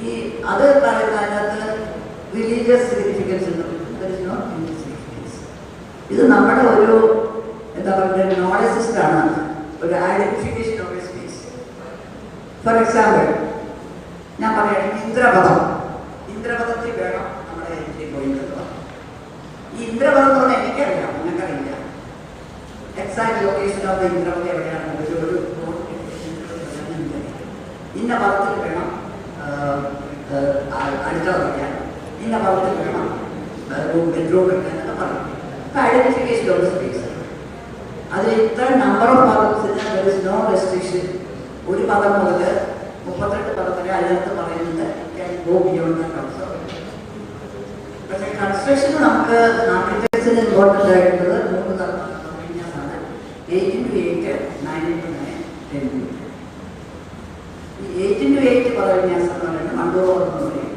ഈ അത് പറയുന്ന അതിനകത്ത് റിലീജിയസ് സിഗ്നിഫിക്കൻസ് ഉണ്ട്. ഇത് നമ്മുടെ ഒരു എന്താ പറയുക നോളജ് സിസ്റ്റമാണ്, ഒരു identification of A space. For example ഞാൻ പറയുകയാണെങ്കിൽ ഇന്ദ്രപഥത്തിൽ വേണം നമ്മുടെ എൻട്രി പോയിന്റ് എന്ന് പറഞ്ഞു. ഈ ഇന്ദ്രപഥം എന്ന് പറഞ്ഞാൽ എനിക്കറിയാം, നിങ്ങൾക്കറിയില്ല. എക്സാക്ട് ലൊക്കേഷൻ ഓഫ് ദ ഇന്ദ്രപഥം എവിടെയാണ് ഒരു ഇന്ന പദത്തിൽ വേണം അടുക്കള വയ്ക്കാൻ, ഇന്ന പദത്തിൽ വേണം ബെഡ്റൂം വെക്കാൻ എന്നൊക്കെ പറഞ്ഞു. അപ്പോൾ ഐഡന്റിഫിക്കേഷൻ ഓഫ് സ്പേസ്. അതിൽ ഇത്ര നമ്പർ ഓഫ് പദത്തിന് ദർ ഇസ് നോ റെസ്ട്രിക്ഷൻ. ഒരു പദം മുതൽ 38 പദം വരെ അതിനകത്ത് പറയുന്നത് can go beyond that also. പക്ഷേ കൺസ്ട്രക്ഷൻ നമുക്ക് ആർക്കിടെക്ചറിന് ഇമ്പോർട്ടൻ്റ് ആയിട്ടുള്ളത് 3 തരമാണ്. 8x8, 9x9, 10x10. ഈ 8x8 പദവിന്യാസം എന്ന് പറയുന്നത് മണ്ഡപം എന്ന് പറയും.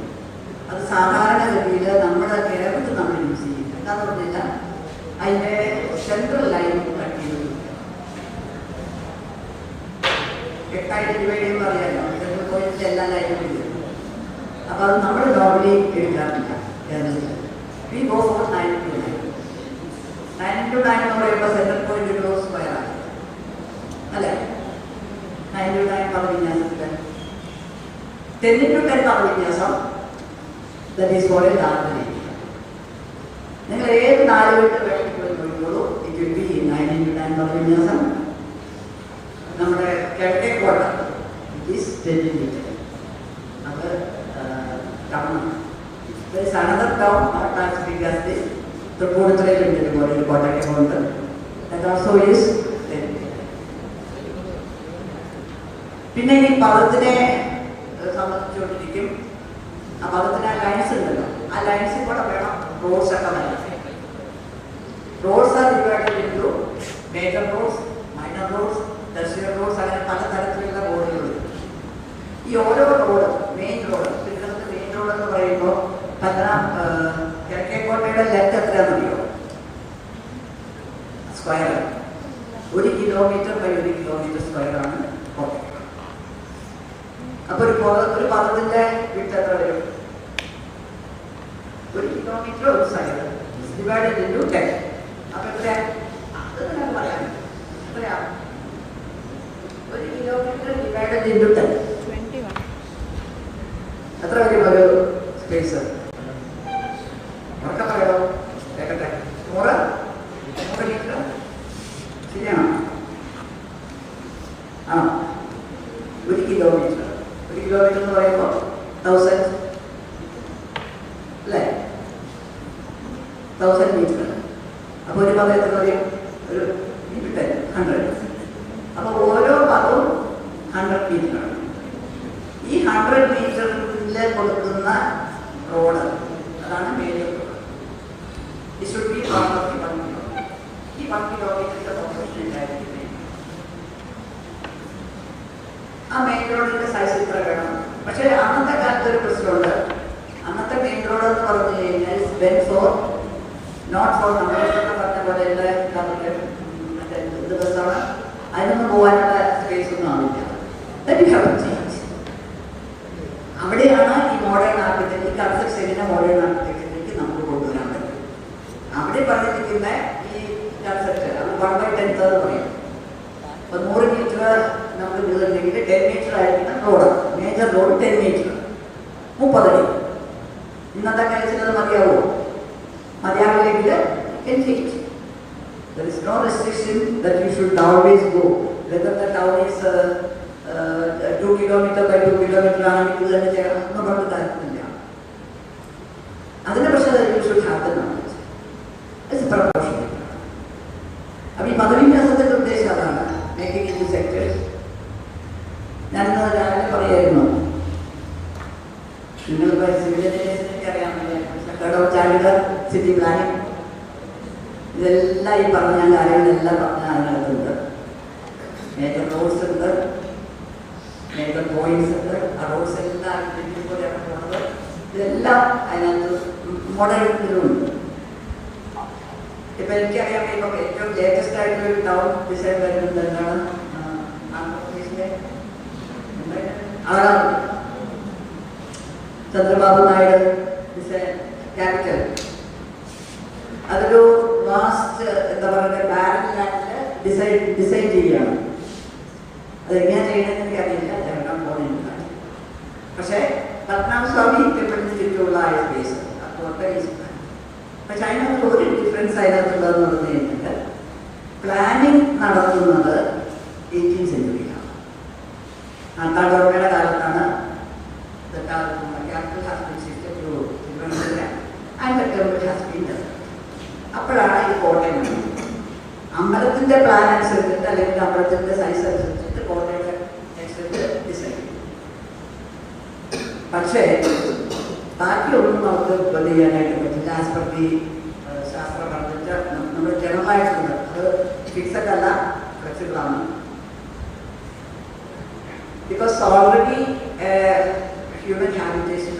അത് സാധാരണഗതിയിൽ നമ്മുടെ കേരളത്തിൽ നമ്മൾ യൂസ് ചെയ്യില്ല. എന്താണെന്ന് പറഞ്ഞാൽ അതിൻ്റെ സെൻട്രൽ ലൈൻ കട്ട് ചെയ്ത് 8 ഡിവൈഡ് ചെയ്യുമ്പോൾ അറിയാമല്ലോ, സെൻട്രൽ പോയിന്റിൽ എല്ലാ ലൈനും വരും. അപ്പോൾ അത് നമ്മൾ നോർമലി എഴുതാറില്ല കേരളത്തിൽ. We go for 9x9. 9x9 എന്ന് പറയുമ്പോൾ സെൻട്രൽ പോയിന്റ് ഒരു സ്ക്വയർ ആണ് അല്ലേ? 9x9 പദവിന്യാസത്തിൽ 10x10 പദവിന്യാസം that is for a large area. നിങ്ങൾ ഏത് 4 വീട്ട് വേണമെങ്കിലും നോക്കിക്കോളൂ. ഇറ്റ് വിൽ ബി 9x9 പദവിന്യാസം. നമ്മുടെ കിഴക്കേക്കോട്ട ഇറ്റ് ഈസ് 10x10. അത് town. There is another town not as big as this. തൃപ്പൂണിത്തുറയിലുണ്ട് ഇതുപോലെ ഒരു കോട്ടയ്ക്കുണ്ട്. That also is 10x10. പിന്നെ ഈ പദത്തിനെ സംബന്ധിച്ചുകൊണ്ടിരിക്കും. ആ പദത്തിന് ആ ലൈൻസ് ഉണ്ടല്ലോ, ആ ലൈൻസിൽ കൂടെ വേണം റോഡ്സ് ഒക്കെ വരാൻ. Roads are divided into major roads, minor roads, tertiary roads, അങ്ങനെ പല തരത്തിലുള്ള റോഡുകളുണ്ട്. ഈ ഓരോ road main road Thiruvananthapuram main road എന്ന് പറയുമ്പോൾ കിഴക്കേക്കോട്ടയുടെ ലെങ്ത് എത്രയാണെന്നറിയോ? സ്ക്വയർ 1 കിലോമീറ്റർ ബൈ 1 കിലോമീറ്റർ സ്ക്വയറാണ് കോട്ട. അപ്പോൾ ഒരു പദത്തിന്റെ വിട്ട് എത്ര വരും? 1 കിലോമീറ്റർ ഒരു സൈഡ് ഡിവൈഡഡ് ഇൻടു 10. അപ്പോൾ എത്രയാ? അത് ഞാൻ പറയാം. എത്രയാ? 1 കിലോമീറ്റർ ഡിവൈഡഡ് ഇൻടു 10 എത്ര വരും ഒരു സ്പേസ്? ഉറക്കെ പറയണോ? കേൾക്കട്ടെ. 100 മീറ്റർ ശരിയാണോ? ആണോ? 1 കിലോമീറ്റർ. 1 കിലോമീറ്റർ എന്ന് പറയുമ്പോൾ 1000 അല്ലേ? 1000 മീറ്റർ. അപ്പോൾ ഒരു പദം എത്ര പറയും? ഒരു 100. അപ്പോൾ ഓരോ പദവും 100 മീറ്ററാണ്. ഈ 100 മീറ്ററിൽ കൊടുക്കുന്ന റോഡ് അതാണ് major road. It should be part of the 1 kilometer. ഈ 1 കിലോമീറ്ററിന്റെ പ്രൊഫഷൻ ഉണ്ടായിരിക്കും. ആ മെയിൻ റോഡിന്റെ സൈസ് ഇത്ര വേണം. പക്ഷേ അന്നത്തെ കാലത്ത് ഒരു പ്രശ്നമുണ്ട്. അന്നത്തെ മെയിൻ റോഡ് എന്ന് പറഞ്ഞു കഴിഞ്ഞാൽ നോട്ട് ഫോർ നമ്മളൊക്കെ പറഞ്ഞ പോലെയുള്ള മറ്റേ എന്ത് ബസ്സാണ്, അതിനൊന്നും പോകാനുള്ള സ്പേസ് ഒന്നും ആവില്ല. That you have to change. അവിടെയാണ് ഈ മോഡേൺ ആർക്കിടെക്ചർ, ഈ കൺസ്ട്രക്ഷനെ മോഡേൺ ആർക്കിടെക്ചറിലേക്ക് നമുക്ക് കൊണ്ടുവരാൻ പറ്റും. അവിടെ പറഞ്ഞിരിക്കുന്ന ഈ കൺസെപ്റ്റ് അത് 1/10 എന്ന് പറയും. അപ്പോൾ 100 മീറ്റർ നമ്മൾ ഇതുണ്ടെങ്കിൽ 10 മീറ്റർ ആയിരിക്കുന്ന റോഡ്, മേജർ റോഡ് 10 മീറ്റർ 30 അടി. ഇന്നത്തെ കാര്യത്തിൽ അത് മതിയാവോ? മതിയാവില്ലെങ്കിൽ there is no restriction that you should always go. Whether the town is 2 kilometer by 2 kilometer ആണെങ്കിൽ ഇത് തന്നെ ചെയ്യണം എന്ന് പറഞ്ഞ കാര്യമില്ല. അതിനെ പക്ഷേ you should have the knowledge. It's proportional. അപ്പോൾ ഈ പദവിന്യാസത്തിൻ്റെ ഉദ്ദേശം അതാണ്, മേക്കിംഗ് ഇൻ സെക്ടേഴ്സ്. ഞാനിന്ന് രാവിലെ പറയായിരുന്നു, നിങ്ങളിപ്പോൾ സിവിൽ എഞ്ചിനീയേഴ്സിനൊക്കെ അറിയാമല്ലേ, ചാൻഡിലർ സിറ്റി പ്ലാനിങ്, ഇതെല്ലാം ഈ പറഞ്ഞ കാര്യങ്ങളെല്ലാം പറഞ്ഞ അതിനകത്തുണ്ട്. മേജർ റോഡ്സ് ഉണ്ട്, മേജർ പോയിന്റ്സ് ഉണ്ട്. ആ റോഡ്സ് എല്ലാം പോലെയാണ് പോകുന്നത്. ഇതെല്ലാം അതിനകത്ത് മോഡേണിലുണ്ട്. ഇപ്പം എനിക്കറിയാം, ഇപ്പം ഏറ്റവും ലേറ്റസ്റ്റ് ആയിട്ടുള്ള ടൗൺ ഡിസൈൻ വരുന്നത് എന്താണ്? ആന്ധ്രാപ്രദേശിലെ അവിടെ ചന്ദ്രബാബു നായിഡു ഡിസൈൻ ക്യാപിറ്റൽ. അതൊരു വാസ്റ്റ് എന്താ പറയുക ബാരൻ ലാൻഡിൽ ഡിസൈൻ ചെയ്യുകയാണ്. അതെങ്ങനെയാണ് ചെയ്യണമെന്ന് എനിക്കറിയില്ല. കോട്ടയുണ്ടായി. പക്ഷേ പത്മനാഭസ്വാമി ടെമ്പിളിന് ചുറ്റുമുള്ള ആ സ്പേസ് ആ കോട്ട ഈസ് പ്ലാൻ. പക്ഷെ അതിനകത്ത് ഒരു ഡിഫറൻസ് അതിനകത്തുള്ളതെന്ന് പറഞ്ഞു കഴിഞ്ഞാൽ പ്ലാനിങ് നടത്തുന്നത് 18th സെഞ്ച്വറിയിലാണ്. കന്താളോറയുടെ കാലത്താണ് capital has been shifted to Thiruvananthapuram and the temple has been developed. അപ്പോഴാണ് ഈ കോട്ടയം അമ്പലത്തിന്റെ പ്ലാൻ അനുസരിച്ചിട്ട് അല്ലെങ്കിൽ അമ്പലത്തിന്റെ സൈസ് അനുസരിച്ചിട്ട് കോട്ടയുടെ നെക്സ്റ്റ് ഡിസൈൻ ചെയ്യും. പക്ഷേ ബാക്കിയൊന്നും നമുക്ക് ഇത് ചെയ്യാനായിട്ട് പറ്റില്ല. ആസ് പെർ ദി ശാസ്ത്രം പറഞ്ഞിട്ട് നമ്മൾ ജനറലായിട്ടുണ്ട്. അത് ഫിക്സഡ് അല്ല, ഫ്ലെക്സിബിൾ ആണ്. ബിക്കോസ് ഓൾറെഡി ഹ്യൂമൻ ഹാബിറ്റേഷൻ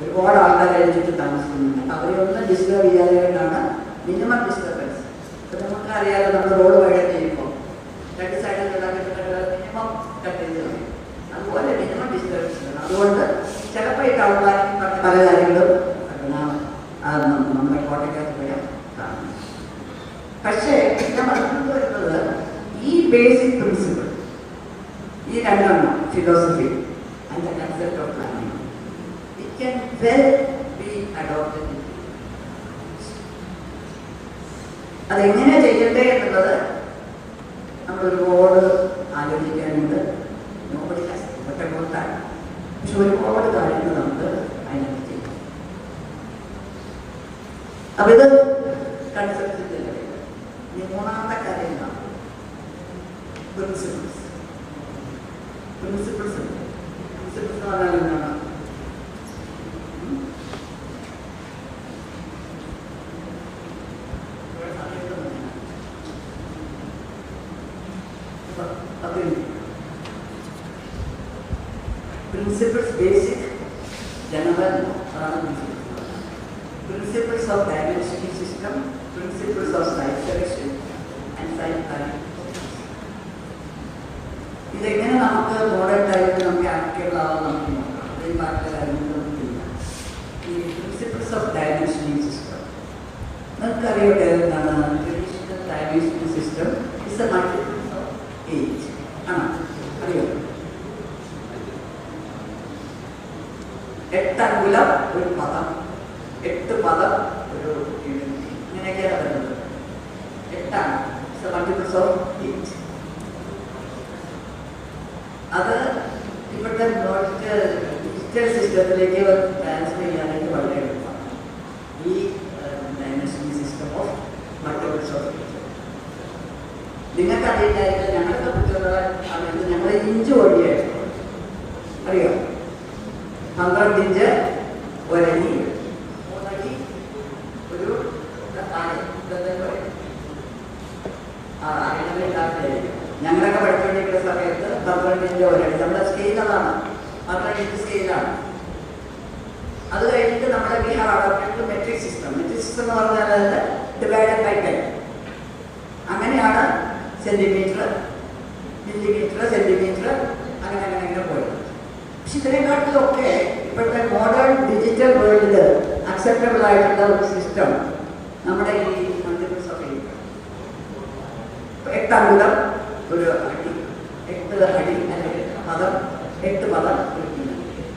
ഒരുപാട് ആൾക്കാർ കഴിഞ്ഞിട്ട് താമസിക്കുന്നുണ്ട്. അവരെയൊന്നും ഡിസ്റ്റർബ് ചെയ്യാനായിട്ടാണ് മിനിമം ഡിസ്റ്റർബൻസ്. ഇപ്പം നമുക്ക് അറിയാതെ നമ്മൾ റോഡ് വഴി ചെയ്യുമ്പോൾ രണ്ട് സൈഡിലുള്ള മിനിമം കട്ട് ചെയ്ത് കളയും. അതുപോലെ മിനിമം ഡിസ്റ്റർബൻസ് വേണം. അതുകൊണ്ട് ചിലപ്പോൾ ഈ ടൗണിലായിരിക്കും പല കാര്യങ്ങളും നമ്മുടെ കോട്ടയ്ക്കകത്ത് പോയാൽ കാണും. പക്ഷേ ഞാൻ പറഞ്ഞു വരുന്നത് ഈ ബേസിക് പ്രിൻസിപ്പിൾ, ഈ രണ്ടെണ്ണം philosophy and the concept of planning can well be adopted. അതെങ്ങനെ ചെയ്യണ്ടേ എന്നുള്ളത് നമ്മൾ ഒരുപാട് ആലോചിക്കാനുണ്ട്. Nobody has ഒറ്റക്കൊട്ടാണ്. പക്ഷെ ഒരുപാട് കാര്യങ്ങൾ നമുക്ക് അതിനകത്ത് ചെയ്യും. അപ്പൊ ഇത് കൺസെപ്റ്റിന്റെ മൂന്നാമത്തെ കാര്യങ്ങളാണ് പ്രിൻസിപ്പിൾസ്. പ്രിൻസിപ്പിൾസ് എന്ന് പറഞ്ഞാൽ എന്താണ്? Principles, basic, general, principles of dimensioning system, principles of site selection, and site planning. ഇതെങ്ങനെ നമുക്ക് മോഡേൺ ടൈമിൽ നമുക്ക് ആപ്ലിക്കബിൾ ആവാൻ നമുക്ക് നോക്കാം. ഈ ബാക്കിയുള്ള കാര്യങ്ങളൊന്നുമില്ല. ഈ പ്രിൻസിപ്പിൾസ് ഓഫ് ഡയമെൻഷനിങ് സിസ്റ്റം നമുക്കറിയട്ടെ എന്താണ്? Traditional dimensioning system is A multiples of 8 ആണോ? അറിയോ? 8 അങ്കുലം ഒരു പദം, 8 പദം ഒരു യൂണിറ്റ്, ഇങ്ങനെയൊക്കെയാണ് വരുന്നത്. 8 ഇസ് എ മൾട്ടിപ്പിൾസ് ഓഫ് 8. അത് ഇപ്പോഴത്തെ ഡിജിറ്റൽ സിസ്റ്റത്തിലേക്ക് ട്രാൻസ്ഫർ ചെയ്യാനായിട്ട് വളരെ എളുപ്പമാണ്. ഈ dimensioning system of multiples of 8 നിങ്ങൾക്ക് അറിയില്ലായിരിക്കും. ഞങ്ങളൊക്കെ കുട്ടികളുടെ സമയത്ത് ഞങ്ങൾ ഇഞ്ച് ഓടിയായിരുന്നു. അറിയോ? 12 ഇഞ്ച് ഒരടി, 3 അടി ഒരു ഞങ്ങളൊക്കെ പഠിച്ചുകൊണ്ടിരിക്കുന്ന സമയത്ത് 12 ഇഞ്ച് ഒരടി. നമ്മുടെ സ്കെയിൽ അതാണ്, 12 ഇഞ്ച് സ്കെയിലാണ്. അത് കഴിഞ്ഞിട്ട് നമ്മുടെ we have adopted metric system. Metric system എന്ന് പറഞ്ഞാൽ ഡിവൈഡഡ് ബൈ 10. അങ്ങനെയാണ് സെന്റിമീറ്റർ, മില്ലിമീറ്റർ, സെന്റിമീറ്റർ, അങ്ങനെ പോയത്. പക്ഷെ ഇതിനെക്കാട്ടിലൊക്കെ ഇപ്പോഴത്തെ മോഡേൺ ഡിജിറ്റൽ വേൾഡിൽ അക്സെപ്റ്റബിൾ ആയിട്ടുള്ള ഒരു സിസ്റ്റം നമ്മുടെ ഈ മൾട്ടിപ്പിൾസ് ഓഫ് 8 അങ്കുലം ഒരു അടി, 8 അടി അല്ലെങ്കിൽ പദം, 8 പദം ഒരു കിലോമീറ്റർ.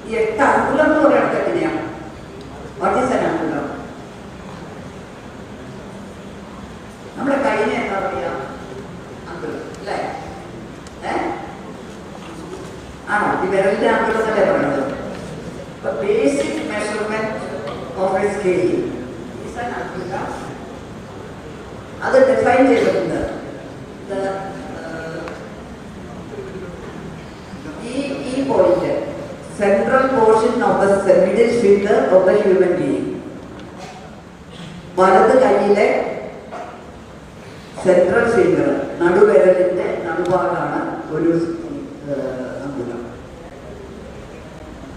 ഈ 8 അങ്കുലം എന്ന് പറയുന്നത് എങ്ങനെയാണ്? വാട്ട് ഈസ് ആൻ അങ്കുലം? നമ്മുടെ കൈനെ എന്താ പറയുക? അങ്കുലം അല്ലേ? ആണോ? ഈ വിരലിന്റെ അങ്കുലം എന്നല്ലേ പറയുന്നത്? അപ്പൊ basic measurement of a scale is an അങ്കുലം. അത് ഡിഫൈൻ ചെയ്തിട്ടുണ്ട്. ഈ point central portion of the middle finger of the human being, വലത് കൈയിലെ സെൻട്രൽ ഫിംഗർ, നടുവിരലിന്റെ നടുഭാഗമാണ് ഒരു അങ്കുലം.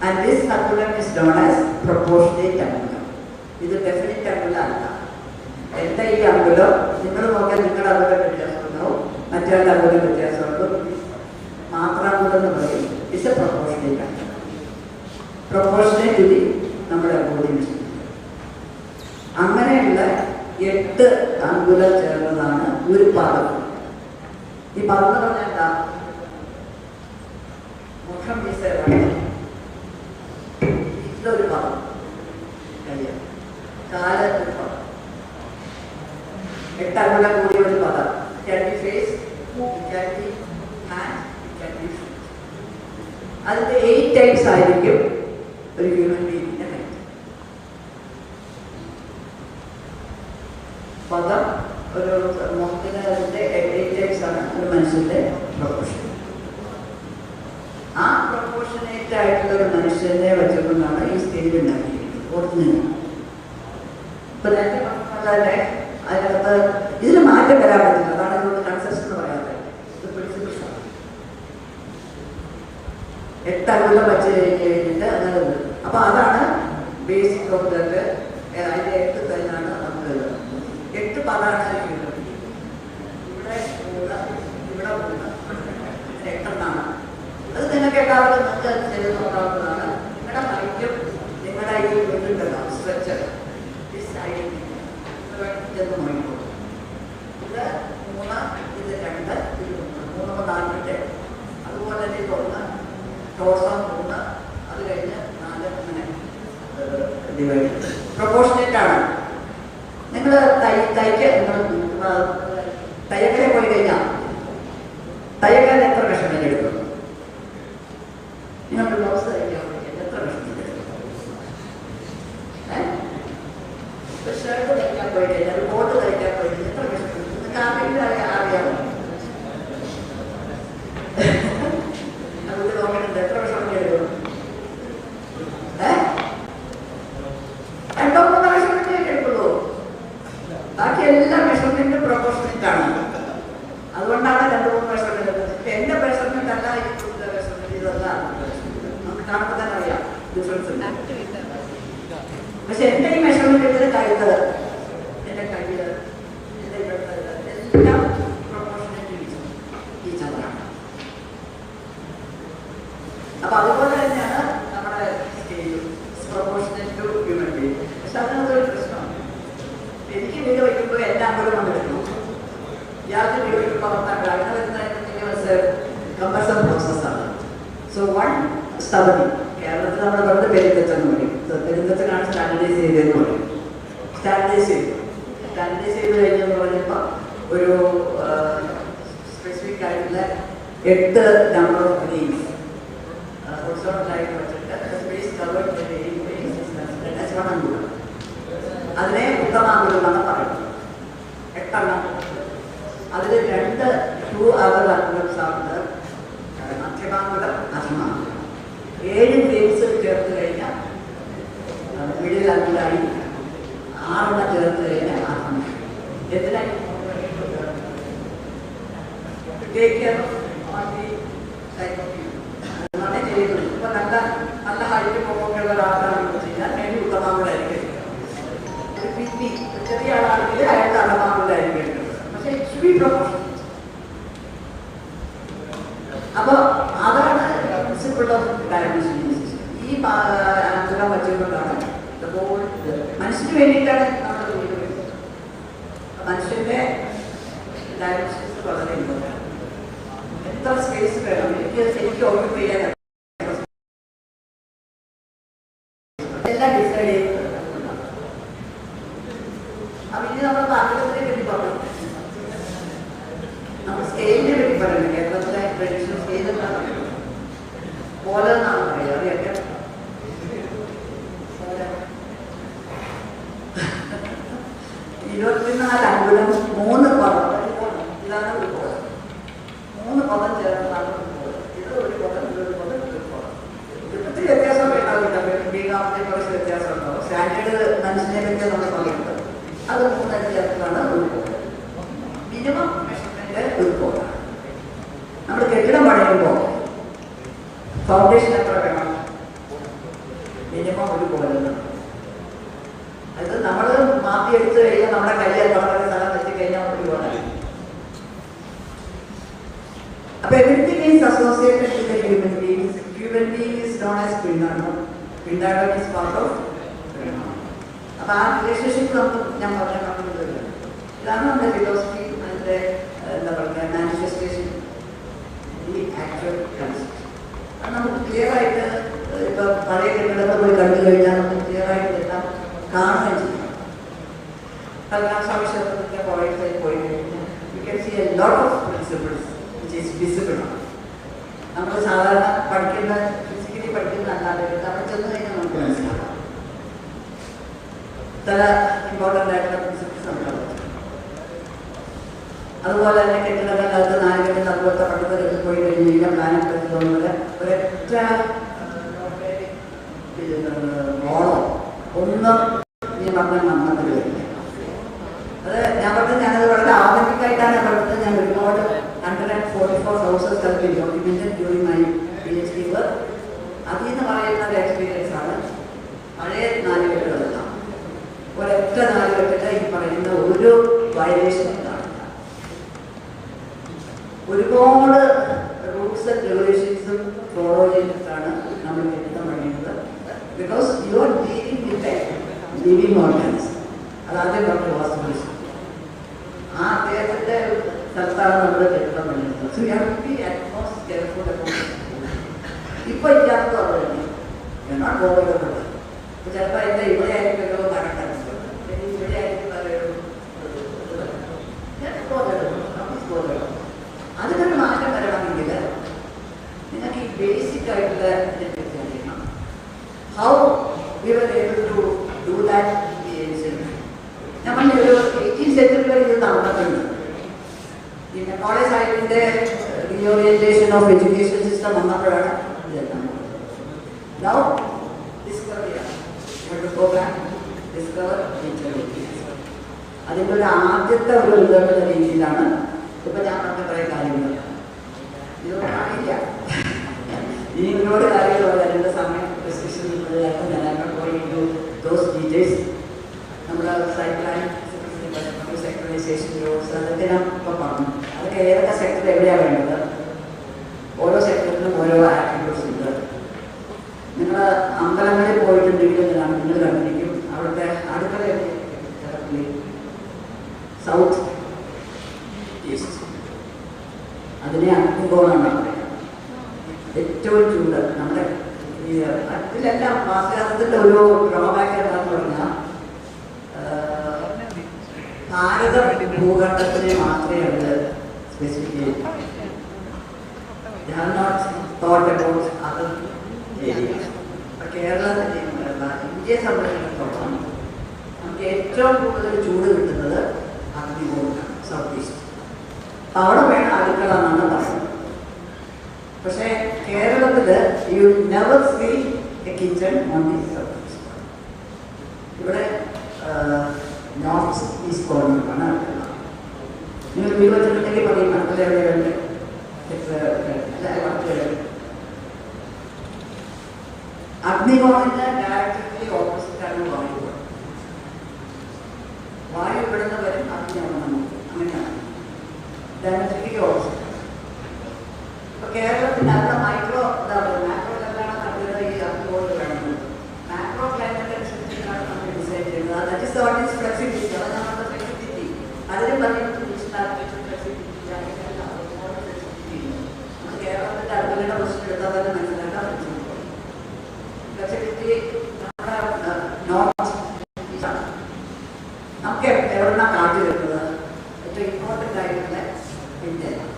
ആൻഡ് ദിസ് അങ്കുലം ഇസ് നോൺ ആസ് പ്രൊപ്പോർഷനേറ്റ് അങ്കുലം. ഇത് ഡെഫിനിറ്റ് അങ്കുലം അല്ല. എൻ്റെ ഈ അങ്കുലം നിങ്ങൾ നോക്കിയാൽ നിങ്ങളുടെ അങ്കുലം വ്യത്യാസമുണ്ടാവും, മറ്റൊരാളുടെ അങ്കുലം വ്യത്യാസമുണ്ടാവും. മാത്രാങ്കുലം എന്ന് പറയും. ഇറ്റ്സ് എ പ്രൊപ്പോർഷനേറ്റ് അങ്കുലം. പ്രൊപ്പോർഷനേറ്റ് ടു ദി നമ്മുടെ ബോഡി. അങ്ങനെയുള്ള 8 അങ്കുലം ചേർന്നതാണ് ഒരു പാദം. ഈ പദം എന്ന് പറഞ്ഞാൽ എന്താ? മുഖം ഇതൊരു പദം, കഴിയും കാല് ഒരു പദം, 8 അംഗുലം കൂടിയ ഒരു പദം. Can be face, can be hand, can be feet. അതിന്റെ 8 ടൈപ്സ് ആയിരിക്കും ഒരു ഹ്യൂമൻ ബീയിങ്ങിന്റെ ഹൈറ്റ്. പദം ഒരു മുഖത്തിന് അതിന്റെ 8 ടൈപ്സ് ആണ് ഒരു മനുഷ്യന്റെ പ്രൊപ്പോർഷൻ. ആ പ്രൊപ്പോർഷനേറ്റ് ആയിട്ടുള്ള ഒരു മനുഷ്യനെ വെച്ചുകൊണ്ടാണ് ഈ സ്റ്റേജ് ഉണ്ടാക്കിയിരിക്കുന്നത് ഒറിജിനൽ. ഇപ്പൊ നേരത്തെ പറഞ്ഞാൽ അതിനകത്ത് ഇതിന് മാറ്റം വരാൻ പറ്റില്ല. അതാണ് ഇതുകൊണ്ട് കൺസെപ്ഷൻ എന്ന് പറയാതെ. ഇത് പ്രിൻസിപ്പിൾസ് ആണ്. 8 അംഗുലം വെച്ച് കഴിഞ്ഞിട്ട് അങ്ങനെ ഉണ്ട്. അപ്പൊ അതാണ് ബേസിക് ഓഫ് ദാറ്റ്. അതിന്റെ 8 തന്നെയാണ് നമുക്ക് 8 പദമാണ് ഇവിടെ 8 അത് നിങ്ങൾക്ക് എല്ലാവർക്കും നമുക്ക് ചെയ്ത് നോക്കാവുന്നതാണ്. നിങ്ങളുടെ ഹൈറ്റും നിങ്ങളുടെ ഈ വീണ്ടുണ്ടല്ലോ സ്ട്രെച്ചർ ചെന്ന് നോക്കിക്കോളൂ. ഇത് 3, ഇത് 2, ഇത് 3, 4. അതുപോലെ തന്നെ ഇതൊന്ന് ടോസം 3, അത് കഴിഞ്ഞ് 4 അങ്ങനെ ഡിവൈഡ്. പ്രൊപ്പോർഷനേറ്റ് ആണ്. നിങ്ങൾ തയ്യക്കരെ പോയി കഴിഞ്ഞാൽ തയ്യക്കാരൻ എത്ര കഷ്ണം എടുക്കും? നിങ്ങൾ ബ്ലൗസ് തയ്ക്കാൻ എത്ര കഷ്ണം എടുക്കും? ഷർട്ട് തയ്ക്കാൻ പോയി കഴിഞ്ഞാൽ, കോട്ട് തയ്ക്കാൻ പോയി കഴിഞ്ഞാൽ എത്ര കഷ്ണം എടുക്കും? നിങ്ങൾക്ക് അറിയാമോ? നമുക്ക് നോക്കിയിട്ടുണ്ട് എത്ര കഷ്ണം എടുക്കും? 2 3 കഷ്ണം എടുക്കുള്ളൂ. ബാക്കി എല്ലാ മെഷർമെന്റ് പ്രൊപ്പോർഷനേറ്റ് ആണ്. അതുകൊണ്ടാണ് 2 3 മെഷർമെന്റ് എടുക്കുന്നത്. എന്റെ മെഷർമെന്റ് അല്ല ഇപ്പോഴത്തെ മെഷർമെന്റ്, ഇതല്ല. നമുക്ക് കാണുമ്പോൾ തന്നെ അറിയാം ഡിഫറൻസ്. പക്ഷെ എന്റെ ഈ മെഷർമെന്റ് എടുത്തത് കഴുത്ത്, എന്റെ കയ്യില്, എന്റെ എല്ലാം പ്രൊപ്പോർഷനേറ്റ് ടീച്ചറാണ്. അപ്പൊ അതുപോലെ തന്നെയാണ് നമ്മുടെ പ്രൊപ്പോർഷനേറ്റ് ടു ഹ്യൂമൻ ബീയിങ്. പക്ഷെ അതിനകത്തൊരു പ്രശ്നമാണ്. എനിക്ക് വീട് വയ്ക്കുമ്പോൾ എല്ലാം കൂടെ കൊണ്ടെടുക്കണം. ഇയാൾക്ക് വീട് വയ്ക്കുമ്പോൾ അങ്ങനെ വരുന്ന കമ്പൽസൺ പ്രോസസ്സാണ്. So 1 stubborn. കേരളത്തിൽ നമ്മൾ പറഞ്ഞത് പെരുന്തച്ചെന്ന് പറയും. പെരുന്തച്ചനാണ് സ്റ്റാൻഡർഡൈസ് ചെയ്തതെന്ന് പറയും. സ്റ്റാൻഡർഡൈസ് ചെയ്ത് കഴിഞ്ഞെന്ന് പറഞ്ഞപ്പോൾ ഒരു സ്പെസിഫിക് ആയിട്ടുള്ള 8 നമ്പർ ഓഫ് ഗ്രീൻസ് ഹൊറിസോണ്ടലായിട്ട് വെച്ചിട്ട് space covered by 8 grains is considered as 1 അംഗുലം. അതിനെ ഉത്തമാംഗുലം എന്നാണ് പറയുന്നത്. 8 എണ്ണം. അതിൽ 2 other angulams ആണ് മധ്യമാംഗുലം, അധമാംഗുലം. 7 ഗ്രീൻസ് ചേർത്ത് കഴിഞ്ഞാൽ മിഡിൽ അംഗുലായി, 6 ചേർത്ത് കഴിഞ്ഞാൽ അധമം. എന്തിനായി? Take care on the psychology. അതാണ് ചെയ്യുന്നത്. ഇപ്പൊ നല്ല ഹൈറ്റ് പൊക്കമുള്ള ഒരാളാണെന്ന് വെച്ച് കഴിഞ്ഞാൽ മേബി ഉത്തമാംഗുലായിരിക്കും. ചെറിയ ആളാണെങ്കിൽ അയാൾക്ക് അധമാംഗുലായിരിക്കും. പക്ഷെ ഇറ്റ് ഷുഡ് ബി പ്രൊപ്പോർഷണൽ. അപ്പൊ അതാണ് പ്രിൻസിപ്പിൾ ഓഫ് ഡയഗ്നോസിസ്. ഈ അംഗുലം വെച്ചുകൊണ്ടാണ് മനുഷ്യന് വേണ്ടിയിട്ടാണ് നമ്മൾ വീട് വരുന്നത്. മനുഷ്യന്റെ ഡയഗ്നോസിസ് വളരെ ഇമ്പോർട്ടൻ്റ്. എത്ര സ്പേസ് വേണം എനിക്ക് ഓക്യുപ്പൈ ചെയ്യാൻ എല്ലാം ഡിസൈഡ് ചെയ്യുന്നത്. അപ്പൊ ഇനി നമ്മൾ പാചകത്തിനെ പറ്റി പറഞ്ഞു. നമ്മൾ സ്കെയിലിനെ പറ്റി പറയുന്നത് കേരളത്തിലെ ട്രഡീഷണൽ സ്കെയിൽ എന്താണ്? പോലെ എന്നാണ് പറയുക. അറിയാം 24 അംഗുലം 3 പദം. ഇതാണ് ഒരു പോലെ. 3 പദം ചേർന്നതാണ് ഒരു പോലെ. ഇത് ഒരു പദം, ഇതൊരു പദം, ഇതൊരു പദം. ഇപ്പത്തിൽ വ്യത്യാസമൊക്കെ ഉണ്ടാവില്ല. ബീഗാമത്തെ കുറച്ച് വ്യത്യാസം ഉണ്ടാവും. സ്റ്റാൻഡേർഡ് മനുഷ്യനെ പറ്റി നമ്മൾ പറയുന്നത് അത് 3 ചേർത്താണ് ഒരു പോലെ. മിനിമം മെഷർമെന്റ് ഒരു പോലെ. നമ്മൾ കെട്ടിടം പണിയുമ്പോൾ ഫൗണ്ടേഷൻ എത്ര വേണം? മിനിമം ഒരു പോലെ. അത് നമ്മൾ മാറ്റി എടുത്തു കഴിഞ്ഞാൽ നമ്മുടെ കയ്യിൽ വളരെ സ്ഥലം വെച്ച് കഴിഞ്ഞാൽ ഒരു പോലെ. അപ്പൊ everything is associated with the human beings. Human being is known as പിണ്ടാണ്ടം. പിണ്ടാണ്ടം ഈസ് പാർട്ട് ഓഫ് പിണ്ടാണ്ടം. അപ്പൊ ആ റിലേഷൻഷിപ്പ് നമുക്ക് ഞാൻ പറഞ്ഞ ഇതാണ് നമ്മുടെ ഫിലോസഫി, അതിന്റെ എന്താ പറയുക manifestation see a lot of principles which is visible. നമ്മൾ സാധാരണ പഠിക്കുന്ന ഫിസിക്കലി പഠിക്കുന്ന അല്ലാതെ നമ്മൾ ചെന്ന് കഴിഞ്ഞാൽ നമുക്ക് മനസ്സിലാക്കാം. ചില ഇമ്പോർട്ടൻ്റ് ആയിട്ടുള്ള പ്രിൻസിപ്പിൾസ് ഉണ്ടാവും. അതുപോലെ തന്നെ കെട്ടിടങ്ങളിലകത്ത് നാലുകെട്ടിൽ അതുപോലത്തെ പഠിത്തത്തിൽ പോയി കഴിഞ്ഞ് കഴിഞ്ഞാൽ പ്ലാനറ്റ് പോലെ ഒരൊറ്റ മോളോ ഒന്നും നീ പറഞ്ഞാൽ നന്നായിട്ട് വരില്ല. അത് ഞാൻ പറഞ്ഞത് ഞാനത് വളരെ ആധുനികമായിട്ടാണ് പഠിത്തത്. ഞാൻ ഒരുപാട് 144 houses have been documented during my PhD work. അതിൽ നിന്ന് പറയുന്ന ഒരു എക്സ്പീരിയൻസ് ആണ്. പഴയ നാലുകെട്ടുകളെല്ലാം ഒരൊറ്റ നാലുകെട്ടിൽ ഈ പറയുന്ന ഒരു വയലേഷനും കാണില്ല. ഒരുപാട് റൂൾസ് ആൻഡ് റെഗുലേഷൻസും ഫോളോ ചെയ്തിട്ടാണ് നമ്മൾ കെട്ടിടം പണിയുന്നത്. Because you are dealing with a living organism. അതാദ്യം പറഞ്ഞ വാസ്തുവിശേഷം ആ അദ്ദേഹത്തിൻ്റെ സ്ഥലത്താണ് നമ്മൾ കെട്ടിടം പണിയുന്നത്. So you have to be utmost careful about. ഇപ്പോൾ ഇല്ലാത്തത് പറയുന്നത് നോട്ട് ബോധപ്പെടുന്നത്. ഇപ്പോൾ ചിലപ്പോൾ എൻ്റെ ഇവിടെ ആയിരിക്കുമല്ലോ നടക്കാറുണ്ട്, ഇവിടെ ആയിരിക്കും അതിനൊരു മാറ്റം വരണമെങ്കിൽ നിങ്ങൾക്ക് ഈ ബേസിക് ആയിട്ടുള്ള ഇതിനെപ്പറ്റി അറിയണം. How we were able to do that in the ancient. നമ്മൾ ഒരു 18th century വരെ ഇത് നടന്നിട്ടുണ്ട്. ഈ മെക്കോളെ സാഹിബിൻ്റെ റീഓറിയന്റേഷൻ ഓഫ് എഡ്യൂക്കേഷൻ സിസ്റ്റം വന്നപ്പോഴാണ് ഇതെല്ലാം. നൗ ഡിസ്കവറിയാണ് പ്രോഗ്രാം ഡിസ്കവർ അതിൻ്റെ ഒരു ആദ്യത്തെ ഒരു ഉദാഹരണ രീതിയിലാണ് ഇപ്പം ഞാൻ പറഞ്ഞ കുറേ കാര്യങ്ങൾ. ഇതൊന്നും അറിയില്ല. ഇനി ഇങ്ങോട്ട് കാര്യങ്ങൾ വരേണ്ട സമയം റെസ്ട്രിക്ഷൻ ദോസ് ഡീറ്റെയിൽസ് നമ്മുടെ സൈറ്റ് പ്ലാൻ സെക്ടറൈസേഷൻ റോഡ്സ് അതൊക്കെ ഞാൻ ഇപ്പം പറഞ്ഞു. അതൊക്കെ ഏതൊക്കെ സെക്ടർ എവിടെയാണ് വേണ്ടത്, ഓരോ സെക്ടറിലും ഓരോ ആക്ടിവിറ്റീസ് ഉണ്ട്. നിങ്ങൾ അമ്പലങ്ങളിൽ പോയിട്ടുണ്ടെങ്കിൽ നിങ്ങൾ കണ്ടിരിക്കും അവിടുത്തെ അടുക്കള സൗത്ത് ഈസ്റ്റ്, അതിനെ അഗ്നികോണാണ് പറയുന്നത്. ഏറ്റവും ചൂട് നമ്മുടെ ഈ അതിലെല്ലാം വാസ്തുശാസ്ത്രത്തിൻ്റെ ഒരു ഡ്രോബാക്ക് എന്താണെന്ന് പറഞ്ഞാൽ ഭാരത ഭൂഖണ്ഡത്തിനെ മാത്രമേ അത് സ്പെസിഫിക് ചെയ്യൂ. കേരളത്തിൻ്റെ ഇന്ത്യയെ സംബന്ധിച്ചിടത്തോളം നമുക്ക് ഏറ്റവും കൂടുതൽ ചൂട് കിട്ടുന്നത് അഗ്നികോണാണ്, സൗത്ത് ഈസ്റ്റ്. അവിടെ വേണം അടുക്കള എന്നാണ് പറയുന്നത്. പക്ഷേ കേരളത്തിൽ you never see a kitchen on the south east. ഇവിടെ നോർത്ത് ഈസ്റ്റ് കോർണറിലാണ് അടുക്കള. നിങ്ങൾ വീട് വെച്ചിട്ടുണ്ടെങ്കിൽ പറയും അടുക്കള എവിടെയുണ്ട്, അഗ്നികോണിൻ്റെ ഡയറക്റ്റ്ലി ഓപ്പോസിറ്റാണ് വായുകോൺ. വായു ഇവിടുന്ന് വരും, അഗ്നി അവിടെ നമുക്ക് അങ്ങനെയാണ് ഡയറക്റ്റ്ലി ഓപ്പോസിറ്റ്. ഇപ്പോൾ കേരളത്തിൻ്റെ അവിടെ മൈക്രോ എന്താ പറയുക മാക്രോയിലെല്ലാം കണ്ടുവരുന്ന ഈ അഗ്നികോണിൽ വേണം. മാക്രോ ക്ലൈമറ്റ് അനുസരിച്ചിട്ടാണ് നമ്മൾ ഡിസൈൻ ചെയ്യുന്നത്. That is what is flexibility. അതാണ് നമ്മുടെ ഫ്ലെക്സിബിലിറ്റി. അതിന് പറയുന്നത് കേരളത്തിൻ്റെ അടുക്കളയുടെ പ്രശ്നം എടുത്താൽ തന്നെ മനസ്സിലാക്കാൻ പറ്റും. ഫ്ലെക്സിബിലിറ്റി നമ്മുടെ നോർത്ത് ഈസ്റ്റാണ്. നമുക്ക് എവിടെന്നാണ് കാറ്റ് വരുന്നത്? ഏറ്റവും ഇമ്പോർട്ടൻ്റ് ആയിട്ടുള്ള ഇന്ത്യയിലാണ്.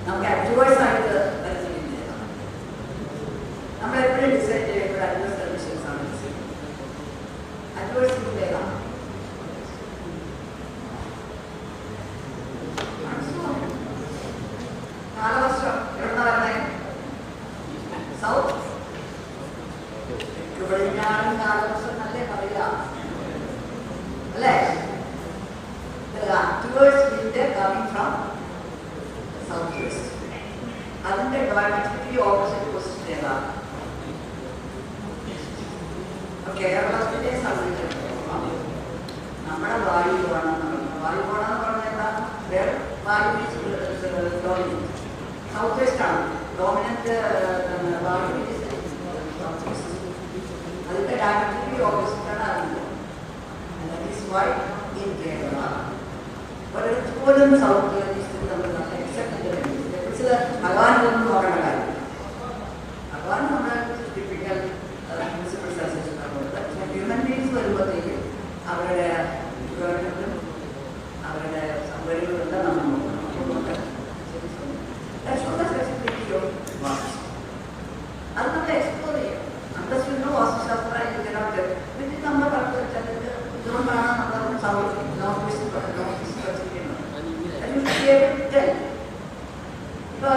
നമുക്ക് അഡ്വേഴ്സ് ആയിട്ട് വരുന്നത് ഇന്ത്യയിലാണ്. നമ്മൾ എപ്പോഴും ഡിസൈൻ ചെയ്യുമ്പോൾ അഡ്വേഴ്സ് കണ്ടീഷൻസ് ആണ് ഡിസൈൻ ചെയ്യുന്നത്. അഡ്വേഴ്സ് ഇന്ത്യയിലാണ്. കാലവർഷം എവിടുന്ന വരുന്നത്? സൗത്ത്. ഇവിടെ ഞാനും കാലവർഷം നല്ല പറയാം അല്ലേ? Adverse wind coming from south west. അതിൻ്റെ ഡയറക്റ്റ്ലി ഓപ്പോസിറ്റ് പൊസിഷൻ ഏതാണ്? കേരളത്തിനെ സംബന്ധിച്ചിടത്തോളം നമ്മുടെ വായുകോണം എന്ന് പറഞ്ഞാൽ എന്താ? വായു സൗത്ത് വെസ്റ്റ് ആണ് ഡോമിനന്റ് വായു. അതിൻ്റെ ഡയറക്റ്റ്ലി ഓപ്പോസിറ്റാണ് അറിയുന്നത്. That is why in Kerala ഒരിപ്പോഴും സൗത്ത് ഈസ്റ്റിൽ നമ്മൾ എക്സെപ്റ്റ് ഭഗവാനൊന്നും നോക്കേണ്ട കാര്യം. ഭഗവാൻ നമ്മുടെ ടിപ്പിക്കൽ പ്രിൻസിപ്പൾസ് അനുസരിച്ചിട്ടാണ് കൊടുത്തത്. ഹ്യൂമൻ ബീങ്സ് വരുമ്പോഴത്തേക്കും അവരുടെ ഗവൺമെൻറ്റും അവരുടെ സൗകര്യങ്ങളെല്ലാം നമ്മൾ നോക്കണം. That's what the flexibility of vastushastra. അത് നമ്മൾ എക്സ്പ്ലോർ ചെയ്യും. Unless you know vastushastra, you cannot get. പിന്നെ നമ്മൾ പറഞ്ഞു വെച്ചാൽ ഇതുകൊണ്ടാണ് നമ്മൾ സൗത്ത് നോർത്ത് വെസ്റ്റ് പഠിച്ചിരിക്കുന്നത്. ഇപ്പോൾ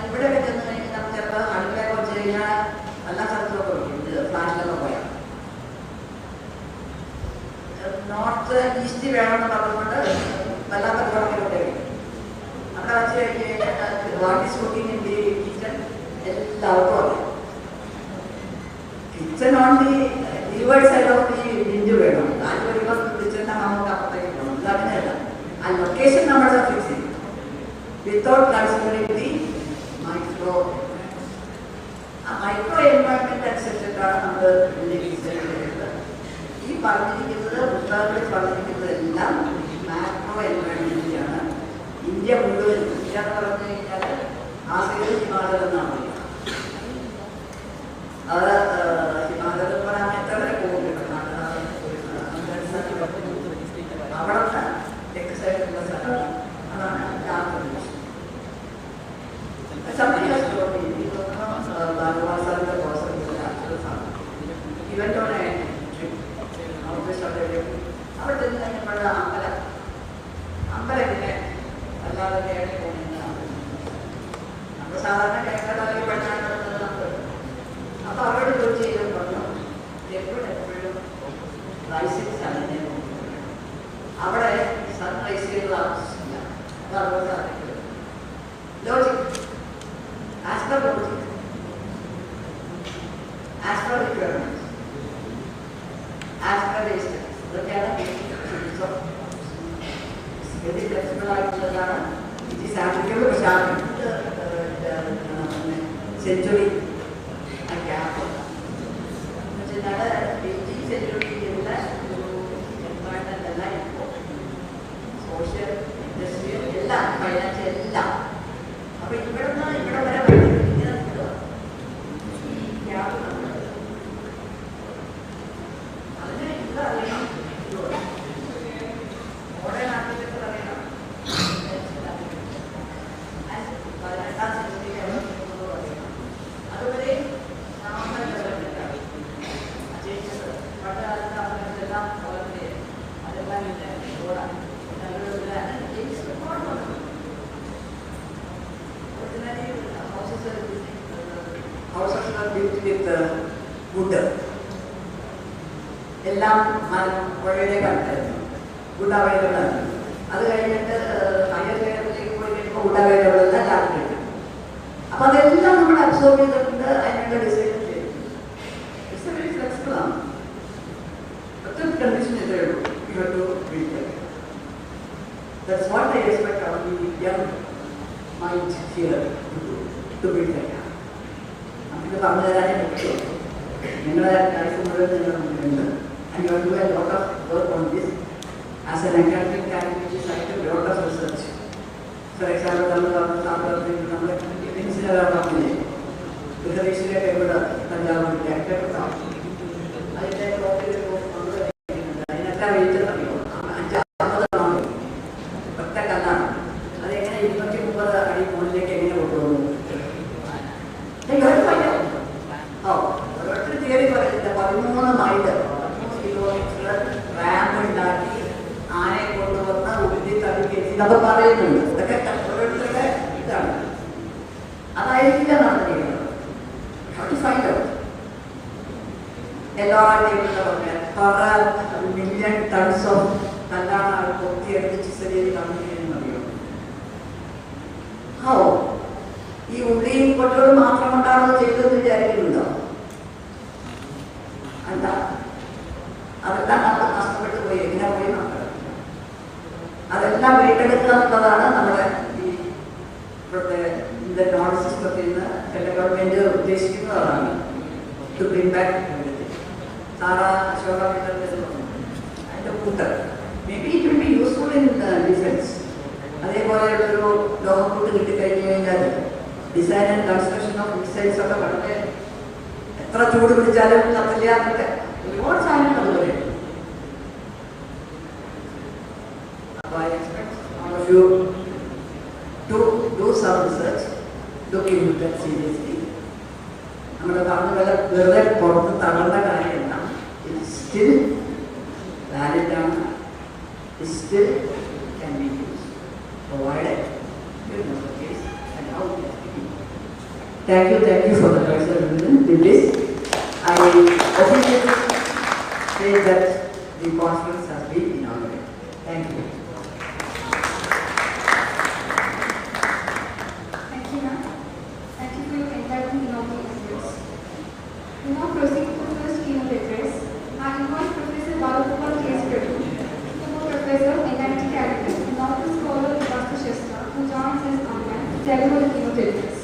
ഇവിടെ ചെന്ന് കഴിഞ്ഞാൽ നമ്മൾ ചിലപ്പോൾ അടുക്കളയൊക്കെ വെച്ച് കഴിഞ്ഞാൽ എല്ലാ സ്ഥലത്തുമൊക്കെ വയ്ക്കും. ഇത് ഫ്ലാറ്റിലൊക്കെ പോയാൽ നോർത്ത് ഈസ്റ്റ് വേണമെന്ന് പറഞ്ഞുകൊണ്ട് വല്ലാത്ത കുഴപ്പമില്ല. അവിടെ വെച്ച് കഴിഞ്ഞ് കഴിഞ്ഞാൽ what is cooking in the kitchen എല്ലാവർക്കും അറിയാം. Kitchen on the leeward side of the wind വേണം. കാറ്റ് വരുമ്പോൾ കിച്ചണിൻ്റെ നമുക്ക് അപ്പുറത്തേക്ക് പോകണം. ഇത് അങ്ങനെയല്ല. ആ ലൊക്കേഷൻ നമ്മൾ ഫിക്സ് ചെയ്യും വിത്തൗട്ട് കൺസിഡറിംഗ് ദി മൈക്രോ. ആ മൈക്രോ എൻവയോൺമെന്റ് അനുസരിച്ചിട്ടാണ് നമ്മൾ ചെയ്യുന്നത്. ഈ പറഞ്ഞിരിക്കുന്നത് പുസ്തകങ്ങളിൽ പറഞ്ഞിരിക്കുന്നതെല്ലാം മാക്രോ എൻവയോൺമെന്റിലാണ്. ഇന്ത്യ മുഴുവൻ, ഇന്ത്യ എന്ന് പറഞ്ഞു കഴിഞ്ഞാൽ ആസിയ ഹിമാലയം എന്നാണ് പറയുക. അത് ഹിമാലയം എന്ന് പറയാൻ എത്ര വരെ പോകുന്നുണ്ട്. അവിടുത്തെ തെക്ക് സൈഡിലുള്ള സ്ഥലമാണ്. അതാണ് ആന്ധ്രാപ്രദേശ്. ഭാഗവാസാറിന്റെ ഇവന്റോടെ അവിടെ ചെന്ന് കഴിഞ്ഞപ്പോൾ അമ്പലത്തിനെ അല്ലാതെ കേരള പോകുന്നതാണ് നമ്മൾ സാധാരണ കേരളത്തിൽ പഠിക്കാനുള്ളത് നമ്മൾ. അപ്പോൾ അവരോട് ജോലി ചെയ്ത് പറഞ്ഞു എപ്പോഴും റൈസിംഗ് സ്ഥലത്തിനെ അവിടെ സൺറൈസ് ചെയ്ത് ആവശ്യമില്ല. അത് അതുകൊണ്ട് അറിയില്ല. Logic as per logic, as per requirements, as per distance. ഇതൊക്കെയാണ് വെരി ഫ്ലെക്സിബിൾ ആയിട്ടുള്ളതാണ്. It is applicable. പക്ഷേ സെഞ്ചുറി ഗ്യാപ്പ് എന്ന് വെച്ചാൽ 18th സെഞ്ചുറിയിലുള്ള എൻവയോൺമെന്റ് എല്ലാം ഇപ്പോൾ സോഷ്യൽ ഇൻഡസ്ട്രിയൽ എല്ലാം ഫൈനാൻഷ്യൽ എല്ലാം. അപ്പൊ ഇവിടെ വരെ പഠിക്കുന്നത് അതിന് ഇത് അറിയണം. മോഡേൺ ആർക്കിടെക്ചർ അറിയണം. 18ാം സെഞ്ചുറിയിൽ അറിയണം. അതുവരെ നമ്മൾ ജയിച്ചത് പണ്ട് കാലത്ത് അവരെല്ലാം വളരെ അതെല്ലാം ഓടാൻ houses are built with wood. എല്ലാം പുഴയുടെ കണ്ടായിരുന്നു. വുഡ് അവൈലബിൾ ആണ്. അത് കഴിഞ്ഞിട്ട് ഹയർ ലെവലിലേക്ക് പോയി കഴിയുമ്പോൾ വുഡ് അവൈലബിൾ അല്ല, ലാൻഡ്. അപ്പം അതെല്ലാം നമ്മൾ അബ്സോർബ് ചെയ്തിട്ടുണ്ട്. അതിനുള്ള ഡിസൈൻ ചെയ്തു. ഇറ്റ്സ് വെരി ഫ്ലെക്സിബിൾ ആണ്. ഒറ്റ കണ്ടീഷൻ ഇതേ ഉള്ളൂ. You have to build it. That's what I expect our the young mind here to build it. നമുക്ക് പറഞ്ഞു തരാനേ പറ്റുള്ളൂ. നിങ്ങളുടെ ലൈഫ് മുഴുവൻ നിങ്ങളുടെ മുന്നിലുണ്ട്. And you do a lot of work on this as an academic activities ആയിട്ട് lot of research. For example നമ്മൾ നമ്മുടെ ഇൻസിലൊക്കെ പറഞ്ഞില്ലേ, ബൃഹദീശ്വരൊക്കെ ഇവിടെ തഞ്ചാവൂരിൻ്റെ കേട്ടിട്ടുണ്ടാവും. അതിൻ്റെ ടോപ്പിൽ അതിനൊക്കെ വെയിറ്ററിയോ 50 ഒറ്റ കല്ലാണ്. അതെങ്ങനെ 230 അടി മുകളിലേക്ക് എങ്ങനെ കൊണ്ടുപോകുന്നു? ഓരോരുത്തർ തിയറി പറയുന്നത് 13 മൈല് 13 കിലോമീറ്റർ റാമ്പ് ഉണ്ടാക്കി ആനയെ കൊണ്ടുവന്ന ഉരുതി തടുക്കി ഇതൊക്കെ പറയുന്നുണ്ട്. ഇതൊക്കെ ഓരോരുത്തരുടെ ഇതാണ്. അതായിരിക്കില്ല നമ്മൾ ചെയ്യുന്നത്. എല്ലാവരുടെയും പറഞ്ഞാൽ 1 മില്യൺ ടൺസ് ഓഫ് കല്ലാണ് കൊത്തിയെടുത്ത് ചിസരിയിൽ കമ്പനിയെന്നറിയോ? ഓ, ഈ ഉള്ളിയും കൊട്ടുകളും മാത്രം കൊണ്ടാണോ ചെയ്തതെന്ന് വിചാരിക്കുന്നുണ്ടോ? അല്ല, അതെല്ലാം നമ്മൾ നഷ്ടപ്പെട്ടു പോയി. എങ്ങനെ പോയി നമ്മൾ അതെല്ലാം വീണ്ടെടുക്കുക എന്നുള്ളതാണ് നമ്മുടെ ഈ ഇവിടുത്തെ ഇന്ത്യൻ നോൺ സിസ്റ്റത്തിൽ നിന്ന് കേരള ഗവൺമെന്റ് ഉദ്ദേശിക്കുന്നതാണ്. ടു ബ്രിങ് ബാക്ക് സാറ അശോക അതിൻ്റെ കൂട്ടർ may be it will be useful in defence. അതേപോലെയുള്ളൊരു ലോകക്കൂട്ട് കിട്ടിക്കഴിഞ്ഞു കഴിഞ്ഞാൽ design and construction of missiles ഒക്കെ വളരെ എത്ര ചൂട് പിടിച്ചാലും കത്തില്ല എന്നൊക്കെ ഒരുപാട് സാധനങ്ങൾ അതുപോലെ. അപ്പോൾ I expect you to do some research, look into that seriously. It's still valid, it still can be used, provided you know the case and how it has to be. Thank you for the presentation. With this, I officially say that the conference has been inaugurated. Thank you. Thank you, ma'am. Thank you for your enlightening inaugural address. We now proceed to the first keynote address. I invite Professor 𝐕ā𝐬𝐭𝐫𝐬𝐿, former professor, NIT Calcutta, and author scholar in Vastu, who joins us online to deliver the keynote address.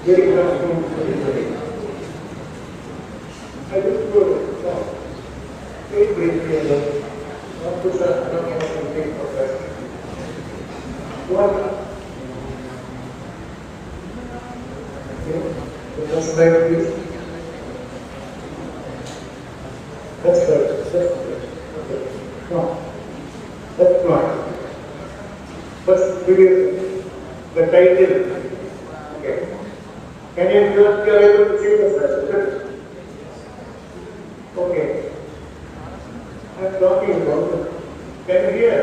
Very good afternoon to everybody. I just go talk very briefly about what was the anatomy of breast. One, the first slide please. That's right. That's right. Okay. No. That's not. First, previous, the title. Okay. Can you are able to see the slide? Okay. I'm talking about. Can you hear?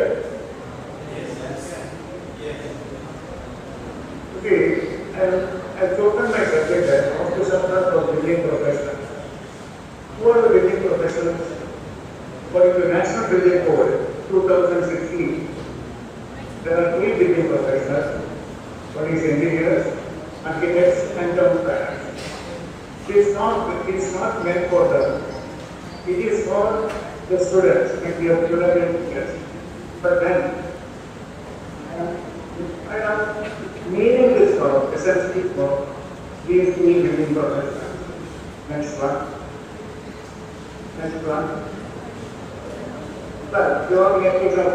Okay. I've chosen my subject as occupational for building professionals. Who are the building professionals? According to National Building Code 2016, there are 3 building professionals. One is engineers, architects, and town planners. It's not meant for them. It is for the students, like the students. But then, I am meaning this for essentially for these 3 building professionals. Next one. Next one. But your lectures are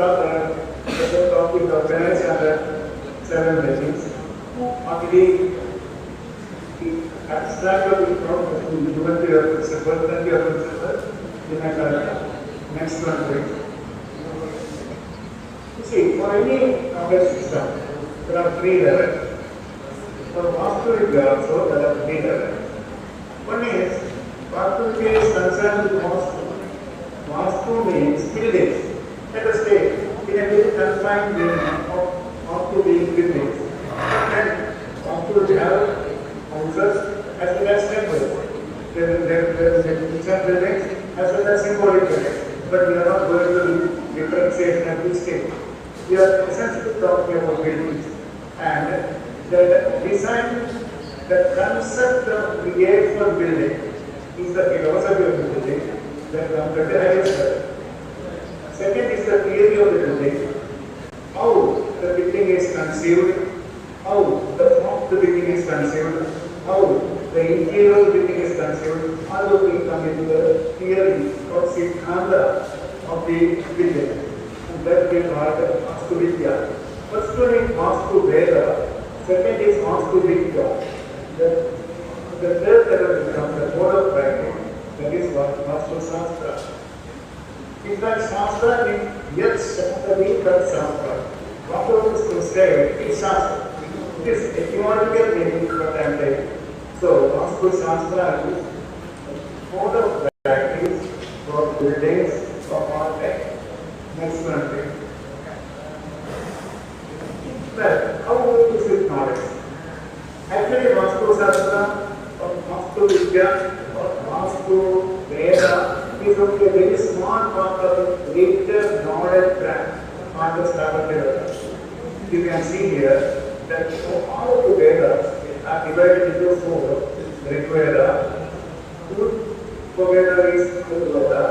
the topic organized under 7 buildings. Already abstract of the problem given to your principal, then your principal, you can next one please. You see, for any knowledge system, there are 3 levels. For Vastu also, there are 3 levels. One is, Vastu is concerned with Vastu. Vastu means buildings. Let us say, in a very confined meaning of Vastu being buildings. And Vastu will have houses as well as temples. There is picture buildings as well as symbolic buildings. But we are not going to differentiate at this stage. We are essentially talking about buildings. And the design, the concept of create for building is the philosophy of the building that comes at the highest level. Second is the theory of the building, how the building is conceived, how the form of the building is conceived, how the interior of the building is conceived, all of these come into the theory or siddhanta of the building. And that we call the Vastu Vidya. First one is Vastu Veda, second is Vastu Vidya. The third level becomes the mode of practice, that is what Vastu Shastra. In fact, Shastra is Yat Shastari Tat Shastra. Whatever is to say is Shastra. It is etymological meaning what I am saying. So, Vastu Shastra is mode of practice for buildings of all types. Next one, please. Well, how is this knowledge? Actually, Vastu Shastra or Vastu Vidya or Vastu Veda is only a very small part of the greater knowledge track on the Śā𝐬𝐭𝐫𝐴. You can see here that all of the Vedas are divided into 4. Rig Veda, Veda is Veda,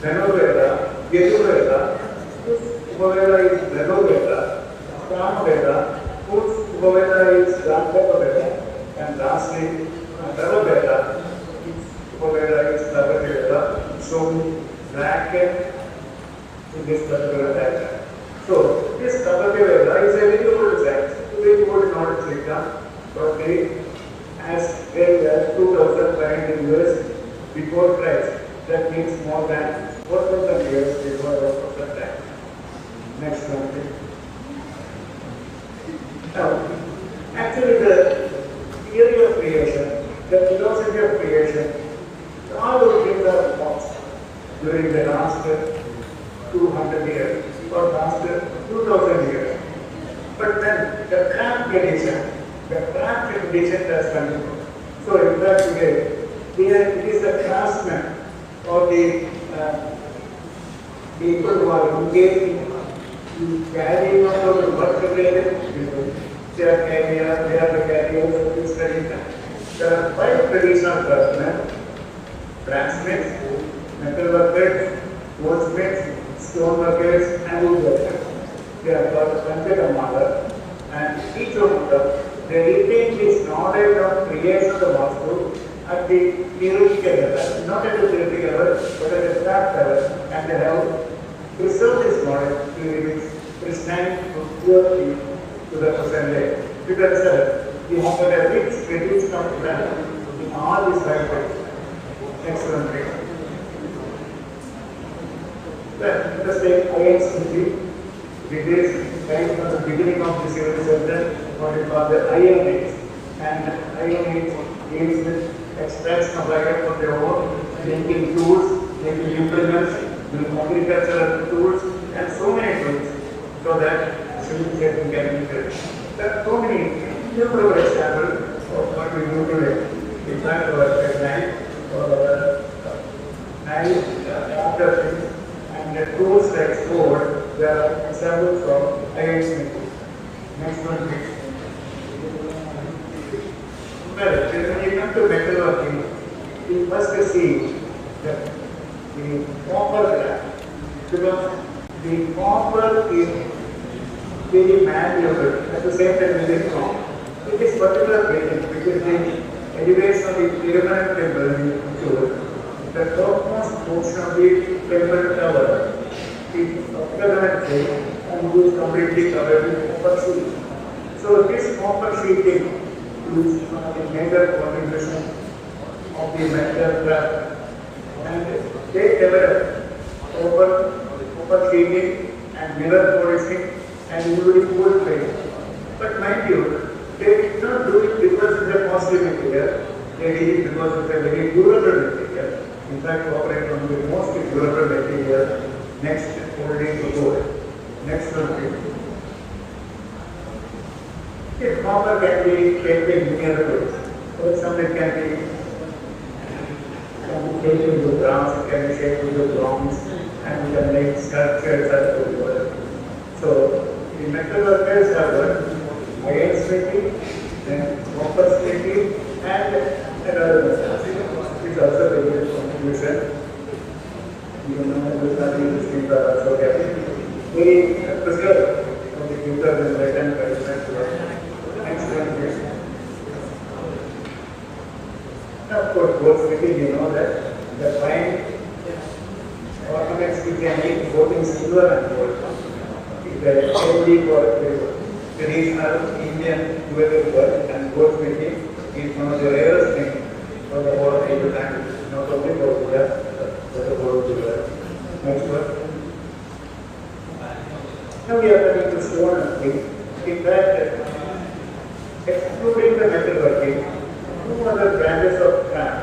Venu Veda, Yedu Veda, Veda is Venu Veda, Ram Veda, Veda is Gandhava Veda, and lastly, Dharma Veda. Veda is Dharma Veda, shown bracket in this particular diagram. So, this Dharma Veda is a very old science, very old knowledge system, but they as early as 2500 years before Christ. That means more than 4,000 years before the time. Next one, please. Now, actually, the theory of creation, the philosophy of creation, all those things are lost during the last 200 years or last 2,000 years. But then the craft tradition has continued. So in fact today, it is the craftsmen or the people who are engaged in carrying out the work related people. They are the carriers of this tradition. There are 5 traditional craftsmen: blacksmiths, metal workers, goldsmiths, stone workers, and woodworkers. They are called Panchakamala, and each of them, they retain this knowledge of creation of the Vastu at the theoretical level, not at the theoretical level, but at the craft level, and they have preserved this knowledge to its pristine purity to the present day. Because we have got a rich tradition of land in all these 5 ways. Excellent. INCT. It is right from the beginning of the civil service, what we call the INH. And INH deals with extracts of iron from their own, making tools, making implements, doing agricultural tools, and so many tools, so that civil engineering can be built. There are so many innumerable examples of what we do today. In fact, our design, our after things, and the tools like sword, there are examples of INCT. Next one, please. Well, when you come to metalworking, you must see that the copper graph, because the copper is very malleable, at the same time very strong. It is particular plating, which is the elevation of the permanent temple, the topmost portion of the temple tower is permanent plate and is completely covered with copper sheet. So this copper sheeting is one of the major contribution of the metal craft, and they develop copper sheeting and mirror polishing and usually cold plate. But mind you, they did not do it because it's a costly material, they did it because it's a very durable material. In fact, copper is one of the most durable material next only to gold. Next one, please. If copper can be numerable, for example, it can be shaped into bronze, it can be shaped into bronze, and we can make sculptures out of the world. So, the metalworkers have learned iron splitting, then copper splitting, and another metals. It's also a very good contribution. Even though the studies are also very preserved for the future generation traditional. Next one, please. Now, of course, gold splitting, you know that the fine ornaments you can make both in silver and gold. The only for traditional Indian jewelry work, and gold splitting is one of the rarest things for the whole age time, not only for India, but the whole world. Next one. Now we are coming to stone and zinc. In fact, excluding the metalworking, two other branches of craft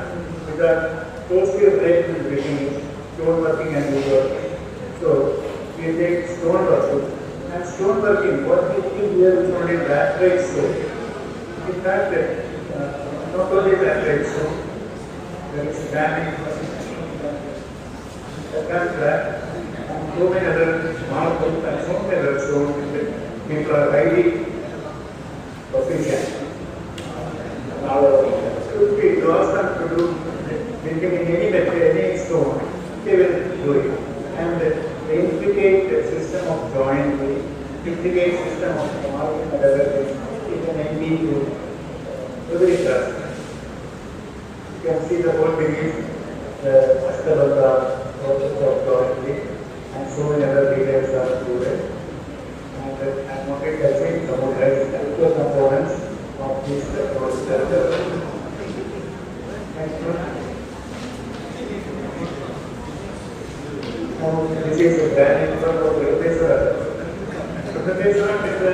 which are closely related to the beginning, stoneworking and woodworking. So we take stoneworking. And stoneworking, what we think here is only laterite stone. In fact, not only laterite stone, there is granite, and so many other marbles and so many other stones that people are highly proficient. Now, if we ask them to do any material, any stone, they will do it. And the intricate system of joinery, intricate system of marking and other things, it can envy to every task. You can see the whole thing is the Astabata process of joinery, and so many other details are included. And I'm not touching some of the components of this process. Next one. This is a granite block of Trivandrum. Trivandrum is a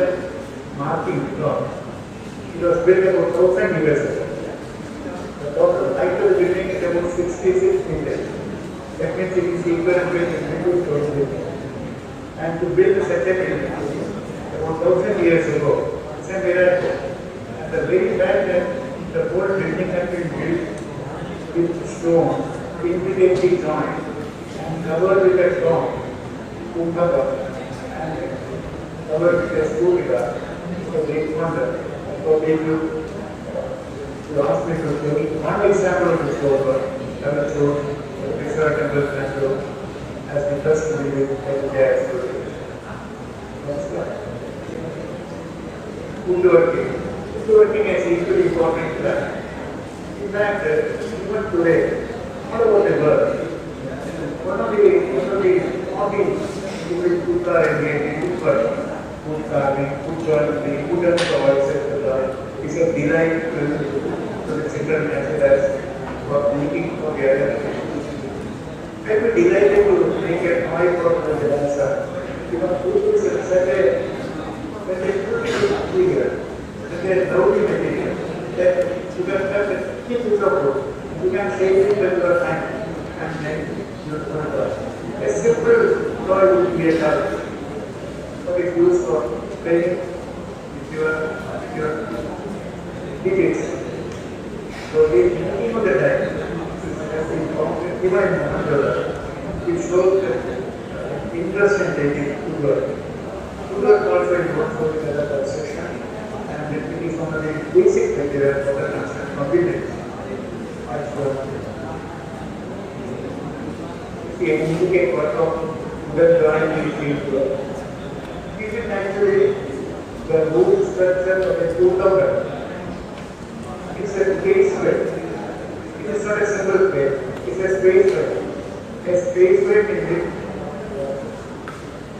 marking block. It was built about 1,000 years ago. The total height of the building is about 66 meters. That means it is equivalent to a 22 story. And to build such a building about 1,000 years ago, it's a miracle. And the very fact that the whole building has been built with stone, intricately joined, and covered with a stone, 𝐭𝐫𝐴, and covered with a scooter. It's a great wonder. So you asked me to take one example of this work. I will show the picture temple and as the first video of the story. Next slide. Woodworking. Woodworking is equally important to that. In fact, even today, what about the work? One of the hobbies people are engaged in wood carving, wood joinery, wooden toys, etc. is a delight to the children as well as for making for the other. I will be delighted to make a toy for the dancer. food is such a, when they put it in clear, when they are rowdy material, that you can have a keep it of food. You can save it when you are time and then you put it up. A simple toy would be a toy. But it's used for playing with your digits. So the meaning of the time has been given under it shows the interest in taking footwork. Footwork also involves working as a construction and it is one of the basic criteria for the construction of buildings. If you indicate what of the drawing is being done. This is actually the root structure of a two-tower. It's a space weight. It is not a single plate. It's a space weight. A space weight in which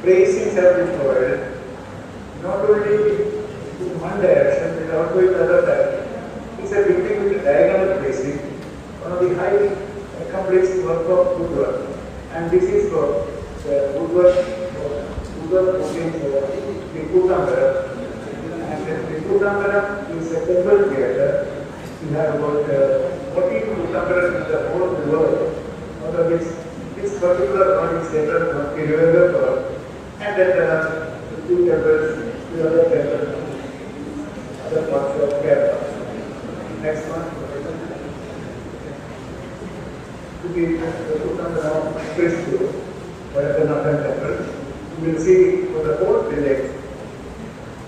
bracings have been provided, not only in one direction, but also in the other direction. It's a building with a diagonal bracing, one of the highly accomplished work of woodwork. And this is for the woodwork putting the 𝐕ā𝐬𝐭𝐫𝐚. And the 𝐕ā𝐬𝐭𝐫𝐚 is a temple theatre. We have about 40 𝐕ā𝐬𝐭𝐫𝐚 in the whole world, out of which this particular one is centered on Trivandrum, and then there are two temples, two other temples, other parts of Kerala. Next one. To be the 𝐕ā𝐬𝐭𝐫𝐚 Christu, Vaidyanathan temple, you will see for the whole village,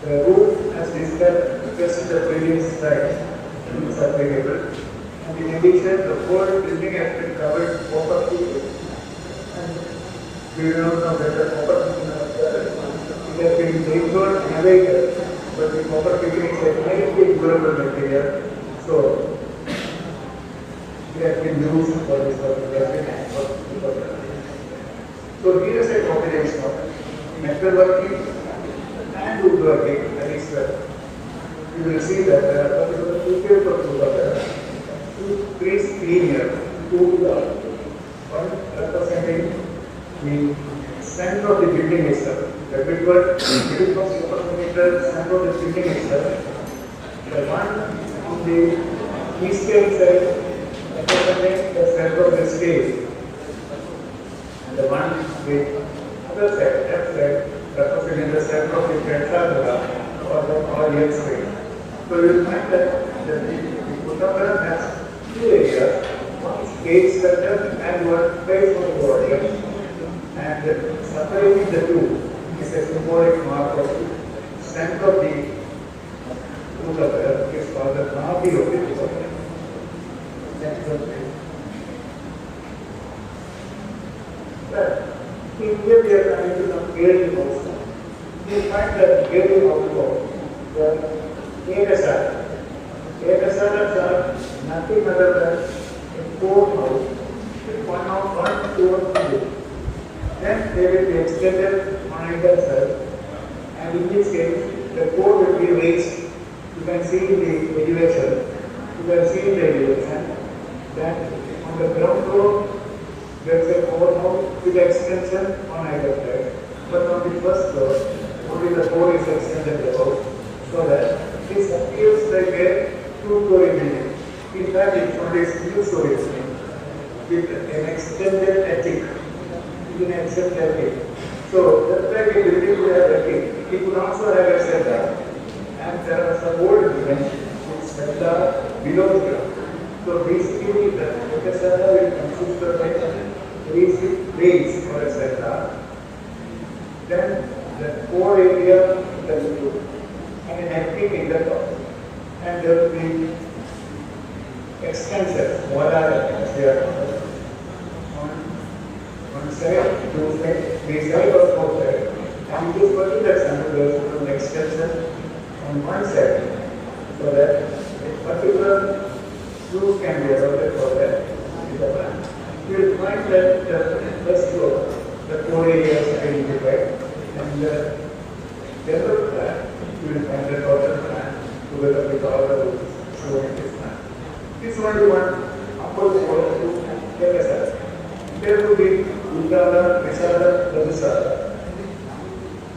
the roof as discussed just in the previous slide is applicable. And in addition, the whole building has been covered with copper tubing. And we don't know whether copper tubing it has been rainbow elevated, but the copper tubing is a highly durable material. So it has been used for this purpose. So here is a combination of metalworking and woodworking, that is you will see that there are particular features of woodwork. Three screen here, one representing the center of the building itself. The brickwork, the center of the building itself. The one on the eastern side representing the center of the stage. And the one with other side, left side, representing the center of the Kantaloor or the audience stage. So you will find that the 𝐕ā𝐬𝐭𝐫𝐚 has two areas, one is gate structure and one face of the audience. And separating the two is a symbolic mark of the center of the 𝐕ā𝐬𝐭𝐫𝐚, which is called the Navi of the 𝐕ā𝐬𝐭𝐫𝐚. In here we are coming to some grading also. You find that grading also, the 𝐸𝐴𝐴𝐴𝐴s are nothing other than a core house with one of 1, 2, and 3. Then they will be extended on either side, and in this case, the core will be raised. You can see the elevation. That on the ground floor, there is a core house with extension on either side. But on the first floor, only the core is extended above, so that this appears like a two-story building. In fact, it's only a single-story building with an extended attic. You can accept attic. So, just like a building would have attic, it could also have a cellar. And there are some old buildings with cellar below the ground. So, basically, the cellar will consist of a basic base for a cellar. Then, the core area will be and an attic in the top. And there will be extensions, as they are called, on side, two side, three side or four side. And this particular sample there is an extension on one side, so that a particular use can be adopted for that in the plan. You will find that the first floor, the core area is identified, and the developed plan, you will find the total plan together with all the rules shown in this plan. This only one upper floor to take a step. There will be Uttara, Visara, Radhusara.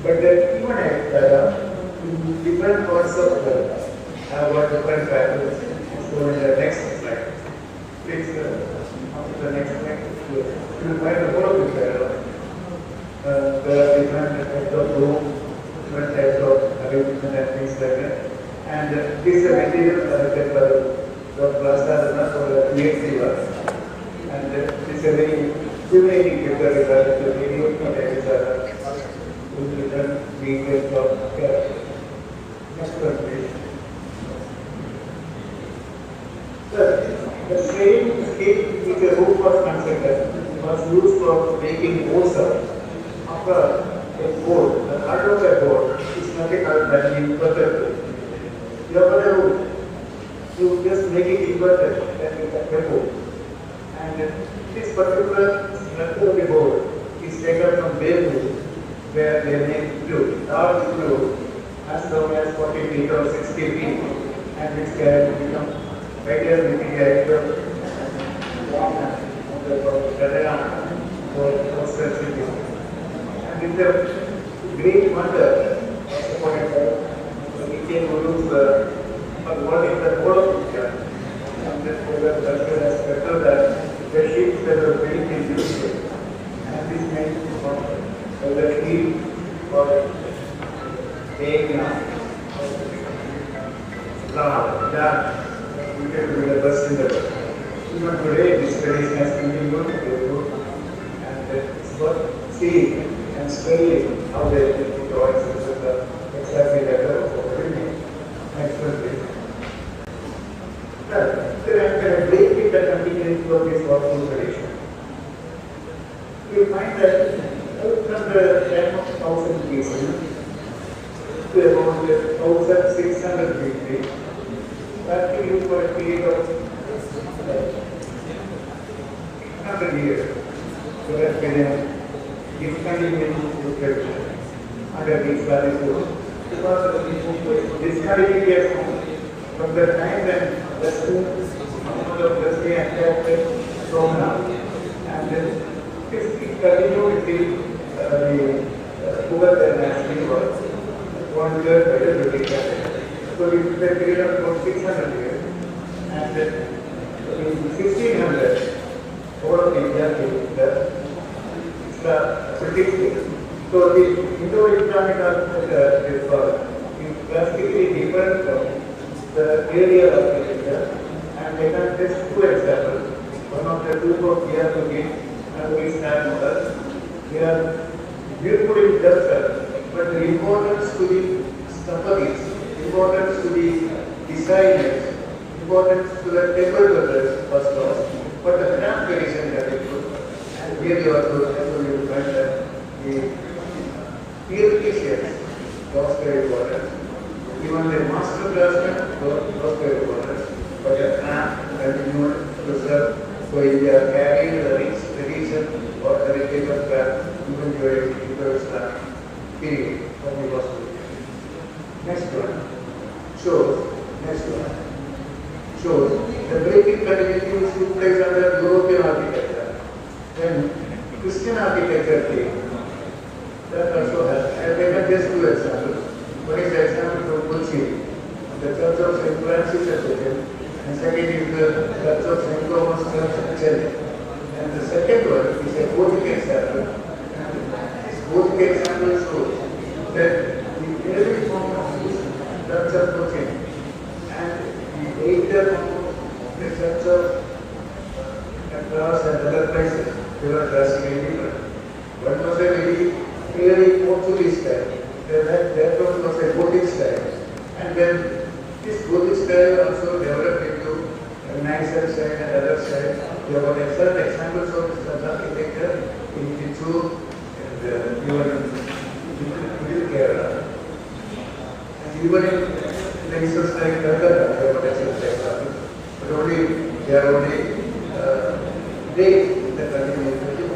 But even in different parts of the have got different values. So in the next slide, please, after the next slide, you will find the whole picture. There are different types of room, different types of arrangement and things like that. And this is a material selected by the plaza for the PhD work. And this is a very stimulating picture regarding the video that will be done details of care. Next one, please. The same scheme which a roof was considered was used for making boards of a board. The heart of a board is nothing other than inverted. You have got a roof. You just make it inverted and you can a board. And this particular structure of the board is taken from bare wood, where they make glue, large glue, as long as 40 feet or 60 feet, and which can become better with the idea of for sensitivity. And it's a great wonder the Indian gurus what is the whole of India. And this program has better that the ships that are built in useful. And this makes the key for paying that we can do the best in the world. Even today, this tradition has continued and it's worth seeing and studying how they do drawings etc. Exactly like that. Next one, please. There are great things that continue for this working tradition. We find that from the 10,000 BC to about 1,600 BC, that we use for a period of 100 years. So that can discontinue the tradition under these values. Because discontinuity from the time when the students of the day and chapter thrown out, and then it continued till the poor and national work. 1 year better to be carried. So it is a period of about 600 years, and in 1600, all of India came the British. So the Indo-Islamic architecture is drastically different from the area of India, and they can test 2 examples. One of the 2 books here to give and we stand models. They are beautiful in themselves, but the importance to the studies, importance to the designers, importance to the table builders was lost. But the craft tradition that is good, and here you are to find that the theoreticians lost their importance. Even the master craftsmen lost their importance. But the craft continued to serve. So India carried the rich tradition or heritage of craft even during the Indo-Islamic period when we was doing. Next one shows, the breaking continuity took place under European architecture. When Christian architecture came, that also has, and they can just 2 examples. One is the example from Kochi, the Church of St. Francis Xavier, and second is the Church of St. Thomas Church. And the second one is a Gothic example. And this Gothic example shows that the early form of this Church of Kochi and the later form of the Church of Madras and other places, they were drastically different. One was a very clearly Portuguese style. That one was a Gothic style. And then this Gothic style also developed into a nicer style and other style. There were excellent examples of such architecture in Tichu and even in Kerala. And even in places like Calcutta, there were excellent examples. But they are only days in the continuity of the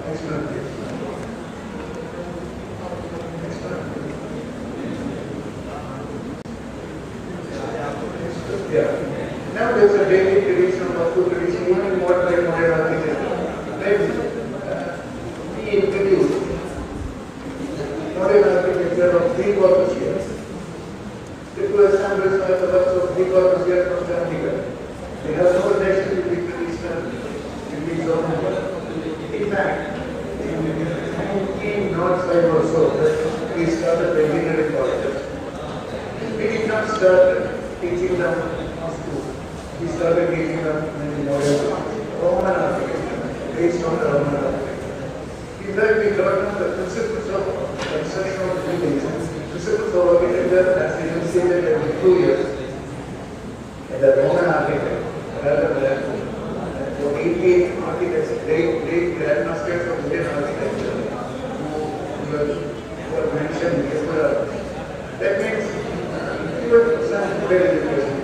next one, please. Yeah. Now there's a daily tradition of food tradition, even more like modern architecture. Then we introduced he started teaching them many modern Roman architecture, based on the Roman architecture. In fact, we learned the principles of construction of buildings, principles of architecture as enunciated every 2 years in the Roman architecture, rather than the 88 architects, great grandmasters of Indian architecture who were mentioned before. That means even some good education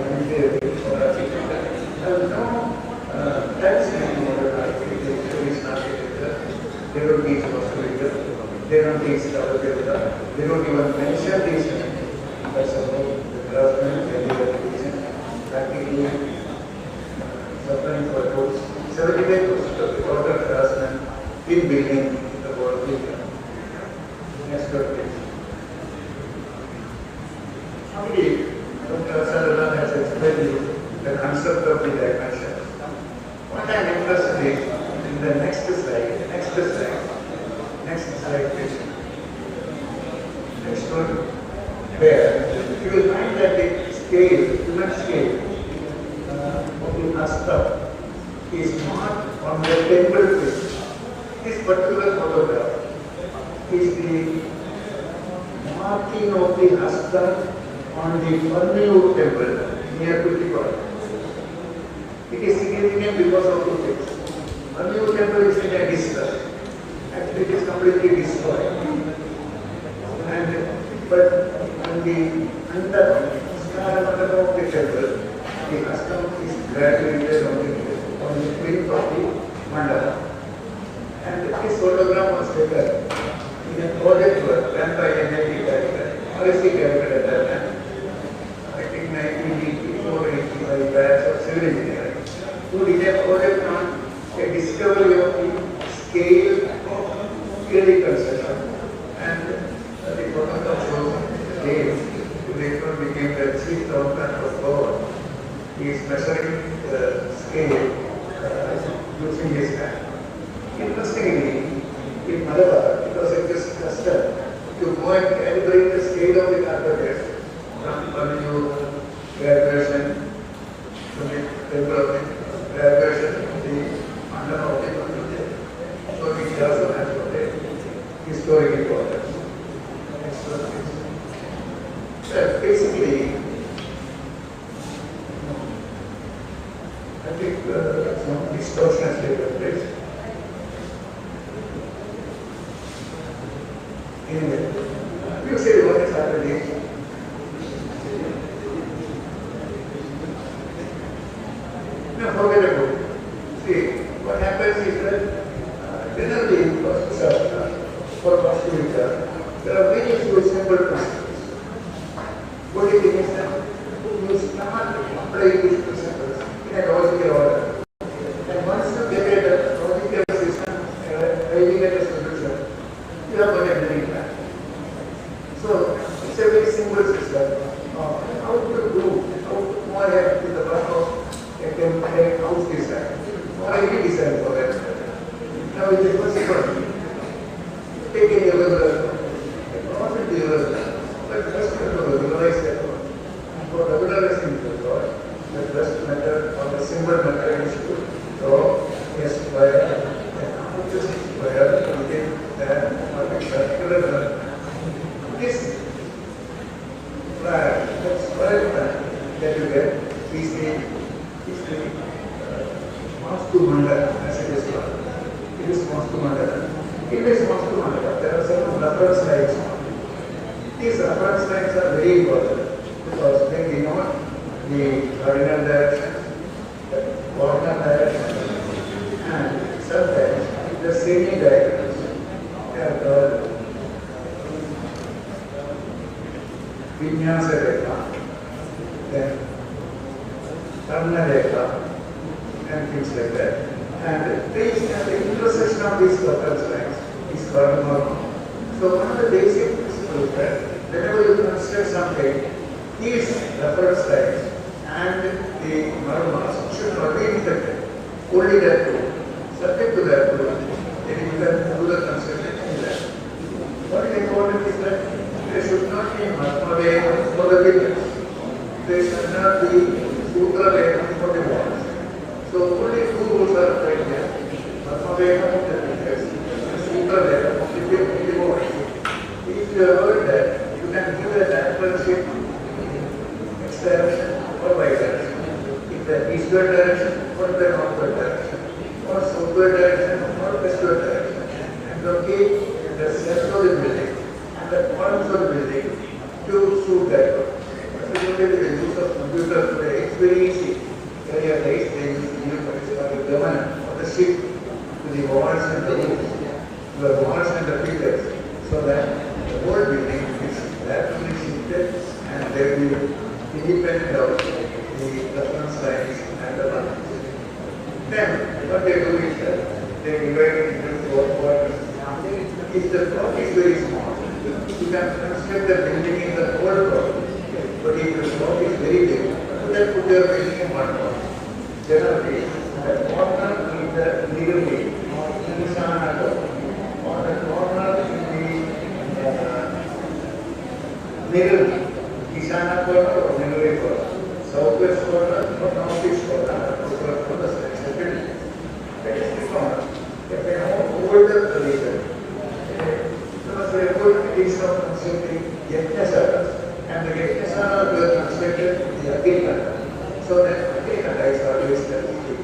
for architecture. There was no tax modern architecture. They don't teach hospital, they don't teach architecture, they don't even mention these because of the craftsmen and the education. Practically, sometimes for about 75% of the total craftsmen in building the world. Next one, please. Already, Dr. Sala has explained you the concept of the dimension. What I am interested in the next slide, please. Next one, where you will find that the scale, human scale of the Asta is not on the temple plane. This particular photograph is the marking of the Asta on the Forenoon temple near Kuttikod. It is significant because of two things. Forenoon temple is in a distress. Actually, it is completely destroyed. But on the under of the temple, the custom is graduated on the plinth of the mandala. And this photograph was taken in a project work done by NIT director, policy director at that time. I think 1984-85 batch of civil engineering, who did a project on a discovery of the scale of building construction. And the photograph shows James, who later became the chief doctor of God. He is measuring the scale using his hand. Interestingly, in Malabar, it was a custom to go and calibrate the scale of the carpenters from Forenoon graduation, from the temple of the graduation of the mandala of the carpenter. So it also has got a historic importance. Next one, please. Basically, I think some distortion has taken place. Anyway, you say what is happening. Now forget about it. See, what happens is that generally for posture, there are many simple principles. What do you think is that you start applying these principles in a logical order. And once you get a logical system, arriving at a solution, you have got a building plan. So it's a very simple system. How to do, how to go ahead with the work of a house design, or any design for that. Now it's a first one. Take any other, not the other, but first regularize that one. And for regularizing the thought, the best method or the simple method is to draw a square, and out this square, we get a circular. This plan, that square plan that you get, is the Vastu Mandala, as it is called. It is Vastu Mandala. In this Vastu Mandala, there are certain reference lines. These reference lines are very important because they denote the cardinal direction, the corner direction, and sometimes the semi-diagonals. They are called Vinyasa Rekha, then Karna Rekha, and things like that. And the intersection of these reference lines is called norma. So one of the basic principles that whenever you consider something, these reference lines and the normas should not be infected. Only that rule. Subject to that rule, then you can do the construction in that. What is important is that there should not be Mahatma Vedam for the builders. There should not be Sutra Vedam for the direction or the northward direction, or southward direction or westward direction, and locate the center of the building and the corners of the building to suit that work. Particularly with the use of computer today, it's very easy. Earlier days, they used to use what is called the governor or the shift to the walls and the roofs, to the walls and the pillars, so that the whole building is rapidly shifted and they will be independent of the reference lines and the lines. Then, what they do is that they divide it into 4 quarters. If the block is very small, you can construct the building in the whole block. But if the block is very big, you can put your building in 1 block. Generally, the corner is the legal gate, or the corner in the middle, Ishana corner or middle corner, southwest corner or northeast corner, for the section building. That is the corner. If they have older tradition, there was a good piece of constructing Yajnasalas, and the Yajnasalas were constructed in the Agilkanda, so that Agilkanda is always the key.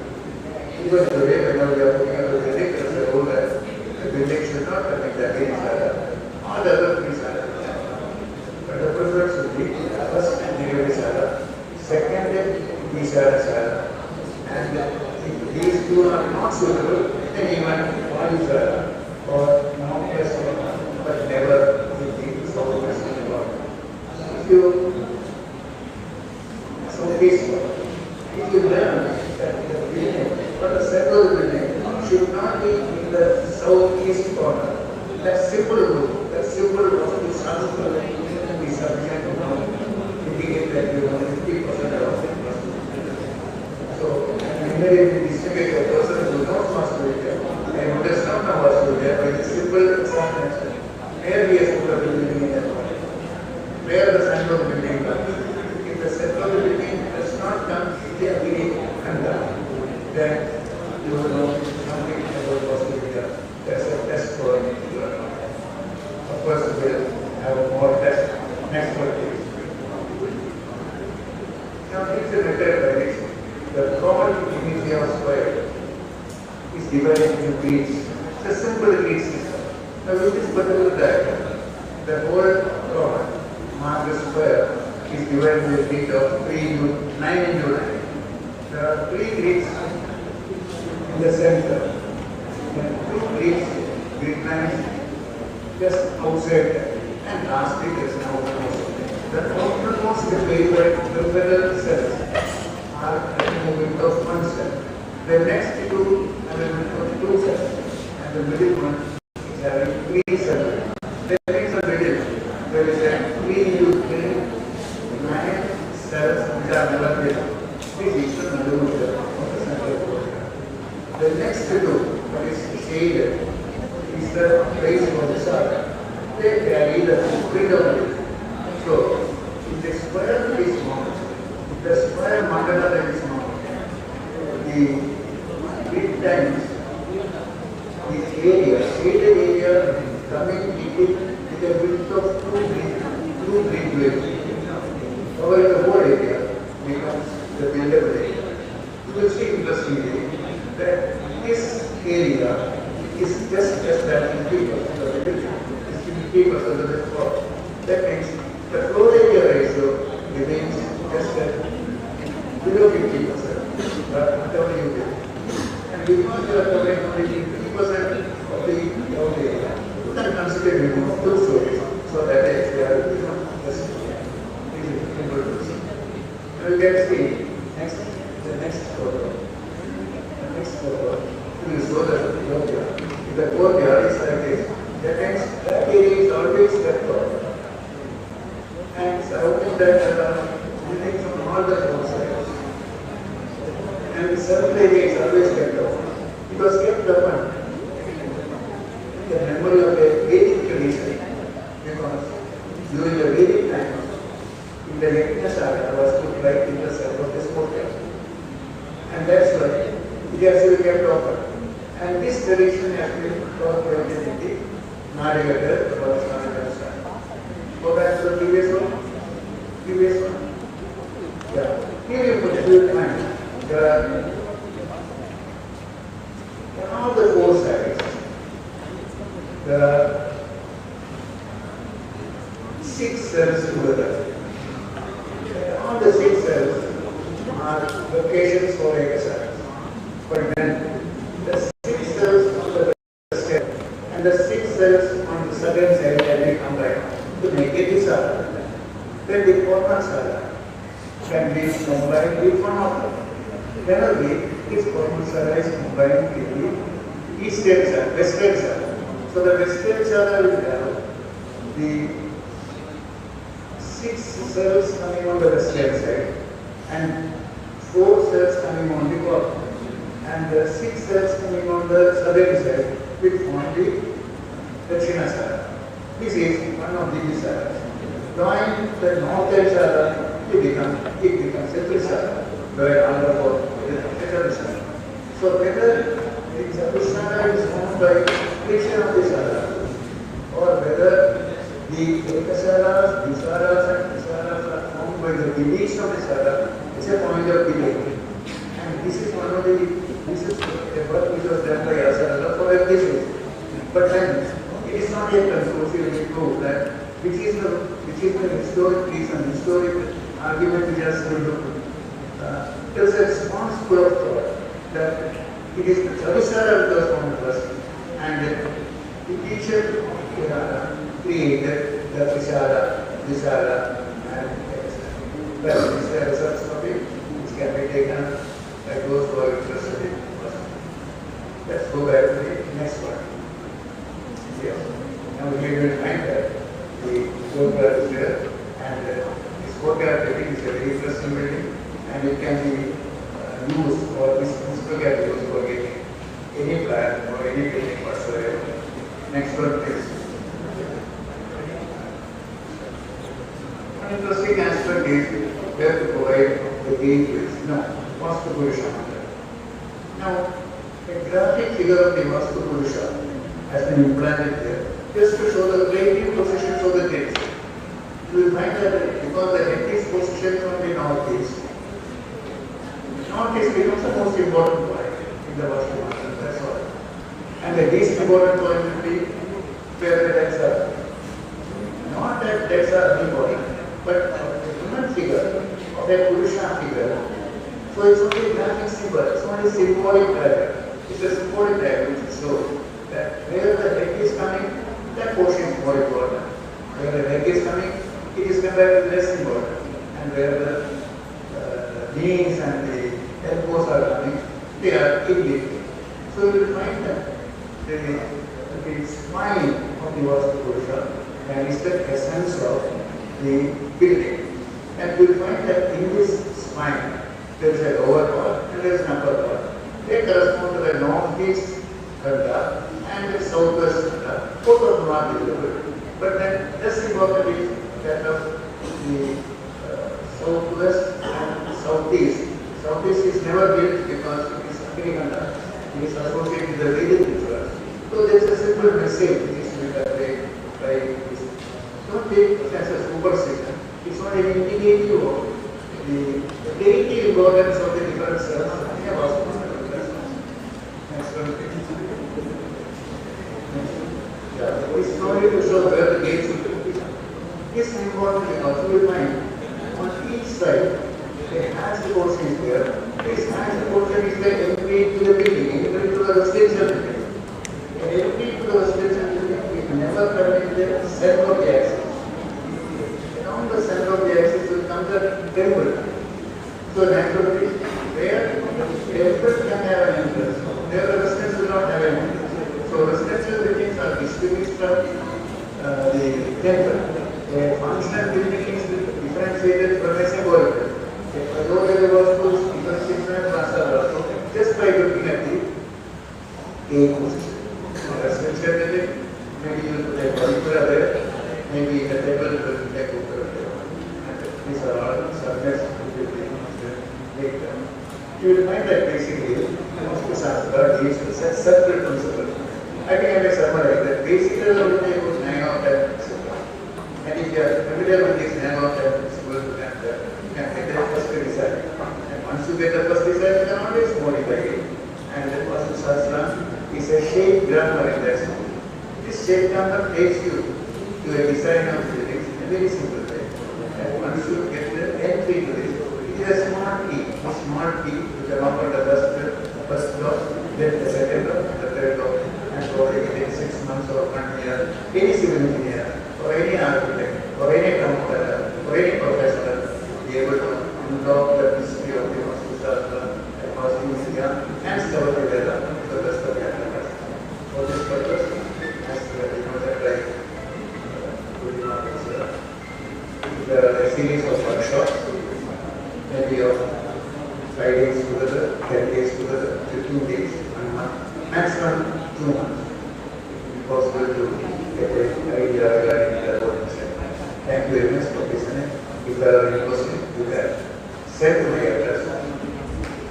Even today, when we are looking at the building, there is a rule that the building should not connect the Agilkanda. All the other things are there. But the preference should be first Agilkanda, second Sala, and if these two are not suitable, then even one Sala or northwest corner, but never with the southwest corner. If you southeast corner, if you learn that the building or the center of the building should not be in the southeast corner, that simple rule was to successfully be sufficient to indicate that you are 50% of the So, when you distribute a person who knows Australia and who does not know Australia, with a simple explanation, where he has put a building in that point, where the center of the building comes. If the center of the building does not come immediately and down, then you will know something about Australia. There's a test for it. Of course, we will have more tests next week. Now, it's a method by which the common unity of square is divided into grids. It's a simple grid system. Now, with this particular diagram, the whole common marked square is divided into a grid of 9 into 9. There are 3 grids in the center and 2 grids, grid lines just outside that. And lastly, there is an outermost. The outermost peripheral cells are having a width of 1 cell. The next 2 have a width of 2 cells, and the middle one is having 3 cells. There is a middle. There is a 3 into 3, 9 cells which are never built. This is the middle of the central program. The next 2, what is shaded, is the base of the Sala. They carry the freedom. So, if the square is small, the square mandala that is small, the grid times the area, shaded area coming with a width of 2 grid waves. However, the whole area becomes the buildable area. You will see interestingly that this area is just that 50% of the building. 50% of the floor. That means the floor area ratio remains just at below 50%, but whatever you do. And because you are covering only 50% of the floor area, you can consider building 2 stories, so that they are just simple to see. Now you can see the next photo. The next photo will show the courtyard. If the courtyard is like this, that means that area is always left over. And surrounding that buildings from all the four sides. And the circle area is always kept open. It was kept open in the memory of a Vedic tradition, because during the Vedic times, in the Yajnasaala was put right in the center of this courtyard. And that's why it has to be kept open. And this tradition has been incorporated in the Nadigatar or Śā𝐬𝐭𝐫𝐴. Go back to the previous one. Yeah. Here you put a few lines. there are on all the four sides, there are 6 cells together. And all the 6 cells are locations for cells. But then the 6 cells on the stem and the 6 cells on the southern side can be combined to make it a Sala. Then the former Sala can be combined with one of them. Generally, this former Sala is combined with the eastern Sala, western Sala. So the western Sala will have the 6 cells coming on the western side and 4 cells coming on the bottom, and the 6 cells coming on the southern side will form the Dakshina Sala. This is one of these salas. Join the northern Sala, it becomes a Trisala, where under four is a Trisala. So whether the Trisala is formed by friction of the Sala, or whether the Ekasalas, Visaras and Visaras are formed by the deletion of the Sala, it's a point of debate. And this is one of the, this is a work which was done by Asarala for a basis. But then, it is not yet conclusively proved that which is the historic reason, historic argument which has been looked. There is a small school of thought that it is the Chavisara which was formed first, and the teacher of Kirana created the Visara, and that is the results of it, which can be taken by those who are interested in it. Let's go back to the next one. Yes. Now we will find that the photograph is there, and this photograph building is a very interesting building, and it can be used, or this photograph is used for getting any plan or any building whatsoever. Next one, please. One interesting aspect is where to provide the gateways. Vastu Purusha. Now, a graphic figure of the Vastu Purusha has been implanted there just to show the relative positions of the gates. You will find that because the head is positioned from the northeast, northeast becomes the most important point in the Vastu Purusha. That's all. And the least important point will be where the deaths are. Not that deaths are important, but a human figure, of a Purusha figure. So it's only a graphic symbol, it's only symbolic diagram. It's a symbolic diagram which shows that where the head is coming, that portion is more important. Where the leg is coming, it is comparatively less important. And where the knees and the elbows are coming, they are indifferent. So you will find that the spine of the Vastu Purusha is the essence of the building. And you will find that in this spine, there is a lower part and there is an upper part. They correspond to the northeast Khanda and the southwest Khanda. Both of them are visible. But then just important is that of the southwest and southeast. Southeast is never built because it is Khanda. It is associated with the Vedic rituals. So there is a simple message which is to be conveyed by this. Don't take it as a superstition. It's not an indicative of the deity importance of the different cells. Next one, please. It's only to show where the gates will be. This is important because you will find on each side a hatched portion is there. This hatched portion is the entry to the building, entry to the residential building. An entry to the residential building is never permitted in the center of the axis. Around the center of the axis will come the temple. So naturally, where the temple can have an entrance, there the residence will not have an entrance. So residential buildings are distinguished from the temple. A functional building is differentiated from a symbolic building. Although there was differentiation and transfer, just by looking at the gate position. Residential building, maybe you will put a particular there, maybe a table will put a cooker there. These are all surface buildings. You will find that basically Vastu Shastra deals with a separate principle. I think I may summarize that basically the only was 9 out of 10 principle. And if you are familiar with this 9 out of 10 principle, you can take the first result. And once you to get the first design, you can always modify it. And the Vastu Shastra is a shape grammar in that sense. This shape grammar takes you to a design of buildings in a very simple way. And one should get the entry to this. It is a smart key. A smart key you can open the first door, then the second door, the third door, and probably within 6 months or 1 year, any civil engineer or any architect or any promoter or any professional will be able to unlock the mystery of the Vastu Shastra and Vastu Vidya and Śā𝐬 together to the best of their ability. For this purpose, as you know that like there are a series of workshops, maybe of 5 days together, 10 days together, 15 days, 1 month, maximum 2 months. Possible to get an idea regarding the whole mission. Thank you very much for listening. If there are any questions, you can send to my address.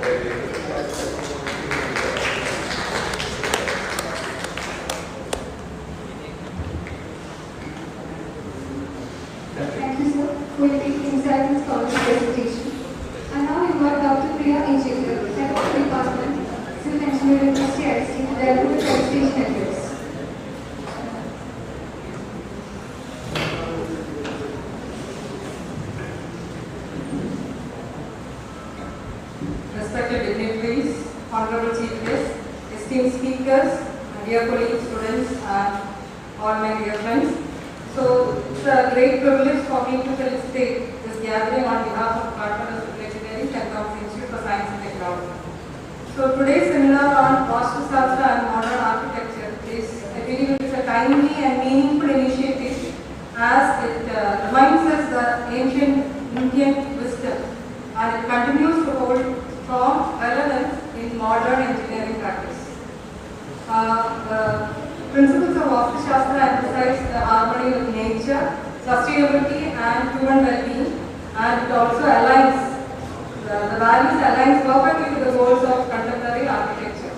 Thank you. Thank you, sir, for your insight and scholarly presentation. And now we invite Dr. Priya Engineer, Head of the Department, Civil Engineering, STIC, to deliver the presentation address. Respected dignitaries, Honorable Chief Guests, esteemed speakers, dear colleagues, students, and all my dear friends. So, it's a great privilege for me to felicitate this gathering on behalf of the Department of Civil Engineering and St. Institute for Science and Technology. So, today's seminar on Vastu Shastra and modern architecture is, I believe, it is a timely and meaningful initiative as it reminds us the ancient Indian wisdom and it continues to hold strong relevance in modern engineering practice. The principles of Vastu Shastra emphasize the harmony with nature, sustainability and human well-being, and it also aligns, the values aligns perfectly to the goals of contemporary architecture.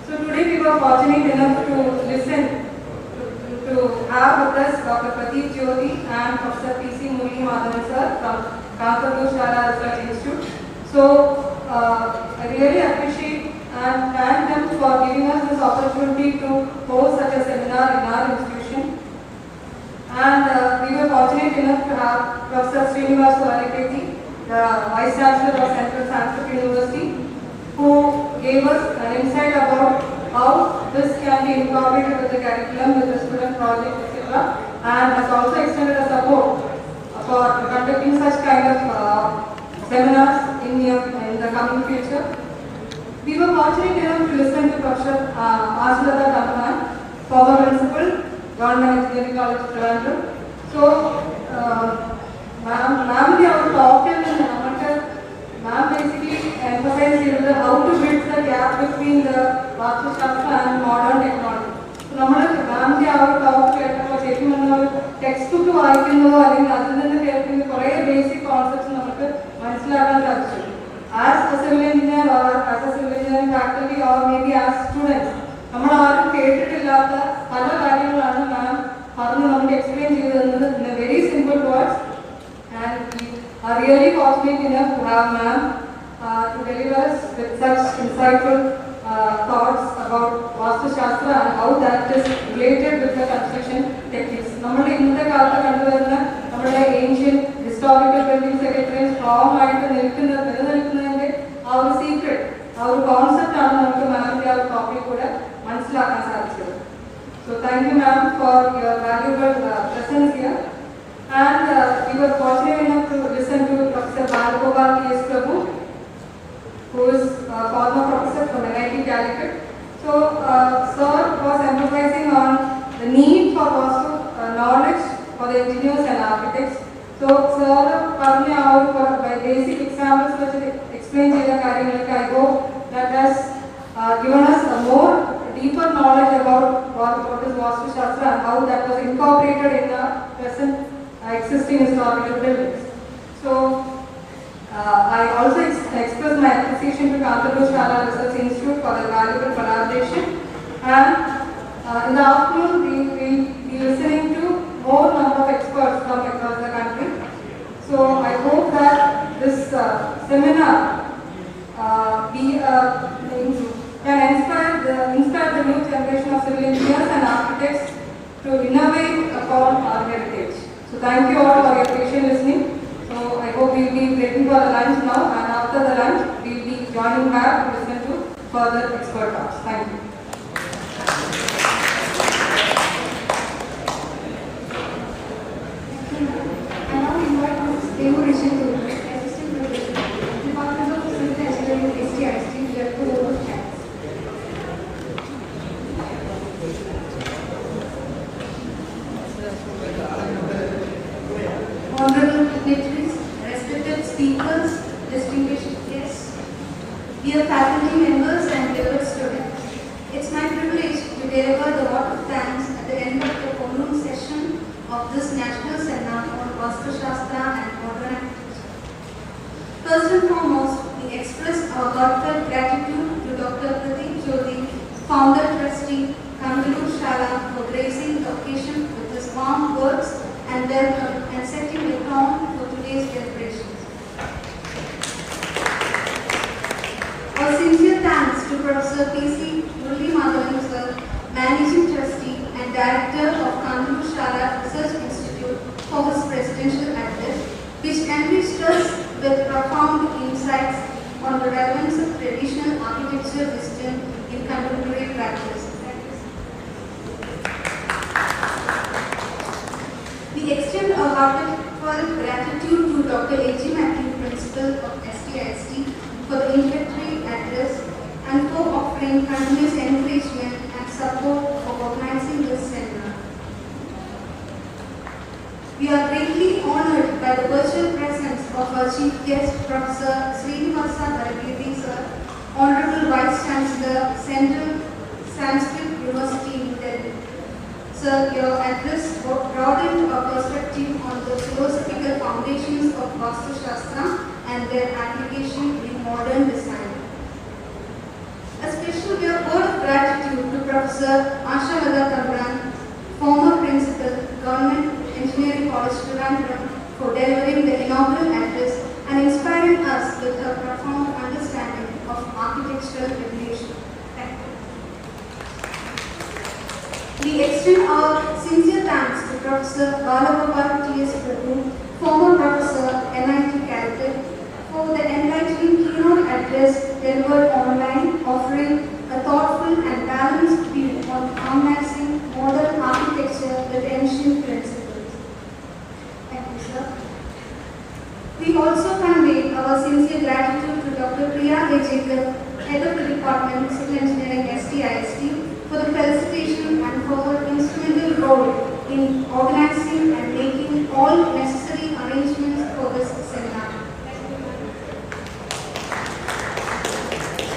So today we were fortunate enough to listen, to have with us Dr. Pradeep Jyoti and Professor P.C. 𝐕ā𝐬𝐿 sir from Kantaloor Sala Research Institute. So I really appreciate and thank them for giving us this opportunity to host such a seminar in our institution. And we were fortunate enough to have Professor 𝐶𝐬𝐭𝐫𝐬𝐿, the Vice Chancellor of Central Sanskrit University, who gave us an insight about how this can be incorporated with the curriculum, with the student project, etc. And has also extended a support for conducting such kind of seminars in the coming future. We were fortunate enough to listen to Professor 𝐸𝐴𝐸𝐿, former principal, Government Engineering College, Trivandrum. So, ma'am, our talk ma'am basically emphasized how to bridge the gap between the Vastu Shastra and modern technology. So, ma'am, our talk textbook basic concepts as a civil engineer or as a civil engineering faculty or maybe as students, we have explained in a very simple words, and we are really fortunate enough to have ma'am to deliver us with such insightful thoughts about Vastu Shastra and how that is related with the construction techniques. Ancient historical buildings are strong our secret, our concept our topic. So thank you ma'am for your valuable presence here. And we were fortunate enough to listen to Professor 𝐕ā𝐬𝐿, who is a former professor from NIT Calicut. So sir was emphasizing on the need for Vastu knowledge for the engineers and architects. So sir, by basic examples explain I hope that has given us a more deeper knowledge about what is Vastu Shastra and how that was incorporated in the present existing historical buildings. So I also express my appreciation to Kantaloor Sala Research Institute for the valuable collaboration. And in the afternoon, we will be listening to more number of experts from across the country. So I hope that this seminar of Civil Engineers and Architects to innovate upon our heritage. So thank you all for your patient listening. So I hope we will be breaking for the lunch now, and after the lunch we will be joining back to listen to further expert talks. Thank you. I now invite 𝐕ā𝐬𝐭𝐫𝐚, Assistant Professor, Department of Civil Engineering, STIST, to give the word of thanks. Honorable dignitaries, respected speakers, distinguished guests, dear faculty members and dear students, it's my privilege to deliver the vote of thanks at the end of the Forenoon session of this National Seminar on Vastu Shastra and Modern Architecture. First and foremost, we express our heartfelt gratitude to Dr. Pradeep Jyoti, Founder Trustee, Kantaloor Sala, for gracing the occasion with his warm words and welcome and setting the tone for today's deliberations. Our sincere thanks to Professor P.C. Murali sir, Managing Trustee and Director of Kantaloor Sala Research Institute, for his presidential address, which enriched us with profound insights on the relevance of traditional architecture wisdom in contemporary practice. We extend our heartfelt gratitude to Dr. 𝐬𝐭𝐫𝐚, Principal of STIST, for the introductory address and for offering continuous encouragement and support for organizing this seminar. We are greatly honored by the virtual presence of our Chief Guest, Professor 𝐶𝐕𝐵 sir, Honorable Vice Chancellor, Central Sanskrit University, New Delhi. Sir, your address broadened our perspective on the philosophical foundations of Vastu Shastra and their application in modern design. A special word of gratitude to Professor 𝐸𝐴𝐻𝐿, former Principal, Government Engineering College, Trivandrum, for delivering the inaugural address and inspiring us with a profound understanding of architectural regulation. Thank you. We extend our sincere thanks to Professor Balagopal T.S. Prabhu, former Professor, MIT Caltech, for the enlightening keynote address delivered online, offering a thoughtful and balanced view on harmonizing modern architecture with ancient principles. Thank you, sir. We also convey our sincere gratitude to Dr. Priya Ejekar, Head of the Department of Civil Engineering, STIST, for the felicitation and for her instrumental role in organizing and making all necessary arrangements for this seminar.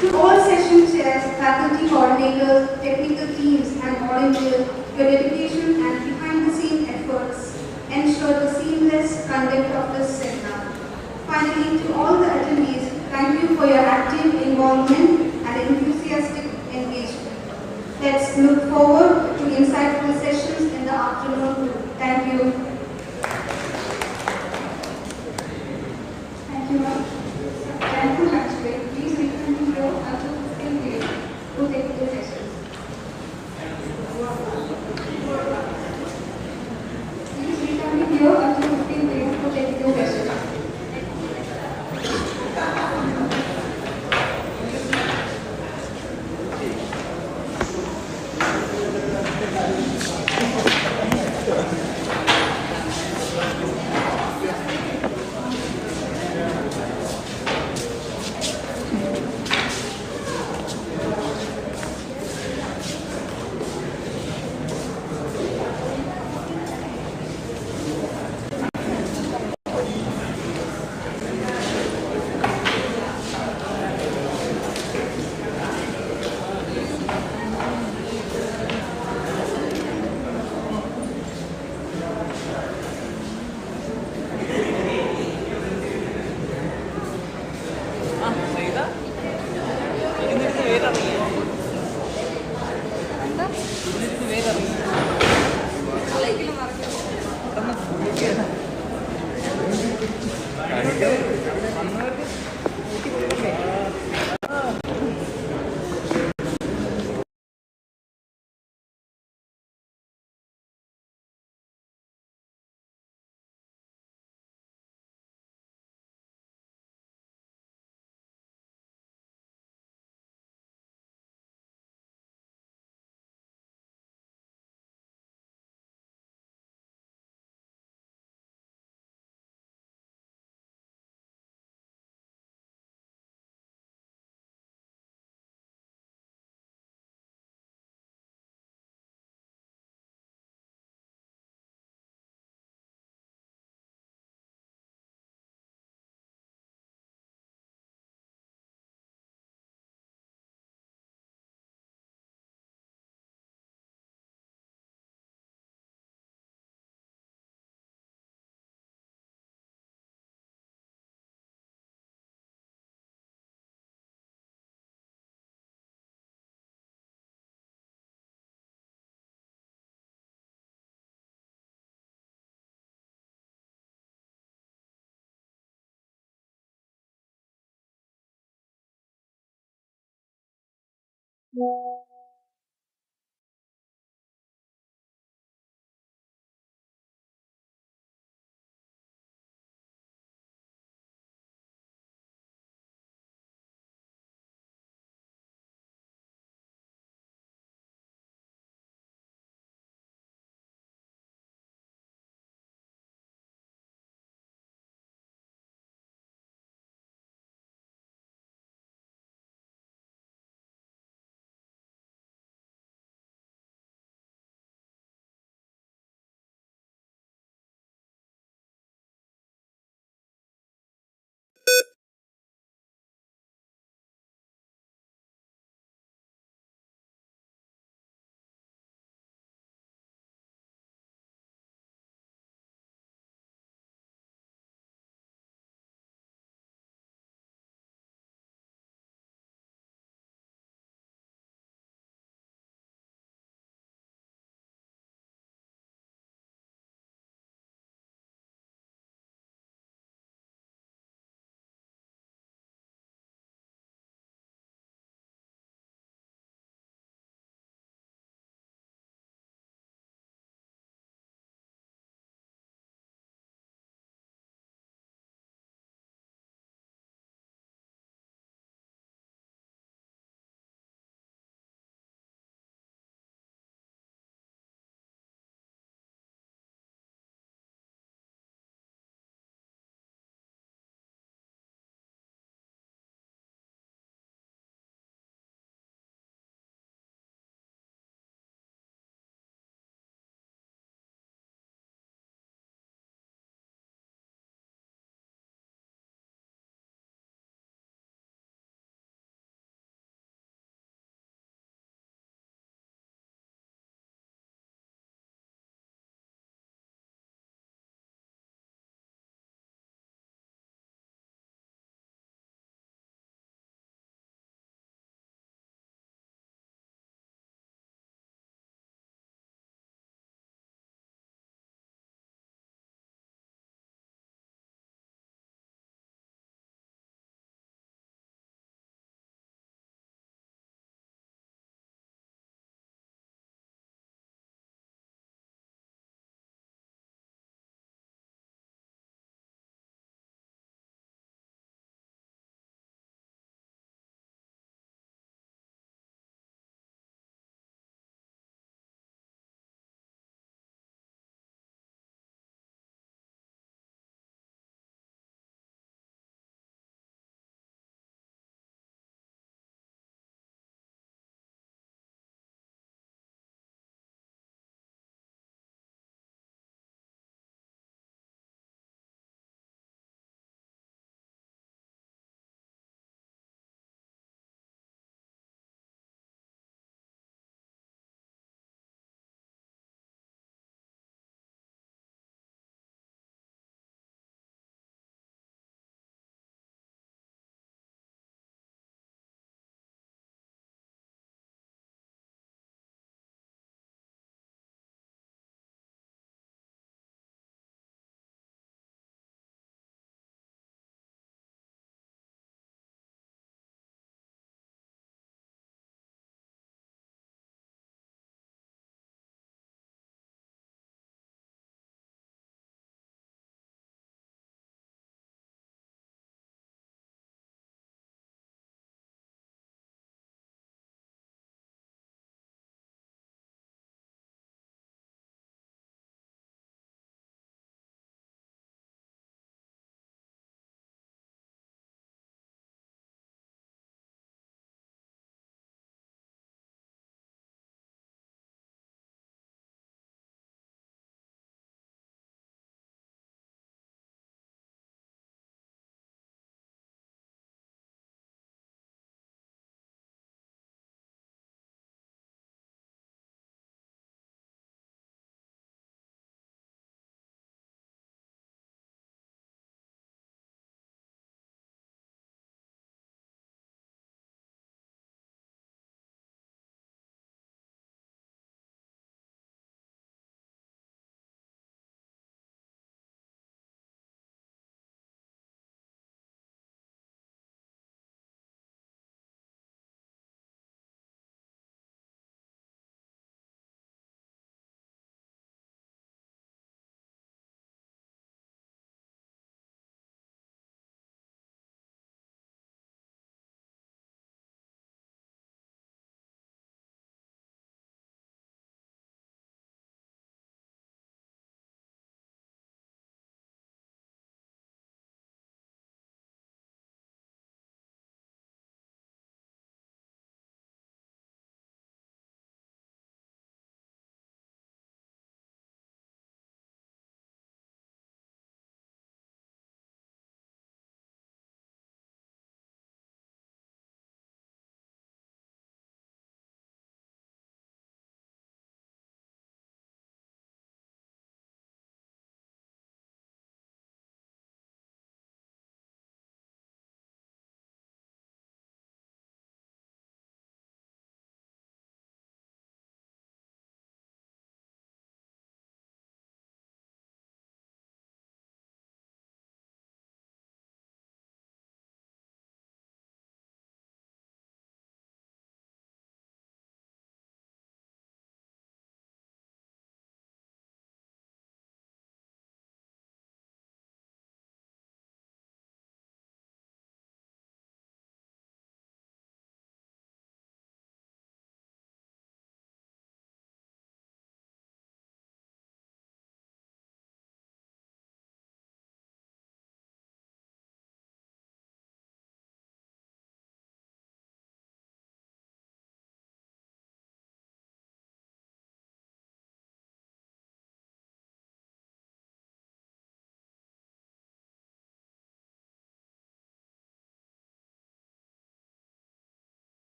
To all session chairs, faculty coordinators, technical teams and volunteers, your dedication and behind-the-scene efforts ensure the seamless conduct of this seminar. Finally, to all the attendees, thank you for your active involvement and enthusiastic engagement. Let's look forward to insightful sessions in the afternoon. Thank you. Thank you, ma'am. Thank you, Actually. Please return to your until 15 days to take the sessions. Please return to your until 15 days to take the sessions.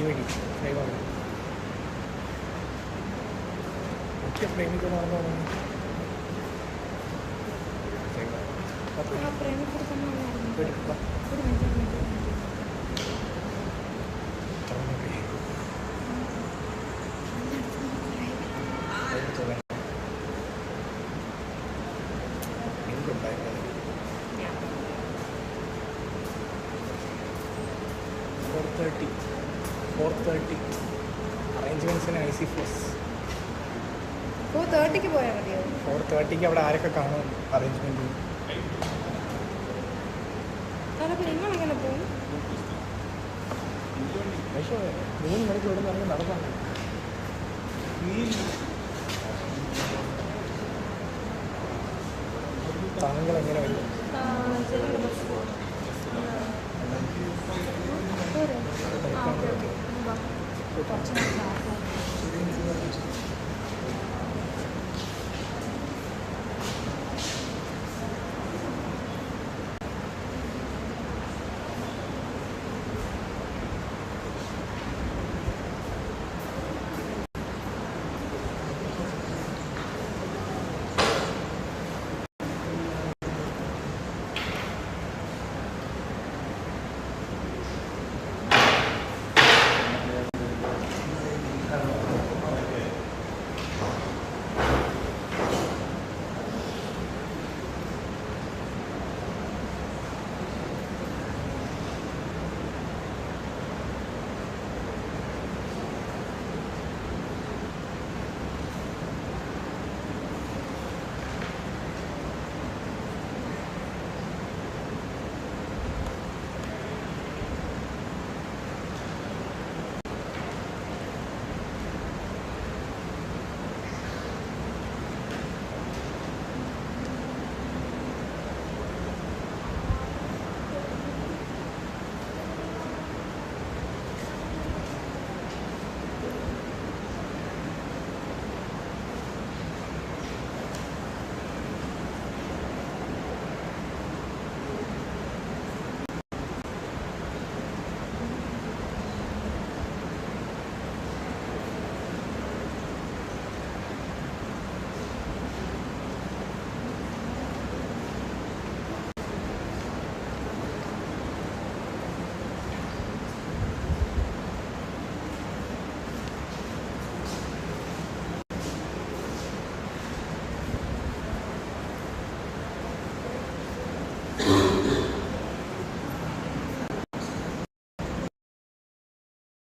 വേണ്ടി driver മുഖ്യ പ്രേമികൾ നടന്നു തുടങ്ങി എന്തുണ്ടായിരുന്നു 4:30 അറേഞ്ച്മെൻറ്റ്സിന് IC plus 4:30 പോയാൽ മതിയോ? 4:30 അവിടെ ആരൊക്കെ കാണും അറേഞ്ച്മെൻറ്റ്? അതപ്പോൾ നിങ്ങളെങ്ങനെ പോകും? പക്ഷേ 3 മണിക്ക് ഇവിടെ നിന്ന് നടന്നാണ്